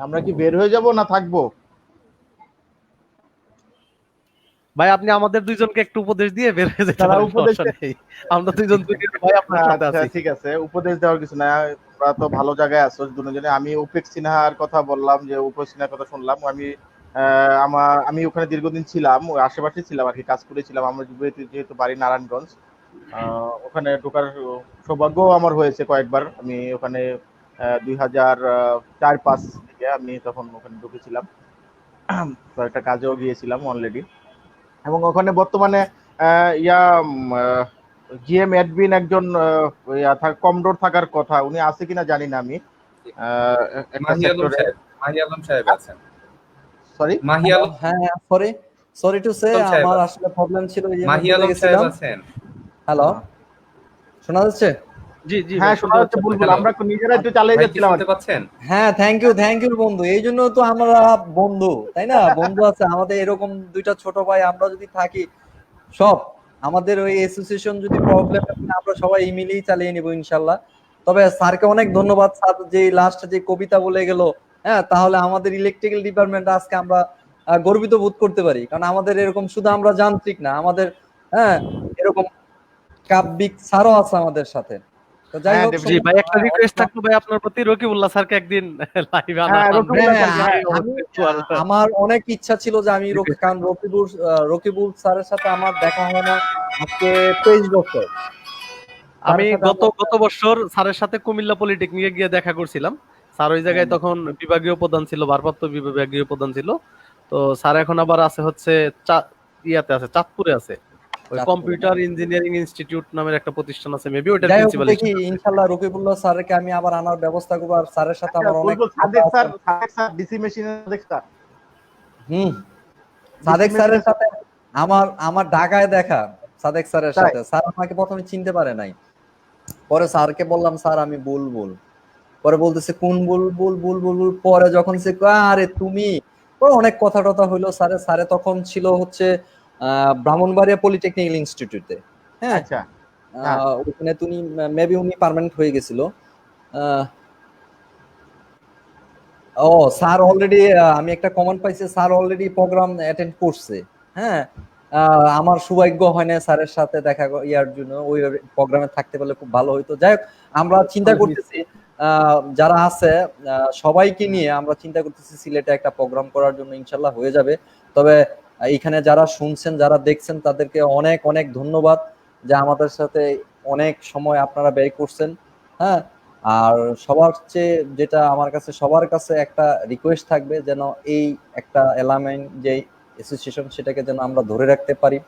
আমরা কি বের হয়ে যাব না থাকবো? ভাই আপনি আমাদের দুইজনকে একটু উপদেশ দিয়ে বের হয়ে যেতে তারা পারেন, উপদেশ সমস্যা নেই। আমরা দুইজন ভাই আপনার সাথে আচ্ছা, আছি। ঠিক আছে, উপদেশ দেওয়ার কিছু না, তোমরা তো ভালো জায়গায় আছো দুজনে। আমি উপেক সিনহার কথা বললাম, যে উপেক সিনহার কথা শুনলাম। আমি ওখানে দীর্ঘদিন ছিলাম, ওই আশেপাশে ছিলাম আর কি, কাজ করেছিলাম। আমরা যেহেতু বাড়ি নারায়ণগঞ্জ, ওখানে ঢোকার সৌভাগ্য আমার হয়েছে কয়েকবার। আমি ওখানে 2004-5 দিকে আমি তখন ওখানে ঢুকেছিলাম, তো একটা কাজেও গিয়েছিলাম অলরেডি। এবং ওখানে বর্তমানে জিএম এডবিন একজন কমডোর থাকার কথা, উনি আছে কিনা জানি না আমি। একটা মাহি আলম সেক্টরে, সাহেব, মাহি আলম সাহেব আছেন। সরি, মাহি আলম, হ্যাঁ সরি, সরি টু সে, সাহেব আমার আছেন। আসলে প্রবলেম ছিল, এই জন্য মাহি ভুলে আলম সাহেব গেছিলাম। আছেন। হ্যালো, শোনা যাচ্ছে? জি, জি ভাই, হ্যাঁ শোনা শুনতে যাচ্ছে পাচ্ছি। বুলবুল, Hello. আমরা নিজেরা একটু চালিয়ে ভাই কি যাচ্ছিলাম আর শুনতে কি। পাচ্ছেন? হ্যাঁ, থ্যাংক ইউ বন্ধু, এই জন্য তো আমরা বন্ধু, তাই না? বন্ধু আছে আমাদের এরকম দুইটা ছোট ভাই, আমরা যদি থাকি সব, আমাদের ওই অ্যাসোসিয়েশন যদি প্রবলেম, আমরা সবাই মিলেই চালিয়ে নিব ইনশাল্লাহ। তবে স্যারকে অনেক ধন্যবাদ, স্যার যে লাস্ট যে কবিতা বলে গেল, হ্যাঁ, তাহলে আমাদের ইলেকট্রিক্যাল ডিপার্টমেন্ট আজকে আমরা গর্বিত বোধ করতে পারি, কারণ আমাদের এরকম শুধু আমরা যান্ত্রিক না, আমাদের হ্যাঁ এরকম কাব্যিক স্যারও আছে আমাদের সাথে। তো যাই হ্যাঁ হোক, জি ভাই, একটা রিকোয়েস্ট সমস্যা থাকতো ভাই আপনার প্রতি, রকিবুল্লাহ স্যারকে একদিন লাইভে আনা। হ্যাঁ, রকিবুল্লাহ হ্যাঁ, স্যারকে, হ্যাঁ। আমার অনেক ইচ্ছা ছিল যে আমি কারণ রকিবুল স্যারের সাথে আমার দেখা হয় না আজকে 23 বছর। আমি স্যারের সাথে গত বছর স্যারের সাথে কুমিল্লা পলিটেকনিকে গিয়ে দেখা করছিলাম। স্যার ওই জায়গায় তখন বিভাগীয় প্রধান ছিল, ভারপ্রাপ্ত বিভাগীয় প্রধান ছিল। তো স্যার এখন আবার আছে হচ্ছে ইয়াতে আছে, চাঁদপুরে আছে। ওই কম্পিউটার ইঞ্জিনিয়ারিং ইনস্টিটিউট নামের একটা প্রতিষ্ঠান আছে, মেবি ওটার যাই হোক, প্রিন্সিপাল দেখি ইনশাল্লাহ রকিবুল্লাহ স্যারকে আমি আবার আনার ব্যবস্থা করবো, আর স্যারের সাথে আমার অনেক বুলবুল, সাদেক স্যার ডিসি মেশিনের সাদেক স্যার, সাদেক স্যারের সাথে আমার ঢাকায় দেখা, সাদেক স্যারের সাথে। স্যার আমাকে প্রথমে চিনতে পারে নাই, পরে স্যারকে বললাম স্যার আমি বুলবুল, পরে বলতেছে কোন বুলবুল বুলবুল, পরে যখন সে কয়, আরে তুমি, পরে অনেক কথা টথা হইলো। স্যারে তখন ছিল হচ্ছে ব্রাহ্মণবাড়িয়া পলিটেকনিক ইনস্টিটিউটে। হ্যাঁ, আচ্ছা। হ্যাঁ। ওখানে তুমি মেবি উনি পার্মানেন্ট হয়ে গেছিল। আহ, ও স্যার অলরেডি, আমি একটা কমেন্ট পাইছি, স্যার অলরেডি প্রোগ্রাম অ্যাটেন্ড করছে। হ্যাঁ, আমার সৌভাগ্য হয় না স্যারের সাথে দেখা ইয়ার জন্য, ওই প্রোগ্রামে থাকতে পারলে খুব ভালো হইতো। যাই হোক, আমরা চিন্তা করতেছি যারা আছে সবাইকে নিয়ে আমরা চিন্তা করতেছি সিলেটে একটা প্রোগ্রাম করার জন্য, ইনশাল্লাহ হয়ে যাবে। তবে এইখানে যারা শুনছেন, যারা দেখছেন, তাদেরকে অনেক অনেক ধন্যবাদ যে আমাদের সাথে অনেক সময় আপনারা ব্যয় করছেন। হ্যাঁ, আর সবার চেয়ে যেটা আমার কাছে, সবার কাছে একটা রিকোয়েস্ট থাকবে, যেন এই একটা এলামেন্ট যে অ্যাসোসিয়েশন, সেটাকে যেন আমরা ধরে রাখতে পারি।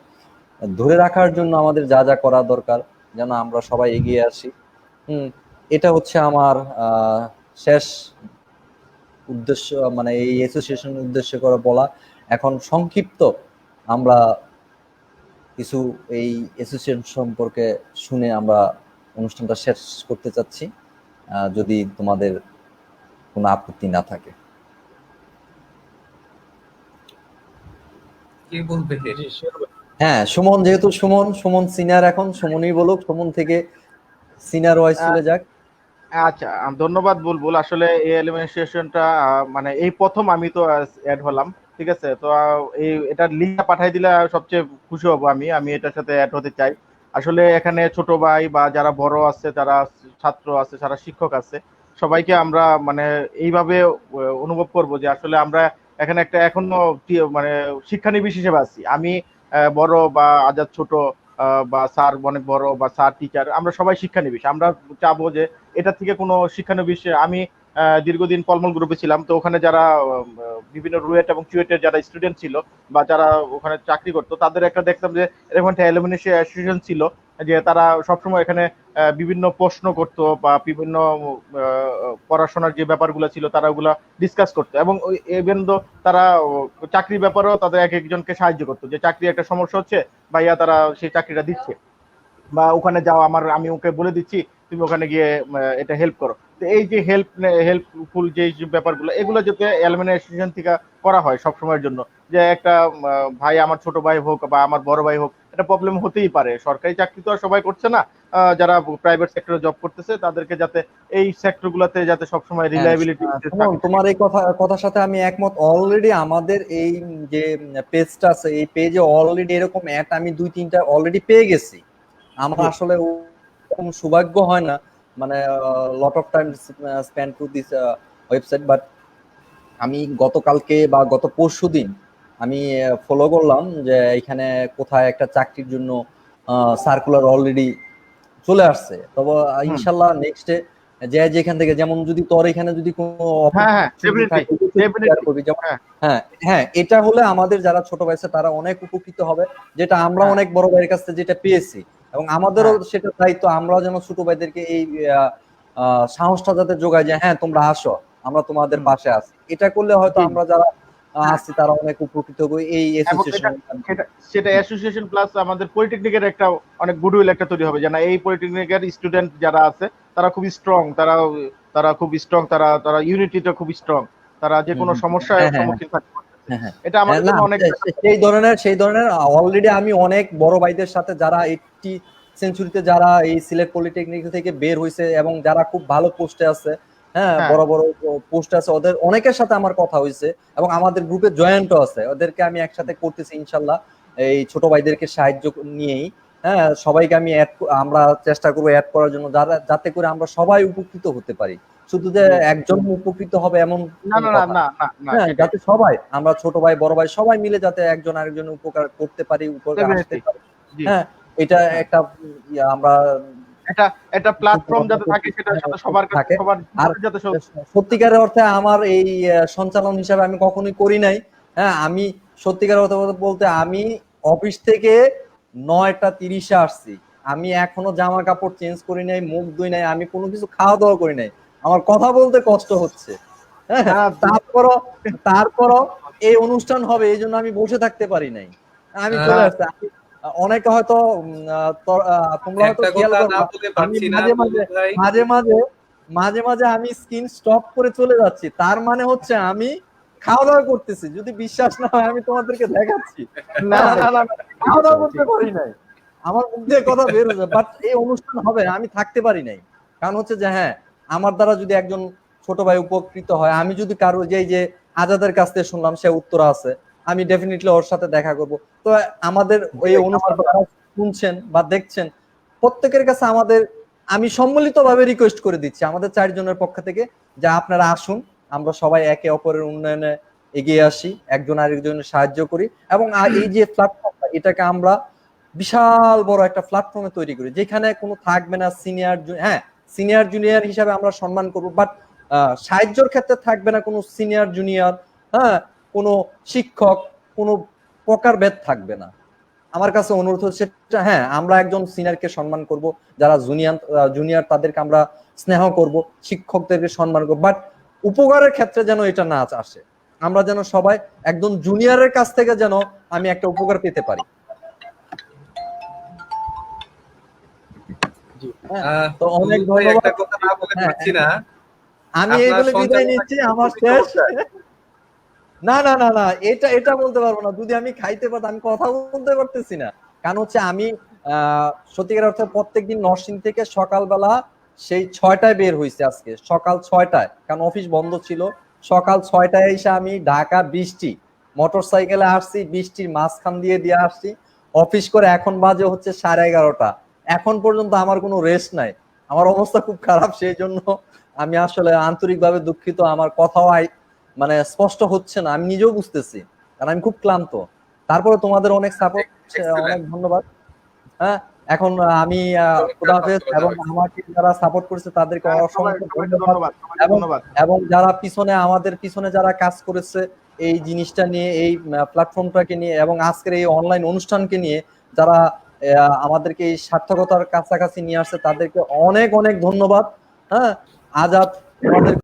ধরে রাখার জন্য আমাদের যা যা করা দরকার, যেন আমরা সবাই এগিয়ে আসি। এটা হচ্ছে আমার শেষ উদ্দেশ্য, মানে এই অ্যাসোসিয়েশন উদ্দেশ্য করে বলা। এখন সংক্ষিপ্ত আমরা কিছু এই অ্যাসোসিয়েশন সম্পর্কে শুনে আমরা অনুষ্ঠানটা শেষ করতে চাচ্ছি, যদি তোমাদের কোনো আপত্তি না থাকে। কি বলবে? হ্যাঁ, সুমন, যেহেতু সুমন সিনিয়র, এখন সুমনই বলুক, সুমন থেকে সিনিয়র ওয়াইজ চলে যাক। আচ্ছা, ধন্যবাদ বুলবুল। আসলে এই এলিমিনেশনটা মানে এই প্রথম আমি তো অ্যাড হলাম, ঠিক আছে। তো এই এটার লিঙ্কটা পাঠিয়ে দিলে সবচেয়ে খুশি হব। আমি এটার সাথে অ্যাড হতে চাই। আসলে এখানে ছোট ভাই বা যারা বড় আছে, যারা ছাত্র আছে, যারা শিক্ষক আছে, সবাইকে আমরা মানে এইভাবে অনুভব করব যে আসলে আমরা এখানে একটা এখনো মানে শিক্ষানবিশ হিসেবে আছি। আমি বড় বা আজাদ ছোট, বা স্যার অনেক বড় বা স্যার টিচার, আমরা সবাই শিক্ষানবিশ। আমরা চাবো যে এটা থেকে কোনো শিক্ষানবিশ, আমি দীর্ঘদিন পলমল গ্রুপে ছিলাম, তো ওখানে যারা বিভিন্ন রুয়েট এবং চুয়েটের যারা স্টুডেন্ট ছিল বা যারা ওখানে চাকরি করতো, তাদের একটা দেখতাম যে এরকম একটা অ্যালুমিনি অ্যাসোসিয়েশন ছিল, যে তারা সবসময় এখানে বিভিন্ন প্রশ্ন করতো বা বিভিন্ন পড়াশোনার যে ব্যাপারগুলো ছিল তারা ওগুলা ডিসকাস করতো, এবং ইভেন তো তারা চাকরির ব্যাপারেও তাদের এক একজনকে সাহায্য করতো, যে চাকরি একটা সমস্যা হচ্ছে ভাইয়া, তারা সেই চাকরিটা দিচ্ছে, বা ওখানে যাও, আমি ওকে বলে দিচ্ছি, তুমি ওখানে গিয়ে এটা হেল্প করো। তো এই যে হেল্পফুল যে ব্যাপারগুলো, এগুলো যাতে অ্যালুমিনি অ্যাসোসিয়েশন থেকে করা হয় সব সময়ের জন্য, যে একটা ভাই, আমার ছোট ভাই হোক বা আমার বড় ভাই হোক, এটা প্রবলেম হতেই পারে। সরকারি চাকরি তো আর সবাই করছে না, যারা প্রাইভেট সেক্টরে জব করতেছে, তাদেরকে যাতে এই সেক্টরগুলোতে যাতে সবসময় রিলায়েবিলিটি সুমন, তোমার এই কথার সাথে আমি একমত। অলরেডি আমাদের এই যে পেজটা আছে, এই পেজে অলরেডি এরকম অ্যাড আমি 2-3টা অলরেডি পেয়ে গেছি। আমার আসলে ওরকম সৌভাগ্য হয় না, মানে lot of time spend to this website, but আমি গতকালকে বা গত পরশুদিন আমি ফলো করলাম যে এখানে কোথায় একটা চাকরির জন্য সার্কুলার অলরেডি চলে আসছে। তবে ইনশাল্লাহ নেক্সটে যে যেখান থেকে, যেমন যদি তোর এখানে যদি কোনো opportunity থাকে, share করবি। যেমন হ্যাঁ হ্যাঁ, এটা হলে আমাদের যারা ছোট ভাই আছে তারা অনেক উপকৃত হবে, যেটা আমরা অনেক বড় ভাইয়ের কাছ থেকে যেটা পেয়েছি, এবং আমাদেরও সেটা দায়িত্ব, আমরাও যেন ছোট ভাইদেরকে এই সাহসটা যাতে যোগায় যে হ্যাঁ তোমরা আসো, আমরা তোমাদের পাশে আছি। এটা করলে হয়তো আমরা যারা আছি তারা অনেক উপকৃত হবে এই অ্যাসোসিয়েশন। সেটা অ্যাসোসিয়েশন প্লাস আমাদের পলিটেকনিকের একটা অনেক গুডউইল একটা তৈরি হবে, যে না, এই পলিটেকনিকের স্টুডেন্ট যারা আছে তারা খুব স্ট্রং, তারা খুব স্ট্রং, তারা ইউনিটিটা খুব স্ট্রং, তারা যে কোনো সমস্যায় সম্মুখীন থাকতে পারছে। এটা আমাদের জন্য অনেক সেই ধরনের অলরেডি আমি অনেক বড় ভাইদের সাথে, যারা 80 সেঞ্চুরিতে যারা এই সিলেট পলিটেকনিক থেকে বের হয়েছে এবং যারা খুব ভালো পোস্টে আছে, হ্যাঁ বড় বড় পোস্ট আছে, ওদের অনেকের সাথে আমার কথা হয়েছে, এবং আমাদের গ্রুপে জয়েন্টও আছে। ওদেরকে আমি একসাথে করতেছি ইনশাল্লাহ, এই ছোট ভাইদেরকে সাহায্য নিয়েই। হ্যাঁ, সবাইকে আমি আমরা চেষ্টা করবো অ্যাড করার জন্য, যাতে করে আমরা সবাই উপকৃত হতে পারি। শুধু যে একজন উপকৃত হবে এমন না, যাতে সবাই, আমরা ছোট ভাই বড় ভাই সবাই মিলে যাতে একজন আরেকজনের উপকার করতে পারি, উপকার আসতে পারি। হ্যাঁ, এটা একটা আমরা একটা প্ল্যাটফর্ম যাতে থাকে, সেটা সাথে সবার কাছে, সবার যাতে সত্যিকারের অর্থে আমার এই সঞ্চালন হিসাবে আমি কখনোই করি নাই। হ্যাঁ, আমি সত্যিকারের অর্থে বলতে, আমি অফিস থেকে 9টা 30-এ আসছি, আমি এখনো জামা কাপড় চেঞ্জ করি নাই, মুখ ধুই নাই, আমি কোনো কিছু খাওয়া দাওয়া করি নাই, আমার কথা বলতে কষ্ট হচ্ছে। হ্যাঁ, তারপরও এই অনুষ্ঠান হবে এই জন্য আমি বসে থাকতে পারি নাই, আমি চলে আসছি। অনেকে হয়তো তোমরা হয়তো খেয়াল করো, আমি মাঝে মাঝে আমি স্ক্রিন স্টপ করে চলে যাচ্ছি, তার মানে হচ্ছে আমি খাওয়া দাওয়া করতেছি। যদি বিশ্বাস না হয় আমি তোমাদেরকে দেখাচ্ছি। না না না না, খাওয়া দাওয়া করতে পারি নাই, আমার মুখ দিয়ে কথা বের হয়ে যায়, বাট এই অনুষ্ঠান হবে আমি থাকতে পারি নাই। কারণ হচ্ছে যে হ্যাঁ, আমার দ্বারা যদি একজন ছোট ভাই উপকৃত হয়, আমি যদি কারো যে আজাদের কাছ থেকে শুনলাম সে উত্তরা আছে, আমি ডেফিনেটলি ওর সাথে দেখা করব। তো আমাদের ওই অনুষ্ঠান শুনছেন বা দেখছেন প্রত্যেকের কাছে আমাদের, আমি সম্মিলিতভাবে রিকোয়েস্ট করে দিচ্ছি আমাদের 4 জনের পক্ষ থেকে যে আপনারা আসুন, আমরা সবাই একে অপরের উন্নয়নে এগিয়ে আসি, একজন আরেকজনের সাহায্য করি, এবং এই যে প্ল্যাটফর্মটা এটাকে আমরা বিশাল বড় একটা প্ল্যাটফর্মে তৈরি করি, যেখানে কোনো থাকবে না সিনিয়র, হ্যাঁ সিনিয়র জুনিয়র হিসাবে আমরা সম্মান করব, বাট সাহায্যের ক্ষেত্রে থাকবে না কোনো সিনিয়র জুনিয়র, হ্যাঁ কোনো শিক্ষক, কোনো প্রকারভেদ থাকবে না। আমার কাছে অনুরোধ হচ্ছে হ্যাঁ, আমরা একজন সিনিয়রকে সম্মান করব, যারা জুনিয়র তাদেরকে আমরা স্নেহ করব, শিক্ষকদেরকে সম্মান করব, বাট উপকারের ক্ষেত্রে যেন এটা না আসে, আমরা যেন সবাই একজন জুনিয়রের কাছ থেকে যেন আমি একটা উপকার পেতে পারি। তো অনেক ভাই, ধন্যবাদ। একটা কথা না বলে পারছি না, আমি আপনার এইগুলো বিদায় সঞ্চালনা নিচ্ছি, আমার শেষ। না না না না, এটা বলতে পারবো না, যদি আমি খাইতে পারতাম, আমি কথা বলতে পারতেছি না। কারণ হচ্ছে আমি সত্যিকার অর্থে প্রত্যেকদিন নরসিং থেকে সকালবেলা সেই 6টায় বের হয়েছে, আজকে সকাল 6টায়, কারণ অফিস বন্ধ ছিল। সকাল 6টায় এসে আমি ঢাকা বৃষ্টি মোটর সাইকেলে আসছি, বৃষ্টির মাঝখান দিয়ে আসছি অফিস করে, এখন বাজে হচ্ছে 11:30। এখন পর্যন্ত আমার কোনো রেস্ট নাই, আমার অবস্থা খুব খারাপ। সেই জন্য আমি আসলে আন্তরিকভাবে দুঃখিত, আমার কথাও মানে স্পষ্ট হচ্ছে না, আমি নিজেও বুঝতেছি, কারণ আমি খুব ক্লান্ত। তারপরে তোমাদের অনেক সাপোর্ট, অনেক ধন্যবাদ। হ্যাঁ, এখন আমি খোদা হাফেজ, এবং আমাকে যারা সাপোর্ট করেছে তাদেরকে অসংখ্য ধন্যবাদ, এবং যারা আমাদের পিছনে যারা কাজ করেছে এই জিনিসটা নিয়ে, এই প্ল্যাটফর্মটাকে নিয়ে, এবং আজকের এই অনলাইন অনুষ্ঠানকে নিয়ে যারা আমাদেরকে এই সার্থকতার কাছাকাছি নিয়ে আসছে, তাদেরকে অনেক অনেক ধন্যবাদ। হ্যাঁ, আজাদ তোমাদের